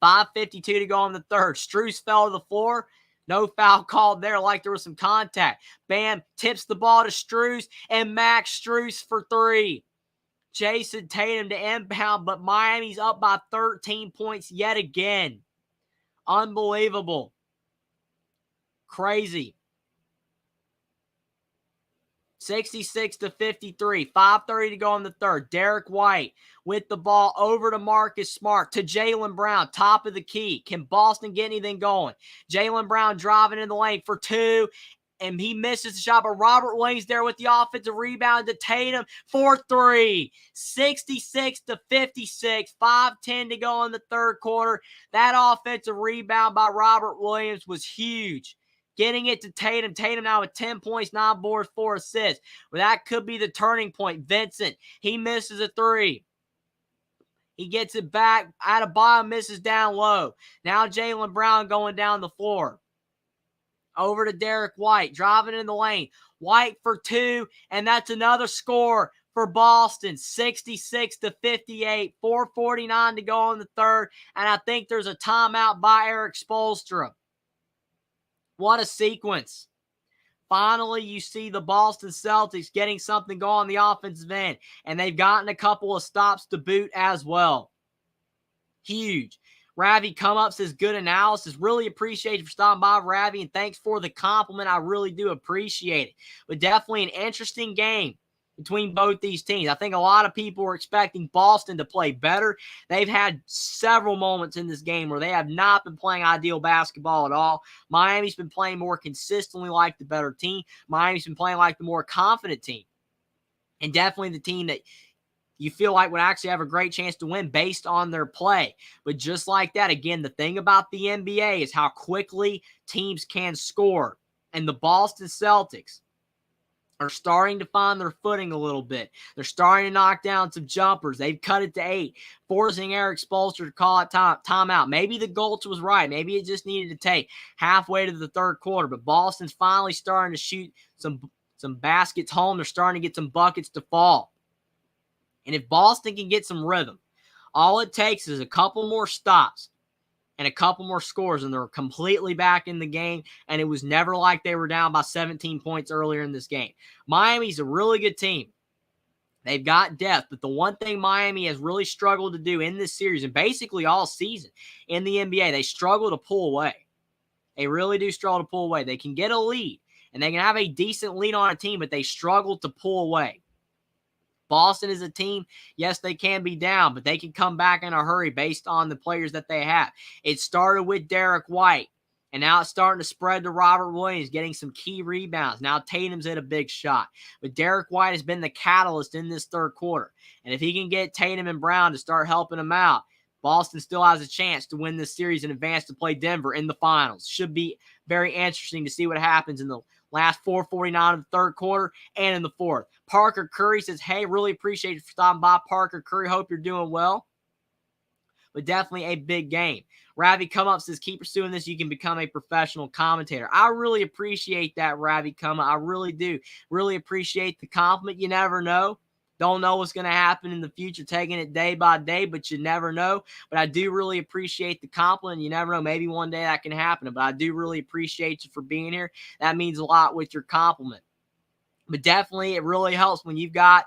5:52 to go in the third. Strus fell to the floor. No foul called there, like there was some contact. Bam tips the ball to Strus, and Max Strus for 3. Jason Tatum to inbound, but Miami's up by 13 points yet again. Unbelievable. Crazy. 66-53, 5:30 to go in the third. Derek White with the ball over to Marcus Smart, to Jaylen Brown, top of the key. Can Boston get anything going? Jaylen Brown driving in the lane for two, and he misses the shot, but Robert Williams there with the offensive rebound to Tatum for three. 66-56, 5:10 to go in the third quarter. That offensive rebound by Robert Williams was huge. Getting it to Tatum. Tatum now with 10 points, 9 boards, 4 assists. Well, that could be the turning point. Vincent, he misses a three. He gets it back. Adebayo misses down low. Now Jaylen Brown going down the floor. Over to Derek White, driving in the lane. White for two, and that's another score for Boston. 66-58, 4:49 to go in the third, and I think there's a timeout by Eric Spoelstra. What a sequence. Finally, you see the Boston Celtics getting something going on the offensive end, and they've gotten a couple of stops to boot as well. Huge. Ravi come up, says good analysis. Really appreciate you for stopping by, Ravi, and thanks for the compliment. I really do appreciate it. But definitely an interesting game between both these teams. I think a lot of people were expecting Boston to play better. They've had several moments in this game where they have not been playing ideal basketball at all. Miami's been playing more consistently like the better team. Miami's been playing like the more confident team. And definitely the team that you feel like would actually have a great chance to win based on their play. But just like that, again, the thing about the NBA is how quickly teams can score. And the Boston Celtics are starting to find their footing a little bit. They're starting to knock down some jumpers. They've cut it to 8, forcing Eric Spoelstra to call it timeout. Maybe the Gulch was right. Maybe it just needed to take halfway to the third quarter. But Boston's finally starting to shoot some baskets home. They're starting to get some buckets to fall. And if Boston can get some rhythm, all it takes is a couple more stops and a couple more scores, and they're completely back in the game, and it was never like they were down by 17 points earlier in this game. Miami's a really good team. They've got depth, but the one thing Miami has really struggled to do in this series, and basically all season in the NBA, they struggle to pull away. They really do struggle to pull away. They can get a lead, and they can have a decent lead on a team, but they struggle to pull away. Boston is a team, yes, they can be down, but they can come back in a hurry based on the players that they have. It started with Derek White, and now it's starting to spread to Robert Williams, getting some key rebounds. Now Tatum's hit a big shot, but Derek White has been the catalyst in this third quarter. And if he can get Tatum and Brown to start helping him out, Boston still has a chance to win this series and advance to play Denver in the finals. Should be very interesting to see what happens in the last 4:49 of the third quarter and in the fourth. Parker Curry says, hey, really appreciate you for stopping by, Parker Curry. Hope you're doing well. But definitely a big game. Ravi come up says, keep pursuing this. You can become a professional commentator. I really appreciate that, Ravi come up. I really do. Really appreciate the compliment. You never know. Don't know what's going to happen in the future, taking it day by day, but you never know. But I do really appreciate the compliment. You never know. Maybe one day that can happen. But I do really appreciate you for being here. That means a lot with your compliment. But definitely it really helps when you've got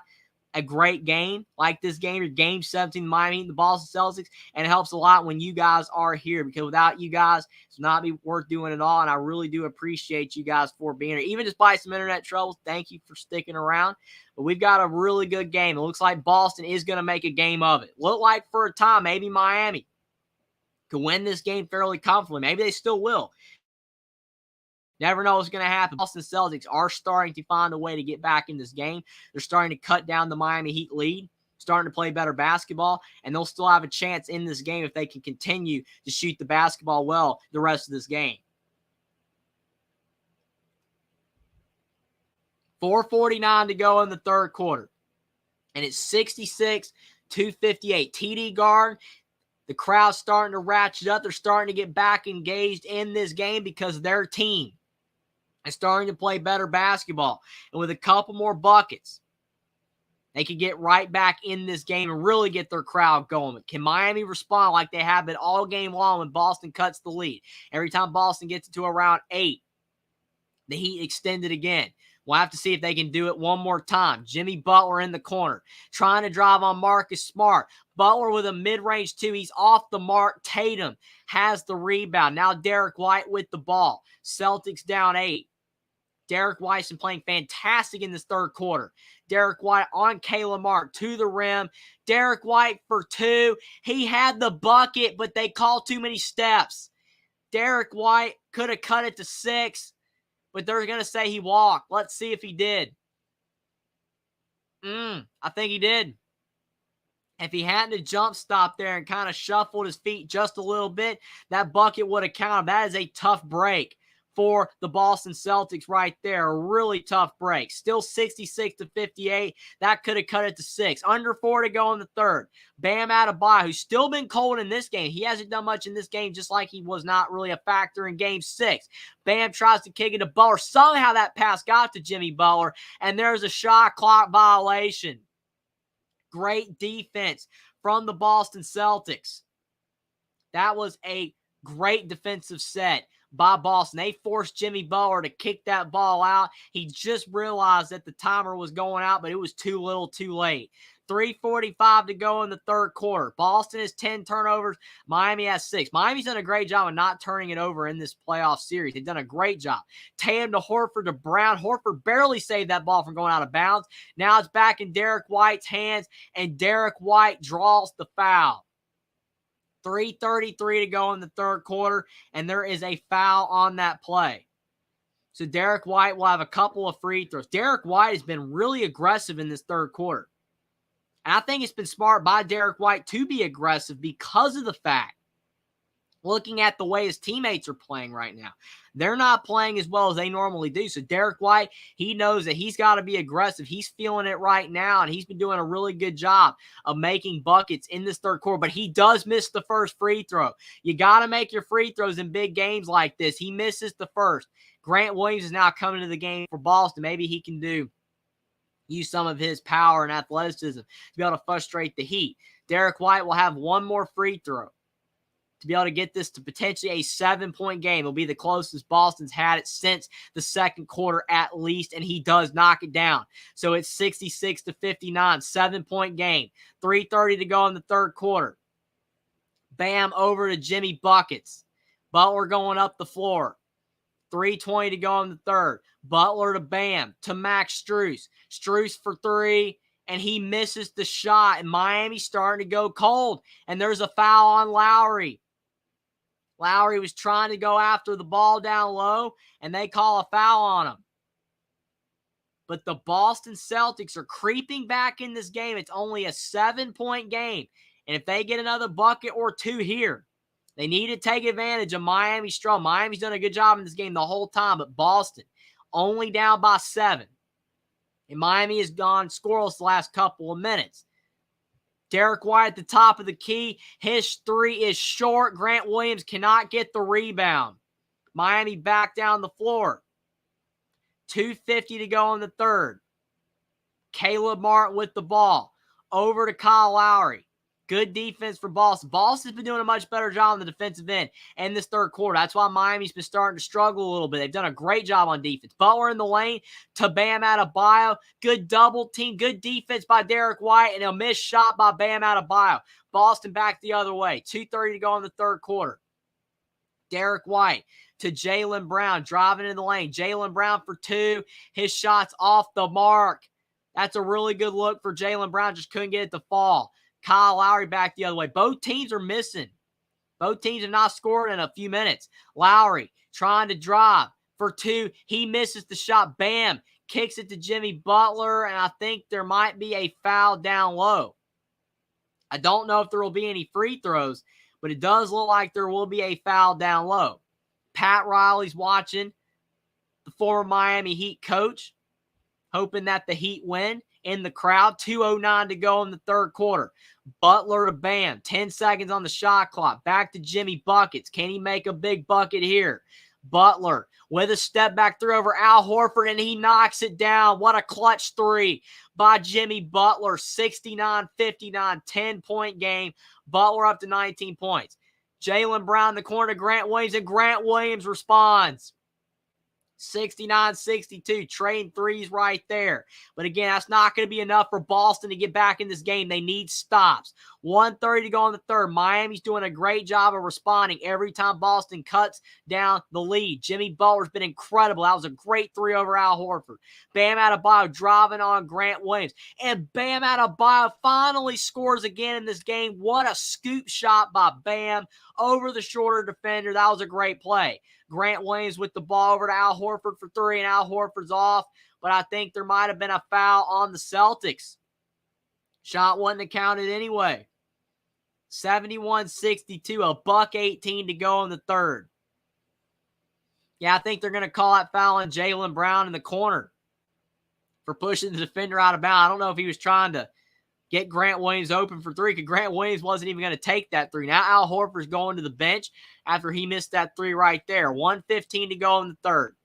a great game like this game, your game 17, Miami, the Boston Celtics, and it helps a lot when you guys are here, because without you guys, it's not be worth doing at all. And I really do appreciate you guys for being here, even despite some internet troubles. Thank you for sticking around. But we've got a really good game. It looks like Boston is going to make a game of it. Look like for a time, maybe Miami could win this game fairly comfortably. Maybe they still will. Never know what's going to happen. Boston Celtics are starting to find a way to get back in this game. They're starting to cut down the Miami Heat lead, starting to play better basketball, and they'll still have a chance in this game if they can continue to shoot the basketball well the rest of this game. 4:49 to go in the third quarter, and it's 66-58. TD Garden, the crowd's starting to ratchet up. They're starting to get back engaged in this game because their team is starting to play better basketball. And with a couple more buckets, they could get right back in this game and really get their crowd going. Can Miami respond like they have been all game long when Boston cuts the lead? Every time Boston gets to around 8, the Heat extend it again. We'll have to see if they can do it one more time. Jimmy Butler in the corner, trying to drive on Marcus Smart. Butler with a mid-range 2. He's off the mark. Tatum has the rebound. Now Derek White with the ball. Celtics down 8. Derek White's been playing fantastic in this third quarter. Derek White on Caleb Mark to the rim. Derek White for 2. He had the bucket, but they called too many steps. Derek White could have cut it to 6, but they're going to say he walked. Let's see if he did. I think he did. If he hadn't jump stopped there and kind of shuffled his feet just a little bit, that bucket would have counted. That is a tough break for the Boston Celtics right there. A really tough break. Still 66-58. That could have cut it to 6. Under 4 to go in the third. Bam Adebayo, who's still been cold in this game. He hasn't done much in this game, just like he was not really a factor in game 6. Bam tries to kick it to Butler. Somehow that pass got to Jimmy Butler, and there's a shot clock violation. Great defense from the Boston Celtics. That was a great defensive set by Boston. They forced Jimmy Butler to kick that ball out. He just realized that the timer was going out, but it was too little too late. 3:45 to go in the third quarter. Boston has 10 turnovers. Miami has 6. Miami's done a great job of not turning it over in this playoff series. They've done a great job. Tatum to Horford to Brown. Horford barely saved that ball from going out of bounds. Now it's back in Derek White's hands, and Derek White draws the foul. 3:33 to go in the third quarter, and there is a foul on that play. So Derek White will have a couple of free throws. Derek White has been really aggressive in this third quarter. And I think it's been smart by Derek White to be aggressive because of the fact, looking at the way his teammates are playing right now, they're not playing as well as they normally do. So Derek White, he knows that he's got to be aggressive. He's feeling it right now, and he's been doing a really good job of making buckets in this third quarter. But he does miss the first free throw. You got to make your free throws in big games like this. He misses the first. Grant Williams is now coming to the game for Boston. Maybe he can use some of his power and athleticism to be able to frustrate the Heat. Derek White will have one more free throw to be able to get this to potentially a 7-point game. It'll be the closest Boston's had it since the second quarter at least, and he does knock it down. So it's 66-59, 7-point game. 3:30 to go in the third quarter. Bam over to Jimmy Buckets. Butler going up the floor. 3:20 to go in the third. Butler to Bam to Max Strus. Strus for 3, and he misses the shot, and Miami's starting to go cold, and there's a foul on Lowry. Lowry was trying to go after the ball down low, and they call a foul on him. But the Boston Celtics are creeping back in this game. It's only a 7-point game, and if they get another bucket or 2 here, they need to take advantage of Miami's strong. Miami's done a good job in this game the whole time, but Boston only down by 7. And Miami has gone scoreless the last couple of minutes. Derek White at the top of the key. His 3 is short. Grant Williams cannot get the rebound. Miami back down the floor. 2:50 to go in the third. Caleb Martin with the ball. Over to Kyle Lowry. Good defense for Boston. Boston's been doing a much better job on the defensive end in this third quarter. That's why Miami's been starting to struggle a little bit. They've done a great job on defense. Butler in the lane to Bam Adebayo. Good double team. Good defense by Derek White, and a missed shot by Bam Adebayo. Boston back the other way. 2:30 to go in the third quarter. Derek White to Jaylen Brown. Driving in the lane. Jaylen Brown for 2. His shot's off the mark. That's a really good look for Jaylen Brown. Just couldn't get it to fall. Kyle Lowry back the other way. Both teams are missing. Both teams have not scored in a few minutes. Lowry trying to drive for 2. He misses the shot. Bam. Kicks it to Jimmy Butler, and I think there might be a foul down low. I don't know if there will be any free throws, but it does look like there will be a foul down low. Pat Riley's watching, the former Miami Heat coach, hoping that the Heat win. In the crowd, 2:09 to go in the third quarter. Butler to Bam, 10 seconds on the shot clock. Back to Jimmy Buckets. Can he make a big bucket here? Butler with a step back through over Al Horford, and he knocks it down. What a clutch 3 by Jimmy Butler. 69-59, 10-point game. Butler up to 19 points. Jaylen Brown in the corner to Grant Williams, and Grant Williams responds. 69-62, trading threes right there. But again, that's not going to be enough for Boston to get back in this game. They need stops. 1:30 to go in the third. Miami's doing a great job of responding every time Boston cuts down the lead. Jimmy Butler's been incredible. That was a great three over Al Horford. Bam Adebayo driving on Grant Williams. And Bam Adebayo finally scores again in this game. What a scoop shot by Bam over the shorter defender. That was a great play. Grant Williams with the ball over to Al Horford for three, and Al Horford's off. But I think there might have been a foul on the Celtics. Shot wasn't counted anyway. 71-62, a buck 18 to go in the third. Yeah, I think they're going to call that foul on Jaylen Brown in the corner for pushing the defender out of bounds. I don't know if he was trying to get Grant Williams open for three, because Grant Williams wasn't even going to take that three. Now Al Horford's going to the bench after he missed that three right there. 1:15 to go in the third.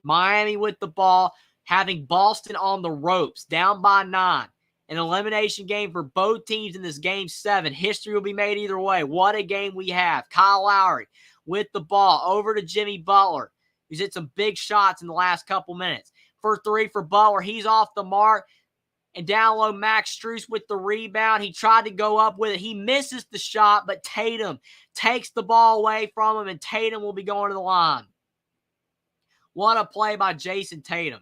Miami with the ball, having Boston on the ropes, down by 9. An elimination game for both teams in this game 7. History will be made either way. What a game we have. Kyle Lowry with the ball over to Jimmy Butler, who's hit some big shots in the last couple minutes. For three for Butler. He's off the mark. And down low, Max Strus with the rebound. He tried to go up with it. He misses the shot, but Tatum takes the ball away from him, and Tatum will be going to the line. What a play by Jason Tatum.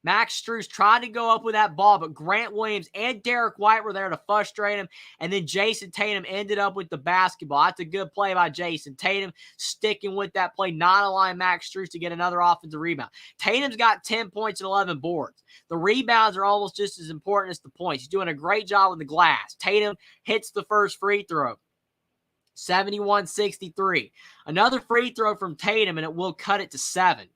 Max Strus tried to go up with that ball, but Grant Williams and Derek White were there to frustrate him, and then Jason Tatum ended up with the basketball. That's a good play by Jason Tatum, sticking with that play, not allowing Max Strus to get another offensive rebound. Tatum's got 10 points and 11 boards. The rebounds are almost just as important as the points. He's doing a great job with the glass. Tatum hits the first free throw. 71-63. Another free throw from Tatum, and it will cut it to 7.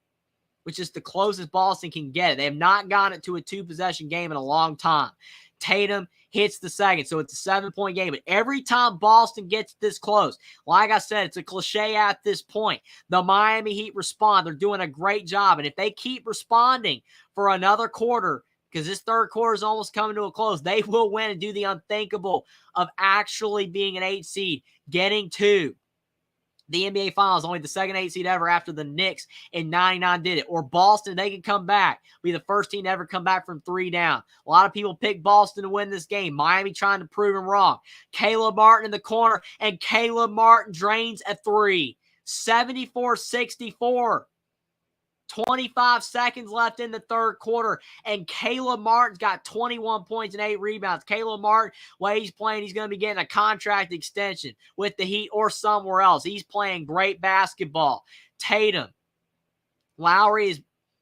Which is the closest Boston can get it. They have not gotten it to a 2-possession game in a long time. Tatum hits the second, so it's a 7-point game. But every time Boston gets this close, like I said, it's a cliche at this point. The Miami Heat respond. They're doing a great job. And if they keep responding for another quarter, because this third quarter is almost coming to a close, they will win and do the unthinkable of actually being an 8 seed, getting to the NBA Finals, only the second 8 seed ever after the Knicks in 99 did it. Or Boston, they can come back, be the first team to ever come back from 3 down. A lot of people pick Boston to win this game. Miami trying to prove them wrong. Caleb Martin in the corner, and Caleb Martin drains a 3. 74-64. 25 seconds left in the third quarter, and Caleb Martin's got 21 points and 8 rebounds. Caleb Martin, way he's playing, he's going to be getting a contract extension with the Heat or somewhere else. He's playing great basketball. Tatum. Lowry is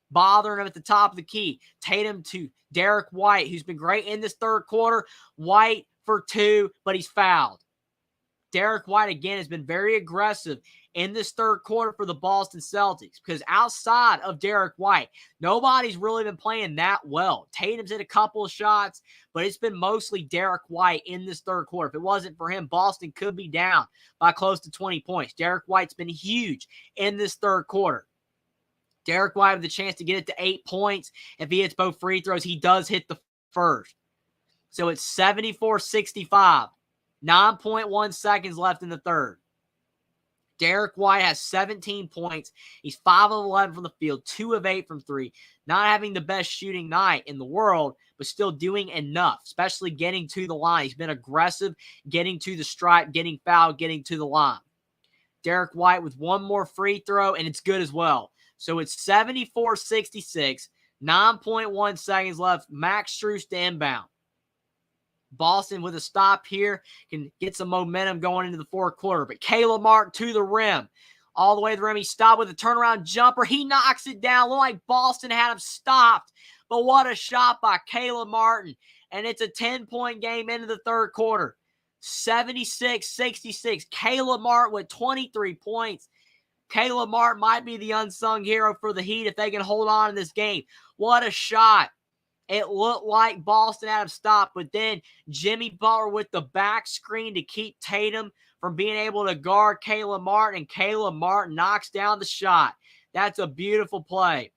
bothering him at the top of the key. Tatum to Derek White, who's been great in this third quarter. White for 2, but he's fouled. Derek White, again, has been very aggressive in this third quarter for the Boston Celtics, because outside of Derek White, nobody's really been playing that well. Tatum's hit a couple of shots, but it's been mostly Derek White in this third quarter. If it wasn't for him, Boston could be down by close to 20 points. Derek White's been huge in this third quarter. Derek White with a chance to get it to 8 points. If he hits both free throws, he does hit the first. So it's 74-65. 9.1 seconds left in the third. Derek White has 17 points. He's 5 of 11 from the field, 2 of 8 from 3. Not having the best shooting night in the world, but still doing enough, especially getting to the line. He's been aggressive, getting to the stripe, getting fouled, getting to the line. Derek White with one more free throw, and it's good as well. So it's 74-66, 9.1 seconds left. Max Strus to inbound. Boston with a stop here can get some momentum going into the fourth quarter. But Caleb Martin to the rim. All the way to the rim. He stopped with a turnaround jumper. He knocks it down. Looked like Boston had him stopped. But what a shot by Caleb Martin. And it's a 10-point game into the third quarter. 76-66. Caleb Martin with 23 points. Caleb Martin might be the unsung hero for the Heat if they can hold on in this game. What a shot. It looked like Boston had him stopped, but then Jimmy Butler with the back screen to keep Tatum from being able to guard Caleb Martin, and Caleb Martin knocks down the shot. That's a beautiful play.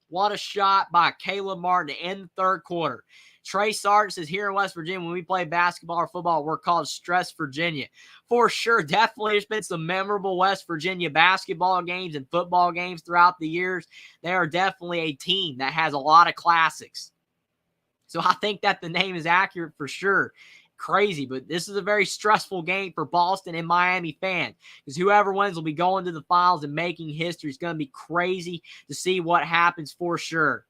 What a shot by Caleb Martin in the third quarter. Trey Sargent says, here in West Virginia, when we play basketball or football, we're called Stress Virginia. For sure, definitely there's been some memorable West Virginia basketball games and football games throughout the years. They are definitely a team that has a lot of classics. So I think that the name is accurate for sure. Crazy, but this is a very stressful game for Boston and Miami fans, because whoever wins will be going to the finals and making history. It's going to be crazy to see what happens for sure.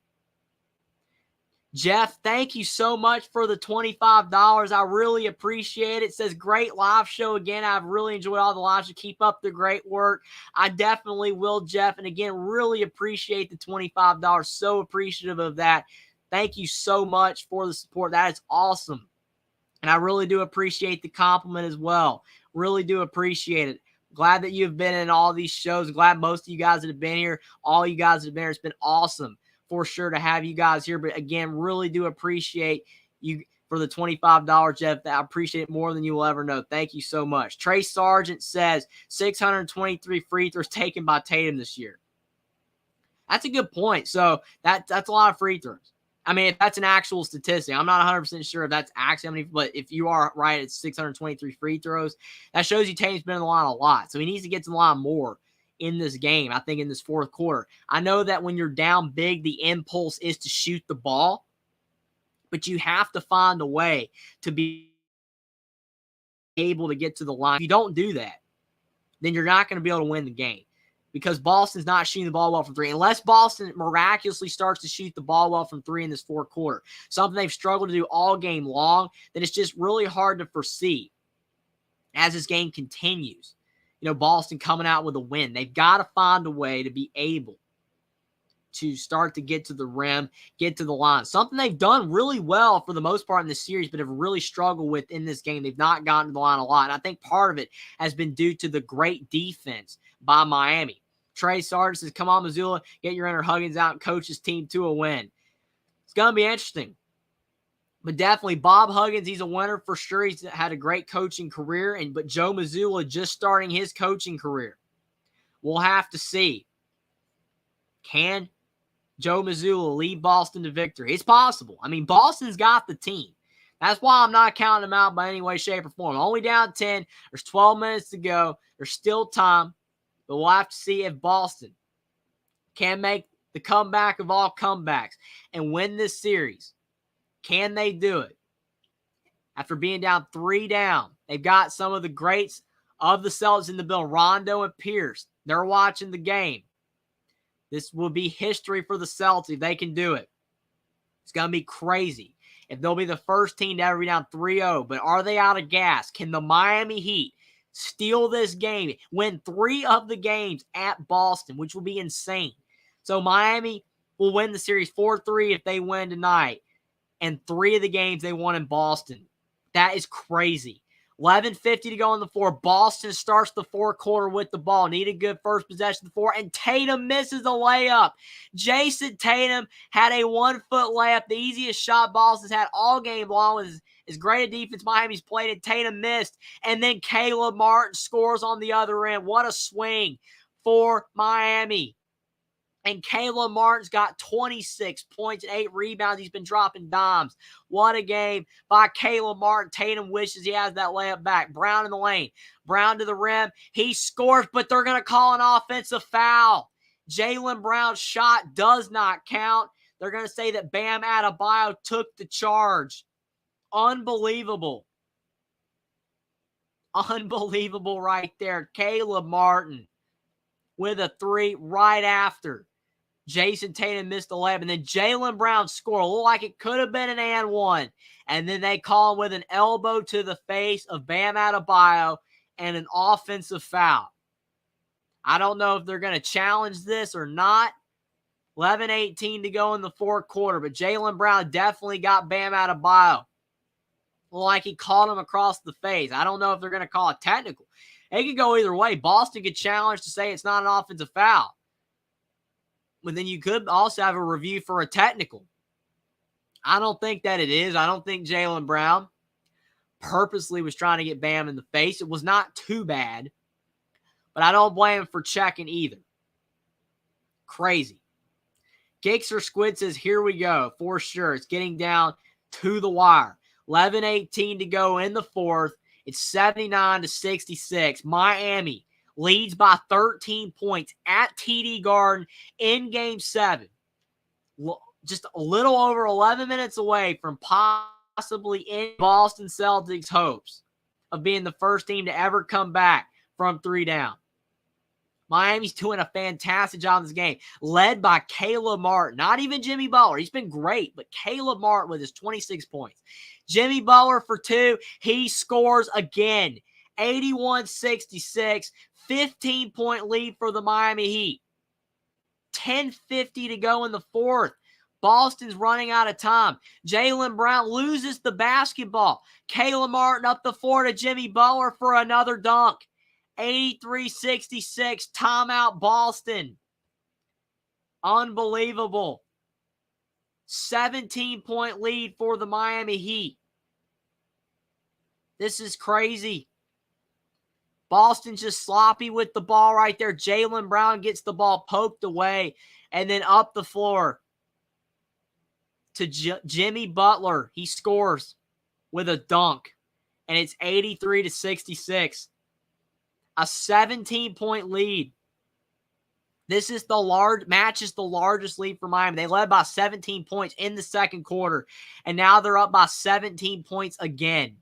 Jeff, thank you so much for the $25. I really appreciate it. It says, great live show again. I've really enjoyed all the lives. You keep up the great work. I definitely will, Jeff. And again, really appreciate the $25. So appreciative of that. Thank you so much for the support. That is awesome. And I really do appreciate the compliment as well. Really do appreciate it. Glad that you've been in all these shows. Glad most of you guys that have been here, all you guys that have been here. It's been awesome for sure to have you guys here. But again, really do appreciate you for the $25, Jeff. I appreciate it more than you will ever know. Thank you so much. Trey Sargent says 623 free throws taken by Tatum this year. That's a good point. So that's a lot of free throws. I mean, if that's an actual statistic, I'm not 100% sure if that's actually how many, but if you are right, it's 623 free throws. That shows you Tatum's been in the line a lot. So he needs to get to the line more in this game, I think, in this fourth quarter. I know that when you're down big, the impulse is to shoot the ball, but you have to find a way to be able to get to the line. If you don't do that, then you're not going to be able to win the game, because Boston's not shooting the ball well from three. Unless Boston miraculously starts to shoot the ball well from three in this fourth quarter, something they've struggled to do all game long, then it's just really hard to foresee as this game continues. You know, Boston coming out with a win. They've got to find a way to be able to start to get to the rim, get to the line. Something they've done really well for the most part in this series, but have really struggled with in this game. They've not gotten to the line a lot. And I think part of it has been due to the great defense by Miami. Trey Sargent says, come on, Missoula, get your inner Huggins out and coach his team to a win. It's going to be interesting. But definitely Bob Huggins, he's a winner for sure. He's had a great coaching career. But Joe Mazzulla just starting his coaching career. We'll have to see. Can Joe Mazzulla lead Boston to victory? It's possible. I mean, Boston's got the team. That's why I'm not counting them out by any way, shape, or form. Only down 10. There's 12 minutes to go. There's still time. But we'll have to see if Boston can make the comeback of all comebacks and win this series. Can they do it? After being down 3 down, they've got some of the greats of the Celtics in the building. Rondo and Pierce, they're watching the game. This will be history for the Celtics if they can do it. It's going to be crazy if they'll be the first team to ever be down 3-0. But are they out of gas? Can the Miami Heat steal this game, win 3 of the games at Boston, which will be insane? So Miami will win the series 4-3 if they win tonight, and 3 of the games they won in Boston. That is crazy. 11:50 to go in the fourth. Boston starts the fourth quarter with the ball. Need a good first possession of the fourth, and Tatum misses a layup. Jason Tatum had a 1-foot layup, the easiest shot Boston's had all game long. With as great a defense Miami's played, and Tatum missed. And then Caleb Martin scores on the other end. What a swing for Miami. And Caleb Martin's got 26 points and 8 rebounds. He's been dropping dimes. What a game by Caleb Martin. Tatum wishes he has that layup back. Brown in the lane. Brown to the rim. He scores, but they're going to call an offensive foul. Jaylen Brown's shot does not count. They're going to say that Bam Adebayo took the charge. Unbelievable. Unbelievable right there. Caleb Martin with a 3 right after Jason Tatum missed the layup, and then Jaylen Brown scored. Looked like it could have been an and one. And then they call him with an elbow to the face of Bam Adebayo and an offensive foul. I don't know if they're going to challenge this or not. 11:18 to go in the fourth quarter, but Jaylen Brown definitely got Bam Adebayo. Looked like he caught him across the face. I don't know if they're going to call it technical. It could go either way. Boston could challenge to say it's not an offensive foul. But then you could also have a review for a technical. I don't think that it is. I don't think Jaylen Brown purposely was trying to get Bam in the face. It was not too bad. But I don't blame him for checking either. Crazy. Gixer Squid says, here we go. For sure. It's getting down to the wire. 11:18 to go in the fourth. It's 79-66. Miami leads by 13 points at TD Garden in Game 7. just a little over 11 minutes away from possibly in Boston Celtics' hopes of being the first team to ever come back from 3 down. Miami's doing a fantastic job in this game, led by Caleb Martin. Not even Jimmy Butler. He's been great, but Caleb Martin with his 26 points. Jimmy Butler for 2. He scores again. 81-66, 15-point lead for the Miami Heat. 10:50 to go in the fourth. Boston's running out of time. Jaylen Brown loses the basketball. Caleb Martin up the floor to Jimmy Butler for another dunk. 83-66, timeout Boston. Unbelievable. 17-point lead for the Miami Heat. This is crazy. Boston's just sloppy with the ball right there. Jaylen Brown gets the ball poked away and then up the floor to Jimmy Butler. He scores with a dunk, and it's 83-66. A 17-point lead. This is matches the largest lead for Miami. They led by 17 points in the second quarter, and now they're up by 17 points again.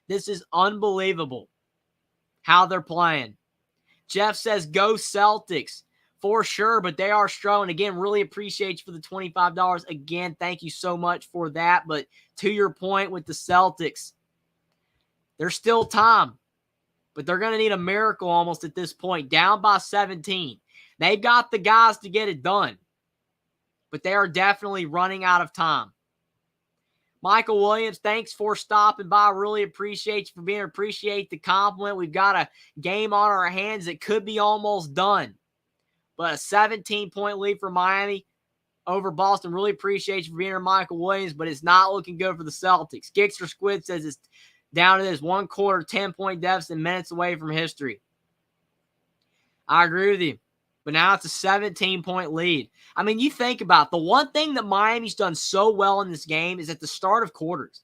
This is unbelievable how they're playing. Jeff says, go Celtics. For sure, but they are struggling. Again, really appreciate you for the $25. Again, thank you so much for that. But to your point with the Celtics, there's still time. But they're going to need a miracle almost at this point. Down by 17. They've got the guys to get it done. But they are definitely running out of time. Michael Williams, thanks for stopping by. Really appreciate you for being here. Appreciate the compliment. We've got a game on our hands that could be almost done. But a 17-point lead for Miami over Boston. Really appreciate you for being here, Michael Williams, but it's not looking good for the Celtics. Gixxer Squid says it's down to this 1 quarter, 10-point deficit, minutes away from history. I agree with you. But now it's a 17-point lead. I mean, you think about it, the one thing that Miami's done so well in this game is at the start of quarters.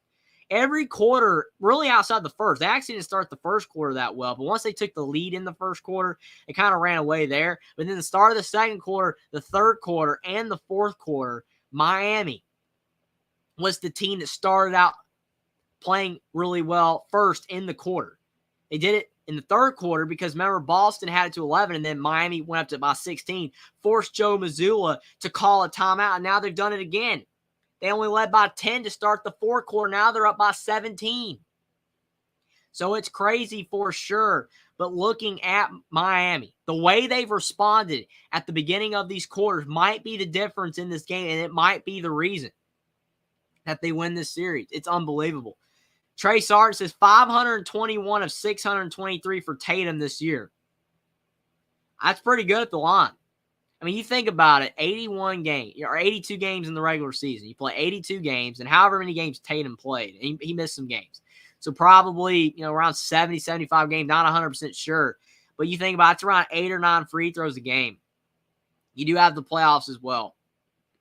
Every quarter, really outside the first, they actually didn't start the first quarter that well, but once they took the lead in the first quarter, it kind of ran away there. But then the start of the second quarter, the third quarter, and the fourth quarter, Miami was the team that started out playing really well first in the quarter. They did it in the third quarter because, remember, Boston had it to 11, and then Miami went up to about 16, forced Joe Mazzulla to call a timeout, and now they've done it again. They only led by 10 to start the fourth quarter. Now they're up by 17. So it's crazy for sure. But looking at Miami, the way they've responded at the beginning of these quarters might be the difference in this game, and it might be the reason that they win this series. It's unbelievable. Trey Sargent says 521 of 623 for Tatum this year. That's pretty good at the line. I mean, you think about it, 81 games or 82 games in the regular season. You play 82 games, and however many games Tatum played, he missed some games. So probably, around 70, 75 games, not 100% sure. But you think about it, it's around 8 or 9 free throws a game. You do have the playoffs as well.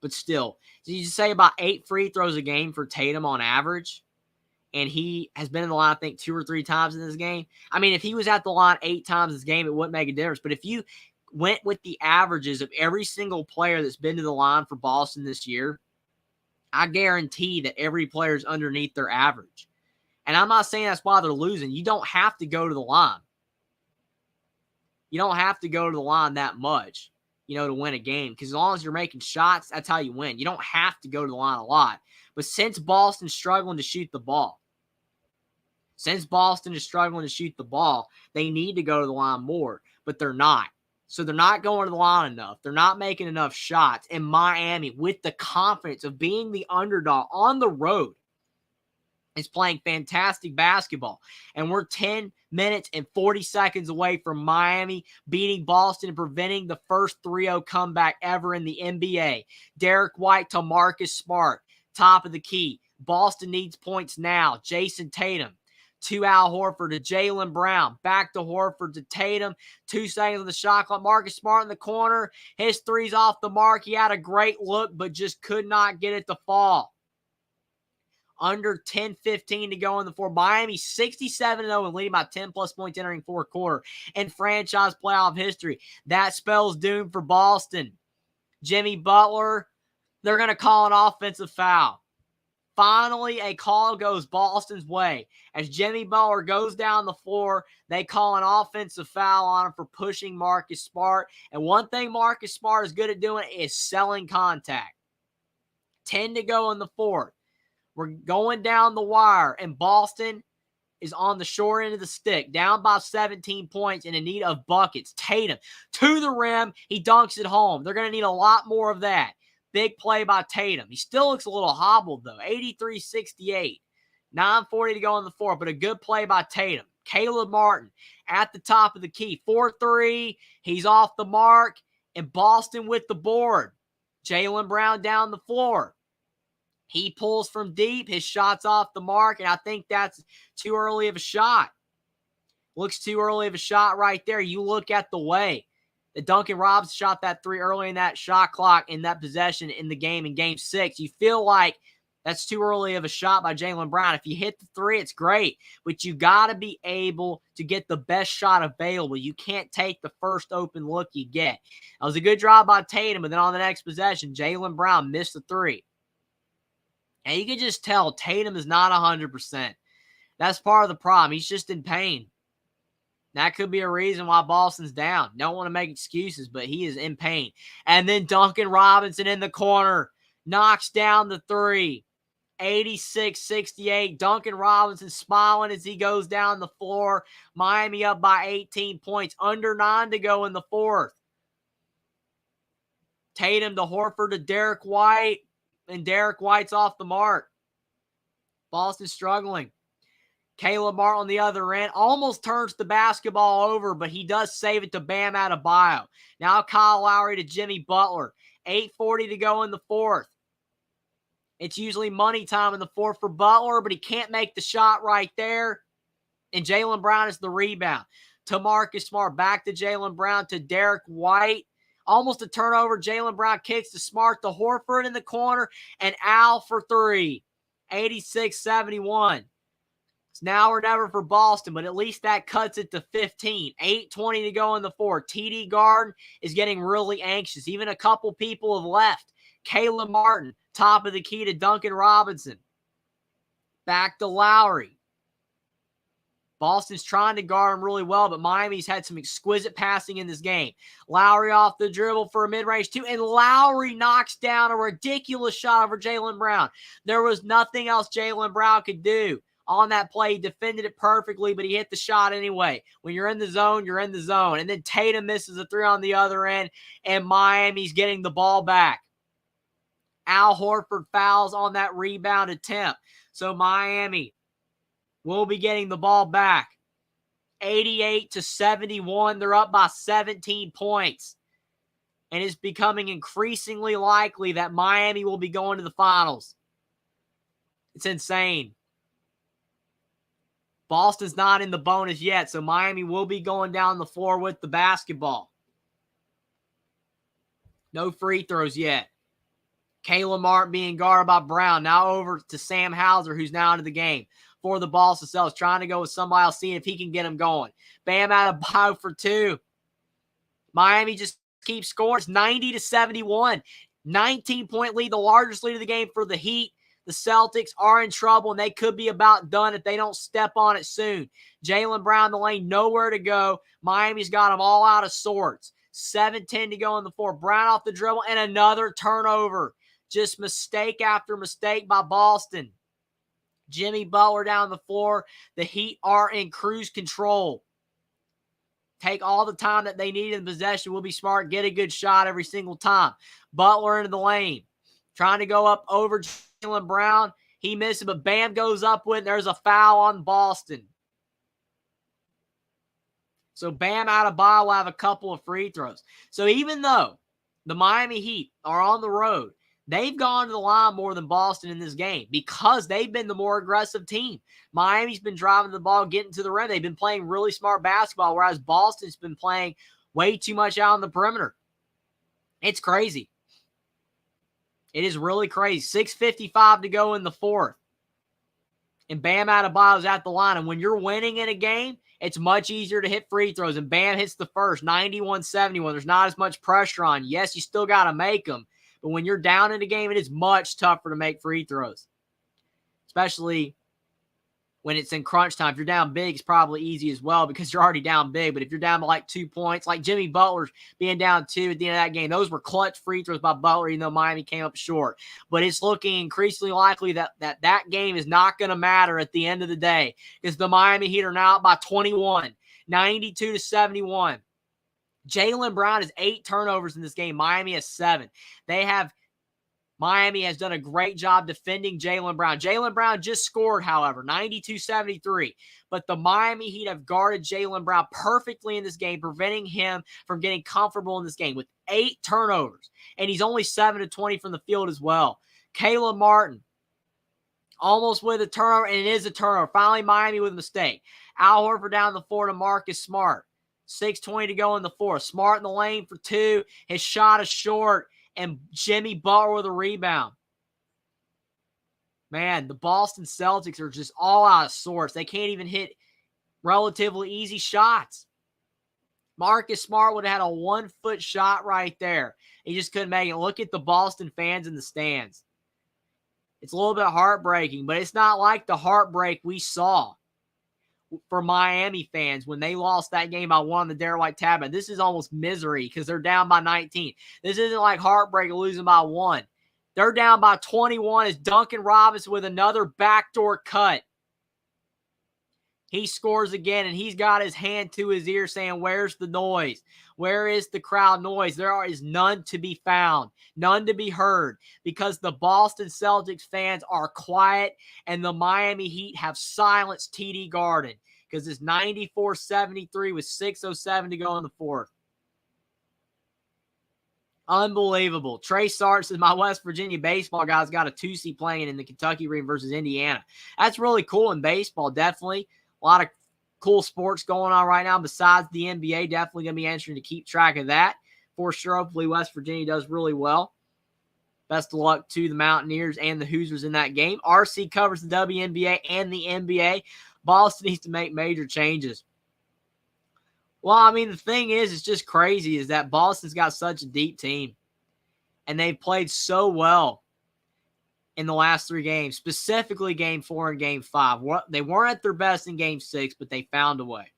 But still, so you just say about 8 free throws a game for Tatum on average. And he has been in the line, I think, 2 or 3 times in this game. I mean, if he was at the line 8 times this game, it wouldn't make a difference. But if you went with the averages of every single player that's been to the line for Boston this year, I guarantee that every player is underneath their average. And I'm not saying that's why they're losing. You don't have to go to the line. You don't have to go to the line that much, to win a game. Because as long as you're making shots, that's how you win. You don't have to go to the line a lot. But since Boston's struggling to shoot the ball, they need to go to the line more. But they're not. So they're not going to the line enough. They're not making enough shots. And Miami, with the confidence of being the underdog on the road, is playing fantastic basketball. And we're 10 minutes and 40 seconds away from Miami beating Boston and preventing the first 3-0 comeback ever in the NBA. Derek White to Marcus Smart, top of the key. Boston needs points now. Jason Tatum to Al Horford, to Jaylen Brown, back to Horford, to Tatum, 2 seconds on the shot clock. Marcus Smart in the corner, his three's off the mark. He had a great look, but just could not get it to fall. Under 10:15 to go in the fourth. Miami 67-0 and leading by 10-plus points entering fourth quarter in franchise playoff history. That spells doom for Boston. Jimmy Butler, they're going to call an offensive foul. Finally, a call goes Boston's way. As Jimmy Butler goes down the floor, they call an offensive foul on him for pushing Marcus Smart. And one thing Marcus Smart is good at doing is selling contact. 10 to go in the fourth. We're going down the wire, and Boston is on the short end of the stick, down by 17 points and in need of buckets. Tatum to the rim. He dunks it home. They're going to need a lot more of that. Big play by Tatum. He still looks a little hobbled, though. 83-68. 9:40 to go in the fourth, but a good play by Tatum. Caleb Martin at the top of the key. 4-3. He's off the mark, and Boston with the board. Jaylen Brown down the floor. He pulls from deep. His shot's off the mark, and I think that's too early of a shot. Looks too early of a shot right there. You look at the way that Duncan Robinson shot that three early in that shot clock, in that possession in the game, in Game 6. You feel like that's too early of a shot by Jaylen Brown. If you hit the three, it's great, but you got to be able to get the best shot available. You can't take the first open look you get. That was a good drive by Tatum, but then on the next possession, Jaylen Brown missed the three. And you can just tell Tatum is not 100%. That's part of the problem. He's just in pain. That could be a reason why Boston's down. Don't want to make excuses, but he is in pain. And then Duncan Robinson in the corner knocks down the three. 86-68. Duncan Robinson smiling as he goes down the floor. Miami up by 18 points. Under 9 to go in the fourth. Tatum to Horford to Derek White. And Derek White's off the mark. Boston struggling. Caleb Martin on the other end almost turns the basketball over, but he does save it to Bam Adebayo. Now Kyle Lowry to Jimmy Butler. 8:40 to go in the fourth. It's usually money time in the fourth for Butler, but he can't make the shot right there. And Jaylen Brown is the rebound. To Marcus Smart, back to Jaylen Brown to Derek White. Almost a turnover. Jaylen Brown kicks to Smart to Horford in the corner, and Al for three. 86-71. It's now or never for Boston, but at least that cuts it to 15. 8:20 to go in the fourth. TD Garden is getting really anxious. Even a couple people have left. Caleb Martin, top of the key to Duncan Robinson. Back to Lowry. Boston's trying to guard him really well, but Miami's had some exquisite passing in this game. Lowry off the dribble for a mid-range two, and Lowry knocks down a ridiculous shot over Jaylen Brown. There was nothing else Jaylen Brown could do on that play. He defended it perfectly, but he hit the shot anyway. When you're in the zone, you're in the zone. And then Tatum misses a three on the other end, and Miami's getting the ball back. Al Horford fouls on that rebound attempt. So Miami will be getting the ball back. 88-71. They're up by 17 points. And it's becoming increasingly likely that Miami will be going to the finals. It's insane. Boston's not in the bonus yet, so Miami will be going down the floor with the basketball. No free throws yet. Caleb Martin being guarded by Brown. Now over to Sam Hauser, who's now into the game for the Boston Celtics, trying to go with somebody else, seeing if he can get him going. Bam Adebayo for two. Miami just keeps scoring. It's 90-71. 19-point lead, the largest lead of the game for the Heat. The Celtics are in trouble, and they could be about done if they don't step on it soon. Jaylen Brown in the lane, nowhere to go. Miami's got them all out of sorts. 7:10 to go in the fourth. Brown off the dribble, and another turnover. Just mistake after mistake by Boston. Jimmy Butler down the floor. The Heat are in cruise control. Take all the time that they need in possession. Will be smart. Get a good shot every single time. Butler into the lane. Trying to go up over Jaylen Brown. He misses, but Bam goes up with it. There's a foul on Boston. So Bam Adebayo will have a couple of free throws. So even though the Miami Heat are on the road, they've gone to the line more than Boston in this game because they've been the more aggressive team. Miami's been driving the ball, getting to the rim. They've been playing really smart basketball, whereas Boston's been playing way too much out on the perimeter. It's crazy. It is really crazy. 6:55 to go in the fourth. And Bam Adebayo's at the line. And when you're winning in a game, it's much easier to hit free throws. And Bam hits the first, 91-71. There's not as much pressure on. Yes, you still got to make them. But when you're down in a game, it is much tougher to make free throws, especially when it's in crunch time. If you're down big, it's probably easy as well because you're already down big. But if you're down by like 2 points, like Jimmy Butler's being down 2 at the end of that game, those were clutch free throws by Butler, even though Miami came up short. But it's looking increasingly likely that game is not going to matter at the end of the day because the Miami Heat are now up by 21, 92-71. Jaylen Brown has 8 turnovers in this game. Miami has 7. Miami has done a great job defending Jaylen Brown. Jaylen Brown just scored, however, 92-73. But the Miami Heat have guarded Jaylen Brown perfectly in this game, preventing him from getting comfortable in this game with 8 turnovers. And he's only 7-20 from the field as well. Caleb Martin, almost with a turnover, and it is a turnover. Finally, Miami with a mistake. Al Horford down the floor to Marcus Smart. 6:20 to go in the fourth. Smart in the lane for 2. His shot is short. And Jimmy Butler with a rebound. Man, the Boston Celtics are just all out of sorts. They can't even hit relatively easy shots. Marcus Smart would have had a 1-foot shot right there. He just couldn't make it. Look at the Boston fans in the stands. It's a little bit heartbreaking, but it's not like the heartbreak we saw for Miami fans when they lost that game by 1 on the Derek White tablet. This is almost misery because they're down by 19. This isn't like heartbreak losing by 1. They're down by 21 as Duncan Robinson with another backdoor cut. He scores again, and he's got his hand to his ear saying, where's the noise? Where is the crowd noise? There is none to be found, none to be heard, because the Boston Celtics fans are quiet, and the Miami Heat have silenced TD Garden because it's 94-73 with 6:07 to go in the fourth. Unbelievable. Trey Sark says, my West Virginia baseball guys got a 2C playing in the Kentucky Arena versus Indiana. That's really cool in baseball, definitely. A lot of cool sports going on right now besides the NBA. Definitely going to be interesting to keep track of that for sure. Hopefully West Virginia does really well. Best of luck to the Mountaineers and the Hoosiers in that game. RC covers the WNBA and the NBA. Boston needs to make major changes. Well, I mean, the thing is, it's just crazy is that Boston's got such a deep team. And they've played so well in the last 3 games, specifically Game 4 and Game 5. They weren't at their best in Game 6, but they found a way.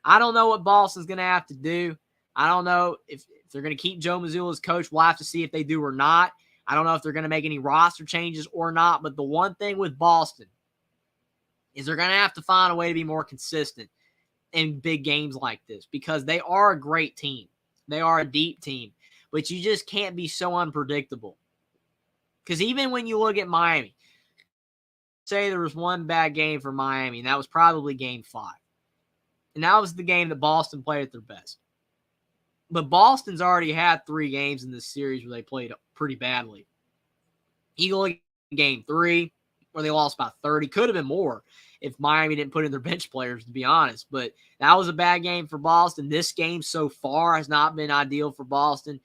I don't know what Boston's going to have to do. I don't know if they're going to keep Joe Mazzulla as coach. We'll have to see if they do or not. I don't know if they're going to make any roster changes or not. But the one thing with Boston is they're going to have to find a way to be more consistent in big games like this because they are a great team. They are a deep team. But you just can't be so unpredictable. Because even when you look at Miami, say there was one bad game for Miami, and that was probably Game 5. And that was the game that Boston played at their best. But Boston's already had 3 games in this series where they played pretty badly. You look at Game 3, where they lost by 30. Could have been more if Miami didn't put in their bench players, to be honest. But that was a bad game for Boston. This game so far has not been ideal for Boston.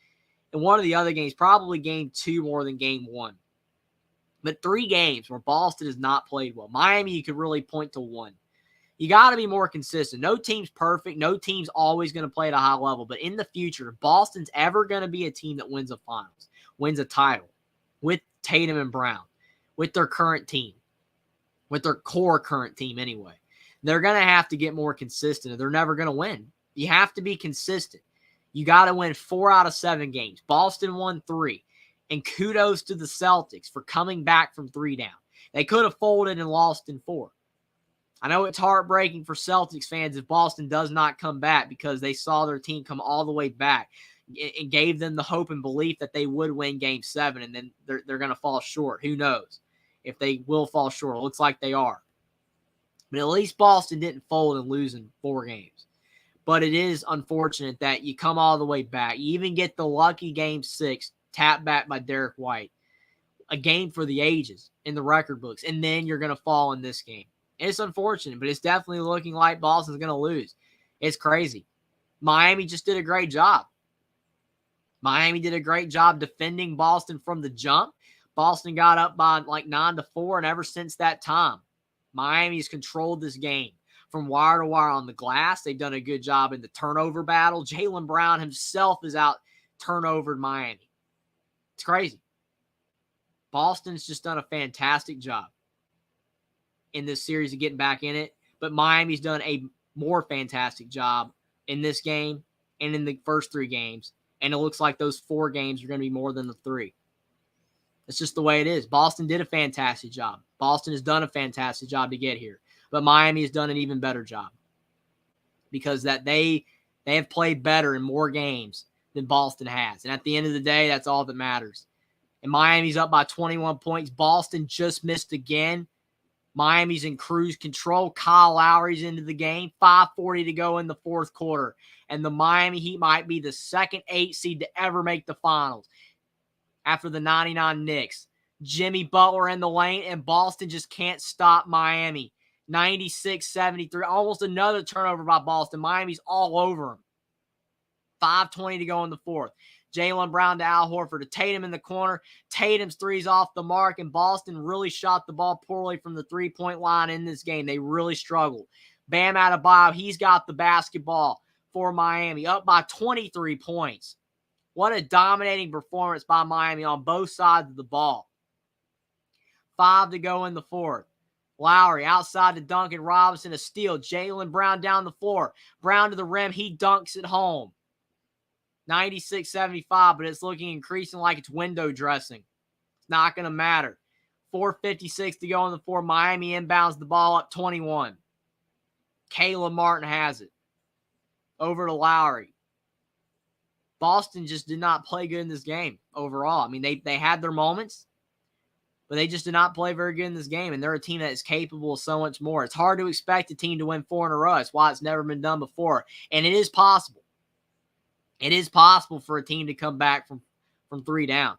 And one of the other games, probably Game 2 more than Game 1. But 3 games where Boston has not played well. Miami, you could really point to 1. You got to be more consistent. No team's perfect. No team's always going to play at a high level. But in the future, if Boston's ever going to be a team that wins a finals, wins a title with Tatum and Brown, with their current team, with their core current team anyway, they're going to have to get more consistent or they're never going to win. You have to be consistent. You got to win 4 out of 7 games. Boston won 3. And kudos to the Celtics for coming back from 3 down. They could have folded and lost in 4. I know it's heartbreaking for Celtics fans if Boston does not come back because they saw their team come all the way back. It gave them the hope and belief that they would win Game 7, and then they're going to fall short. Who knows if they will fall short? It looks like they are. But at least Boston didn't fold and lose in 4 games. But it is unfortunate that you come all the way back. You even get the lucky Game 6 tapped back by Derek White. A game for the ages in the record books. And then you're going to fall in this game. It's unfortunate, but it's definitely looking like Boston's going to lose. It's crazy. Miami just did a great job. Miami did a great job defending Boston from the jump. Boston got up by like 9-4, and ever since that time, Miami's controlled this game from wire to wire on the glass. They've done a good job in the turnover battle. Jaylen Brown himself is out turnovered Miami. It's crazy. Boston's just done a fantastic job in this series of getting back in it, but Miami's done a more fantastic job in this game and in the first 3 games, and it looks like those 4 games are going to be more than the 3. It's just the way it is. Boston did a fantastic job. Boston has done a fantastic job to get here, but Miami has done an even better job because that they have played better in more games than Boston has, and at the end of the day, that's all that matters. And Miami's up by 21 points. Boston just missed again. Miami's in cruise control. Kyle Lowry's into the game. 5:40 to go in the fourth quarter. And the Miami Heat might be the second 8 seed to ever make the finals after the 99 Knicks. Jimmy Butler in the lane, and Boston just can't stop Miami. 96-73. Almost another turnover by Boston. Miami's all over them. 5:20 to go in the fourth. Jaylen Brown to Al Horford, to Tatum in the corner. Tatum's three's off the mark, and Boston really shot the ball poorly from the three-point line in this game. They really struggled. Bam Adebayo, he's got the basketball for Miami, up by 23 points. What a dominating performance by Miami on both sides of the ball. 5 to go in the fourth. Lowry outside to Duncan Robinson, a steal. Jaylen Brown down the floor. Brown to the rim, he dunks it home. 96-75, but it's looking increasing like it's window dressing. It's not going to matter. 4:56 to go in the fourth. Miami inbounds the ball up 21. Caleb Martin has it. Over to Lowry. Boston just did not play good in this game overall. I mean, they had their moments, but they just did not play very good in this game, and they're a team that is capable of so much more. It's hard to expect a team to win 4 in a row. That's why it's never been done before, and it is possible. It is possible for a team to come back from 3 down,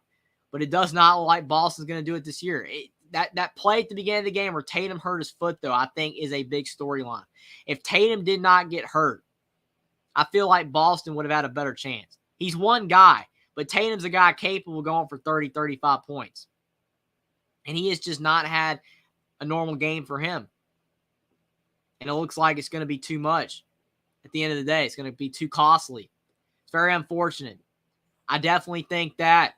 but it does not look like Boston's going to do it this year. That play at the beginning of the game where Tatum hurt his foot, though, I think is a big storyline. If Tatum did not get hurt, I feel like Boston would have had a better chance. He's one guy, but Tatum's a guy capable of going for 30, 35 points. And he has just not had a normal game for him. And it looks like it's going to be too much. At the end of the day, it's going to be too costly. It's very unfortunate. I definitely think that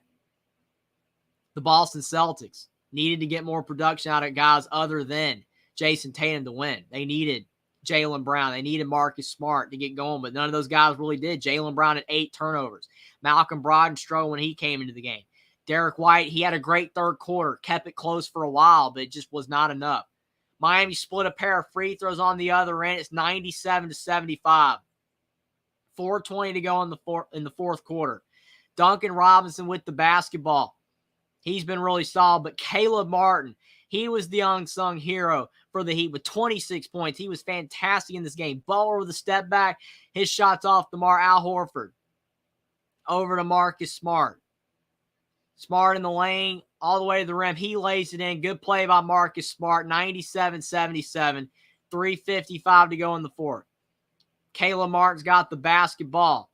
the Boston Celtics needed to get more production out of guys other than Jason Tatum to win. They needed Jaylen Brown. They needed Marcus Smart to get going, but none of those guys really did. Jaylen Brown had 8 turnovers. Malcolm Brogdon struggled when he came into the game. Derek White, he had a great third quarter, kept it close for a while, but it just was not enough. Miami split a pair of free throws on the other end. It's 97-75. 4:20 to go in the fourth quarter. Duncan Robinson with the basketball. He's been really solid, but Caleb Martin, he was the unsung hero for the Heat with 26 points. He was fantastic in this game. Butler with a step back. His shot's off the mark. Al Horford. Over to Marcus Smart. Smart in the lane, all the way to the rim. He lays it in. Good play by Marcus Smart. 97-77. 3:55 to go in the fourth. Caleb Martin's got the basketball.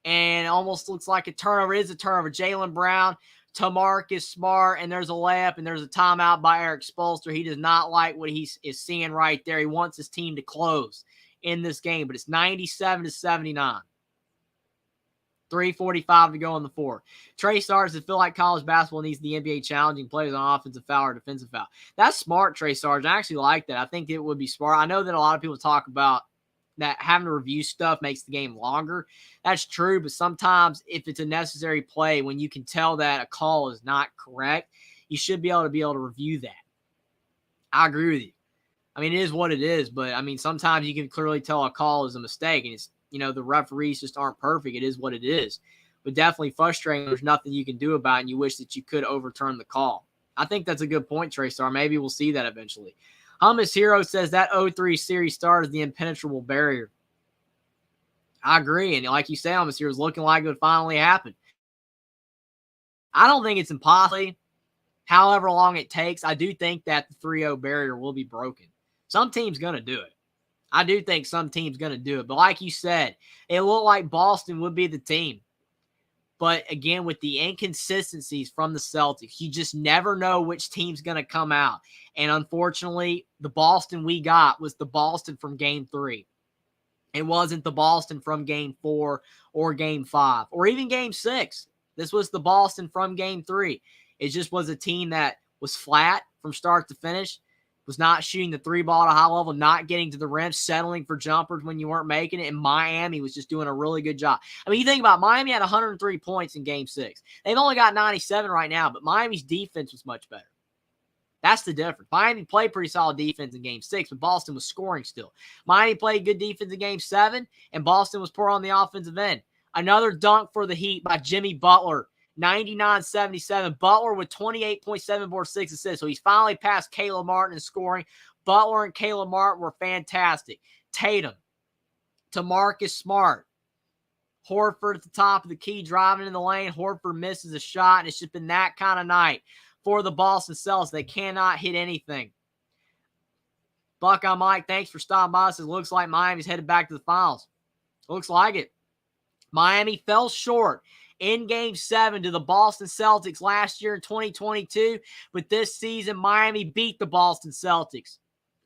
And it almost looks like a turnover. It is a turnover. Jaylen Brown to Marcus Smart, and there's a layup, and there's a timeout by Eric Spoelstra. He does not like what he is seeing right there. He wants his team to close in this game, but it's 97-79. 3:45 to go in the fourth. Trey Sarge says, feel like college basketball needs the NBA challenging players on offensive foul or defensive foul. That's smart, Trey Sarge. I actually like that. I think it would be smart. I know that a lot of people talk about that having to review stuff makes the game longer. That's true, but sometimes if it's a necessary play, when you can tell that a call is not correct, you should be able to review that. I agree with you. I mean, it is what it is, but I mean, sometimes you can clearly tell a call is a mistake, and it's, the referees just aren't perfect. It is what it is. But definitely frustrating. There's nothing you can do about it, and you wish that you could overturn the call. I think that's a good point, Trey Star. Maybe we'll see that eventually. Hummus Hero says that 0-3 series started the impenetrable barrier. I agree. And like you say, Hummus Hero is looking like it would finally happen. I don't think it's impossible. However long it takes, I do think that the 3-0 barrier will be broken. Some team's going to do it. I do think some team's going to do it. But like you said, it looked like Boston would be the team. But again, with the inconsistencies from the Celtics, you just never know which team's going to come out. And unfortunately, the Boston we got was the Boston from Game 3. It wasn't the Boston from Game 4 or Game 5 or even Game 6. This was the Boston from game 3. It just was a team that was flat from start to finish, was not shooting the three ball at a high level, not getting to the rim, settling for jumpers when you weren't making it, and Miami was just doing a really good job. I mean, you think about it, Miami had 103 points in game 6. They've only got 97 right now, but Miami's defense was much better. That's the difference. Miami played pretty solid defense in game 6, but Boston was scoring still. Miami played good defense in game 7, and Boston was poor on the offensive end. Another dunk for the Heat by Jimmy Butler. 99-77. Butler with 28.7 boards, 6 assists. So he's finally passed Caleb Martin in scoring. Butler and Caleb Martin were fantastic. Tatum to Marcus Smart. Horford at the top of the key, driving in the lane. Horford misses a shot, and it's just been that kind of night for the Boston Celtics. They cannot hit anything. Buckeye Mike, thanks for stopping by us. It looks like Miami's headed back to the finals. Looks like it. Miami fell short in Game 7 to the Boston Celtics last year in 2022. But this season, Miami beat the Boston Celtics.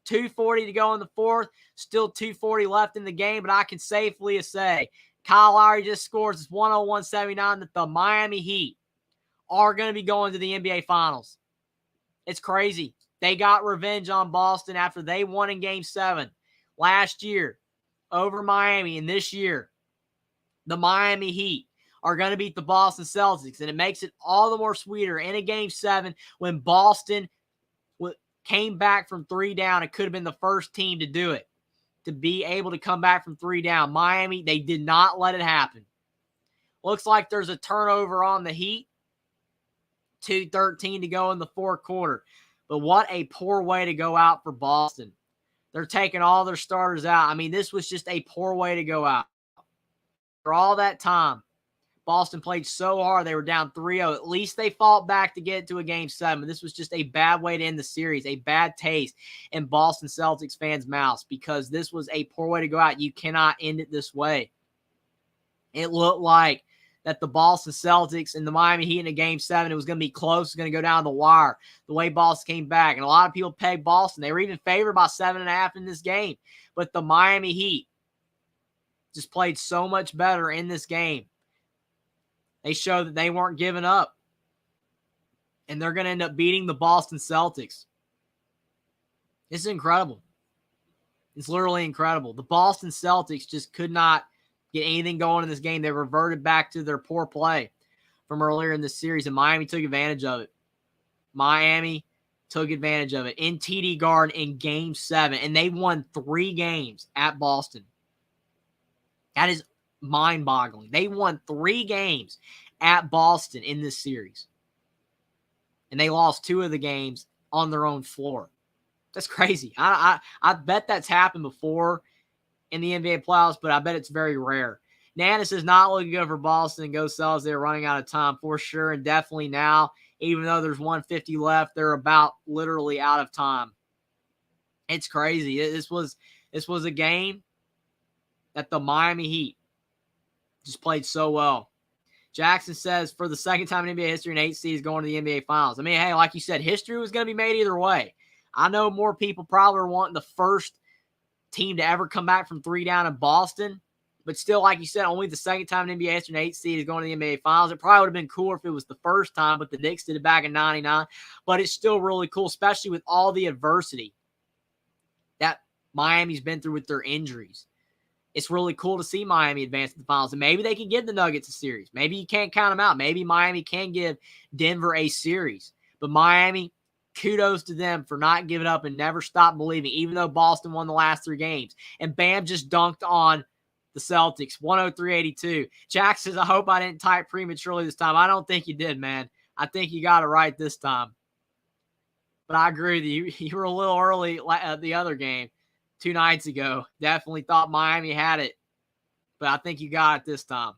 2:40 to go in the fourth. Still 2:40 left in the game. But I can safely say Kyle Lowry just scores. It's 101-79 that the Miami Heat are going to be going to the NBA Finals. It's crazy. They got revenge on Boston after they won in Game 7 last year over Miami. And this year, the Miami Heat are going to beat the Boston Celtics. And it makes it all the more sweeter in a Game 7 when Boston came back from 3 down. It could have been the first team to do it, to be able to come back from 3 down. Miami, they did not let it happen. Looks like there's a turnover on the Heat. 2:13 to go in the fourth quarter. But what a poor way to go out for Boston. They're taking all their starters out. I mean, this was just a poor way to go out. For all that time, Boston played so hard. They were down 3-0. At least they fought back to get to a Game 7. This was just a bad way to end the series, a bad taste in Boston Celtics fans' mouths because this was a poor way to go out. You cannot end it this way. It looked like that the Boston Celtics and the Miami Heat in a Game 7, it was going to be close. It was going to go down the wire the way Boston came back. And a lot of people pegged Boston. They were even favored by 7.5 in this game. But the Miami Heat just played so much better in this game. They showed that they weren't giving up. And they're going to end up beating the Boston Celtics. This is incredible. It's literally incredible. The Boston Celtics just could not get anything going in this game. They reverted back to their poor play from earlier in the series, and Miami took advantage of it. Miami took advantage of it in TD Garden in Game 7, and they won 3 games at Boston. That is mind-boggling. They won 3 games at Boston in this series, and they lost 2 of the games on their own floor. That's crazy. I bet that's happened before in the NBA playoffs, but I bet it's very rare. Nana says not looking good for Boston. Go Celtics. They're running out of time for sure, and definitely now, even though there's 150 left, they're about literally out of time. It's crazy. This was a game that the Miami Heat just played so well. Jackson says for the second time in NBA history, an 8 seed is going to the NBA Finals. I mean, hey, like you said, history was going to be made either way. I know more people probably are wanting the first team to ever come back from 3 down in Boston. But still, like you said, only the second time in NBA history an 8 seed is going to the NBA Finals. It probably would have been cooler if it was the first time, but the Knicks did it back in 99. But it's still really cool, especially with all the adversity that Miami's been through with their injuries. It's really cool to see Miami advance to the finals. And maybe they can give the Nuggets a series. Maybe you can't count them out. Maybe Miami can give Denver a series. But Miami, kudos to them for not giving up and never stop believing, even though Boston won the last 3 games. And Bam just dunked on the Celtics, 103-82. Jack says, I hope I didn't type prematurely this time. I don't think you did, man. I think you got it right this time. But I agree with you. You were a little early at the other game 2 nights ago. Definitely thought Miami had it. But I think you got it this time.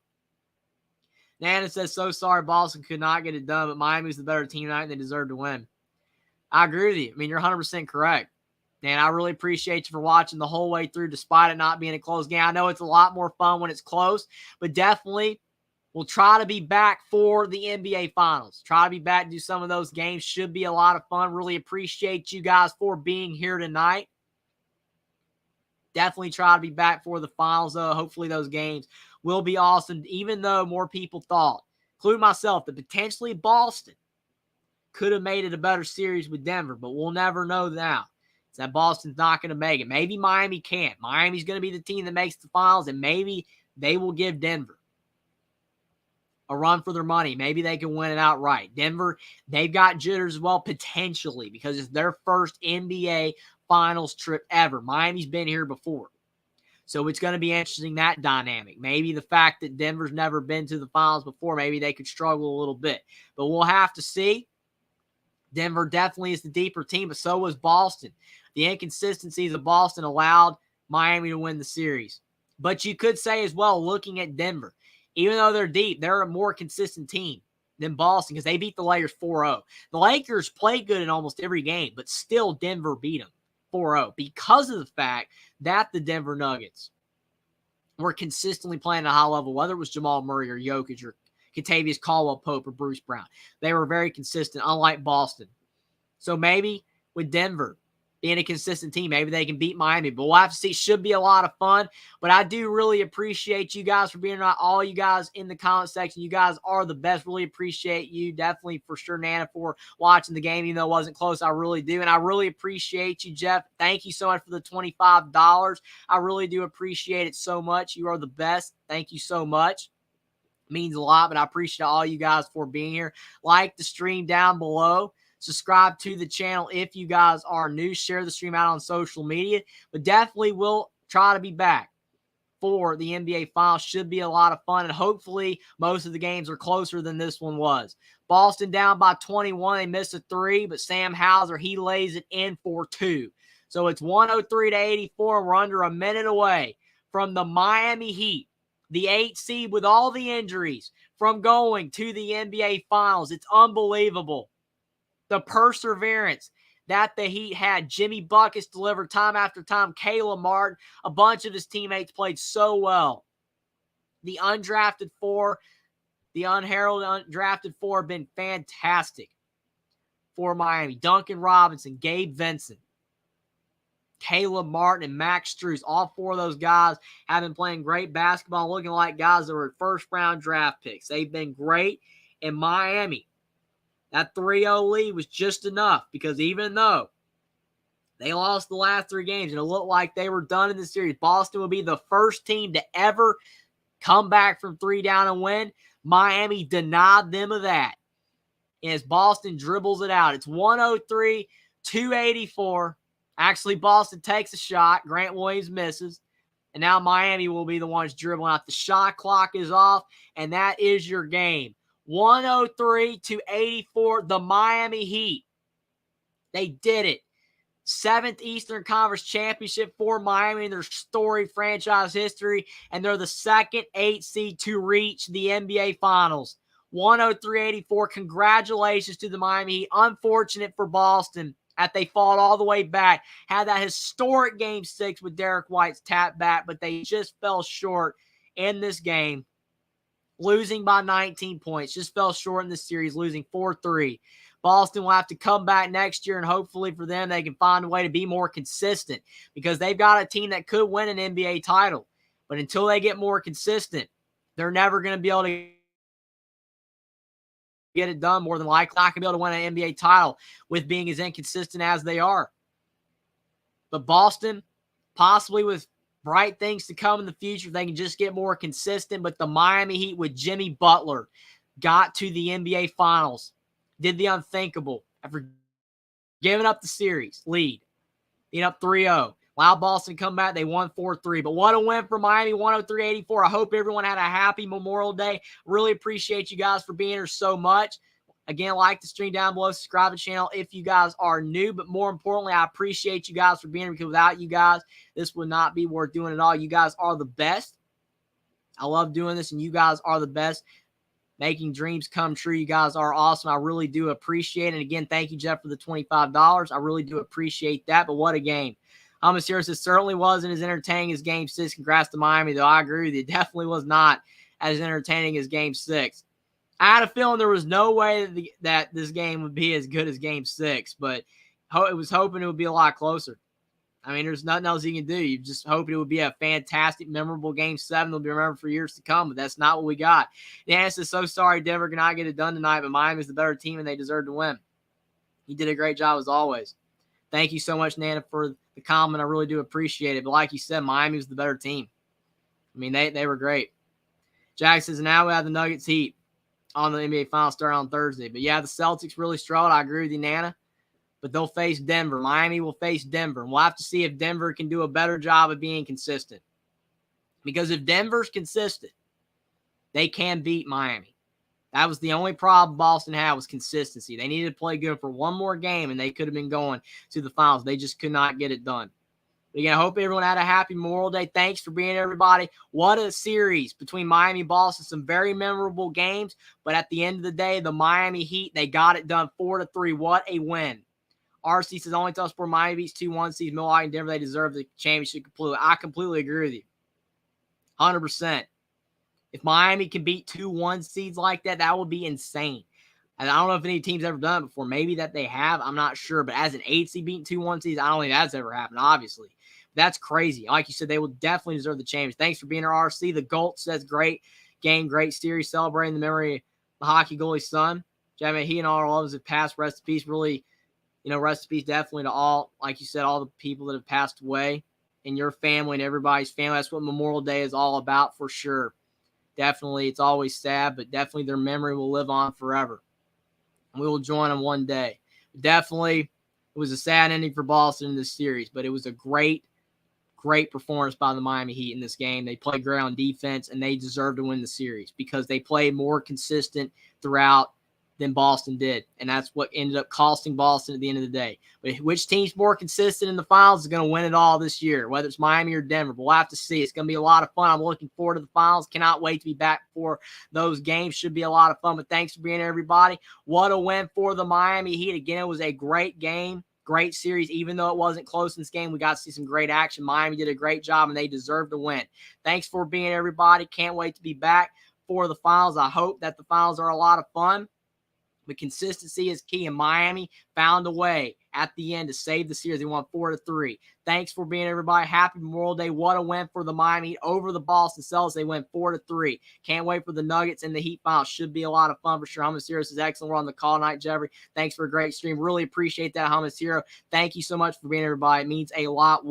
Nana says, so sorry Boston could not get it done, but Miami's the better team tonight and they deserve to win. I agree with you. I mean, you're 100% correct. And I really appreciate you for watching the whole way through despite it not being a close game. I know it's a lot more fun when it's close, but definitely we'll try to be back for the NBA Finals. Try to be back to do some of those games. Should be a lot of fun. Really appreciate you guys for being here tonight. Definitely try to be back for the finals, though. Hopefully those games will be awesome, even though more people thought including myself, that potentially Boston could have made it a better series with Denver, but we'll never know now. It's that Boston's not going to make it. Maybe Miami can't. Miami's going to be the team that makes the finals, and maybe they will give Denver a run for their money. Maybe they can win it outright. Denver, they've got jitters as well, potentially, because it's their first NBA finals trip ever. Miami's been here before. So it's going to be interesting, that dynamic. Maybe the fact that Denver's never been to the finals before, maybe they could struggle a little bit. But we'll have to see. Denver definitely is the deeper team, but so was Boston. The inconsistencies of Boston allowed Miami to win the series. But you could say as well, looking at Denver, even though they're deep, they're a more consistent team than Boston because they beat the Lakers 4-0. The Lakers play good in almost every game, but still Denver beat them 4-0 because of the fact that the Denver Nuggets were consistently playing at a high level, whether it was Jamal Murray or Jokic or Kentavious Caldwell-Pope or Bruce Brown. They were very consistent, unlike Boston. So maybe with Denver being a consistent team, maybe they can beat Miami. But we'll have to see. Should be a lot of fun. But I do really appreciate you guys for being on. All you guys in the comment section. You guys are the best. Really appreciate you. Definitely for sure, Nana, for watching the game, even though it wasn't close. I really do. And I really appreciate you, Jeff. Thank you so much for the $25. I really do appreciate it so much. You are the best. Thank you so much. Means a lot, but I appreciate all you guys for being here. Like the stream down below. Subscribe to the channel if you guys are new. Share the stream out on social media. But definitely will try to be back for the NBA Finals. Should be a lot of fun, and hopefully most of the games are closer than this one was. Boston down by 21. They missed a 3, but Sam Hauser, he lays it in for 2. So it's 103-84. We're under a minute away from the Miami Heat, the 8 seed with all the injuries, from going to the NBA Finals. It's unbelievable. The perseverance that the Heat had. Jimmy Buckets delivered time after time. Caleb Martin, a bunch of his teammates played so well. The undrafted 4, the unheralded undrafted 4 have been fantastic for Miami. Duncan Robinson, Gabe Vincent, Caleb Martin, and Max Strus. All 4 of those guys have been playing great basketball, looking like guys that were first-round draft picks. They've been great in Miami. That 3-0 lead was just enough because even though they lost the last 3 games and it looked like they were done in the series, Boston would be the first team to ever come back from 3 down and win. Miami denied them of that. And as Boston dribbles it out, it's 103-84. Actually, Boston takes a shot. Grant Williams misses. And now Miami will be the ones dribbling out. The shot clock is off, and that is your game. 103-84, the Miami Heat. They did it. 7th Eastern Conference Championship for Miami in their storied franchise history, and they're the 2nd 8 seed to reach the NBA Finals. 103-84. Congratulations to the Miami Heat. Unfortunate for Boston that they fought all the way back. Had that historic Game 6 with Derek White's tap back, but they just fell short in this game. Losing by 19 points. Just fell short in this series, losing 4-3. Boston will have to come back next year, and hopefully for them, they can find a way to be more consistent because they've got a team that could win an NBA title. But until they get more consistent, they're never going to be able to get it done. More than likely, not going to be able to win an NBA title with being as inconsistent as they are. But Boston, possibly with bright things to come in the future, they can just get more consistent. But the Miami Heat with Jimmy Butler got to the NBA Finals, did the unthinkable after giving up the series lead, being up 3-0. Allowed Boston to come back. They won 4-3. But what a win for Miami, 103-84. I hope everyone had a happy Memorial Day. Really appreciate you guys for being here so much. Again, like the stream down below, subscribe to the channel if you guys are new. But more importantly, I appreciate you guys for being here because without you guys, this would not be worth doing at all. You guys are the best. I love doing this, and you guys are the best. Making dreams come true. You guys are awesome. I really do appreciate it. And again, thank you, Jeff, for the $25. I really do appreciate that. But what a game. Thomas Harris, it certainly wasn't as entertaining as Game 6. Congrats to Miami, though I agree with you. It definitely was not as entertaining as Game 6. I had a feeling there was no way that this game would be as good as Game 6, but it was hoping it would be a lot closer. I mean, there's nothing else you can do. You just hope it would be a fantastic, memorable Game 7 that'll be remembered for years to come, but that's not what we got. Giannis is so sorry Denver cannot get it done tonight, but Miami's the better team and they deserve to win. He did a great job as always. Thank you so much, Nana, for the comment. I really do appreciate it. But like you said, Miami was the better team. I mean, they were great. Jack says, now we have the Nuggets Heat on the NBA Finals start on Thursday. But yeah, the Celtics really struggled. I agree with you, Nana. But they'll face Denver. Miami will face Denver. And we'll have to see if Denver can do a better job of being consistent. Because if Denver's consistent, they can beat Miami. That was the only problem Boston had was consistency. They needed to play good for one more game, and they could have been going to the finals. They just could not get it done. But again, I hope everyone had a happy Memorial Day. Thanks for being here, everybody. What a series between Miami and Boston. Some very memorable games. But at the end of the day, the Miami Heat, they got it done 4-3. What a win. RC says, only tough sport Miami beats 2-1 seeds Milwaukee and Denver. They deserve the championship completely. I completely agree with you. 100%. If Miami can beat 2-1 seeds like that, that would be insane. And I don't know if any team's ever done it before. Maybe that they have. I'm not sure. But as an 8 seed beating 2-1 seeds, I don't think that's ever happened, obviously. That's crazy. Like you said, they will definitely deserve the championship. Thanks for being here, RC. The Gold says, great game, great series, celebrating the memory of the hockey goalie's son. Jamie, he and all our lovers have passed. Rest in peace. Really, rest in peace definitely to all, like you said, all the people that have passed away in your family and everybody's family. That's what Memorial Day is all about for sure. Definitely, it's always sad, but definitely their memory will live on forever. And we will join them one day. Definitely, it was a sad ending for Boston in this series, but it was a great performance by the Miami Heat in this game. They played great on defense, and they deserve to win the series because they played more consistent throughout than Boston did, and that's what ended up costing Boston at the end of the day. But which team's more consistent in the finals is going to win it all this year, whether it's Miami or Denver. But we'll have to see. It's going to be a lot of fun. I'm looking forward to the finals. Cannot wait to be back for those games. Should be a lot of fun. But thanks for being here, everybody. What a win for the Miami Heat. Again, it was a great game. Great series, even though it wasn't close in this game. We got to see some great action. Miami did a great job, and they deserve to win. Thanks for being here, everybody. Can't wait to be back for the finals. I hope that the finals are a lot of fun. But consistency is key, and Miami found a way at the end to save the series. They won 4-3. Thanks for being here, everybody. Happy Memorial Day. What a win for the Miami Heat over the Boston Celtics. They win 4-3. Can't wait for the Nuggets and the Heat finals. Should be a lot of fun for sure. Hummus Hero is excellent. We're on the call tonight, Jeffrey. Thanks for a great stream. Really appreciate that, Hummus Hero. Thank you so much for being here, everybody. It means a lot.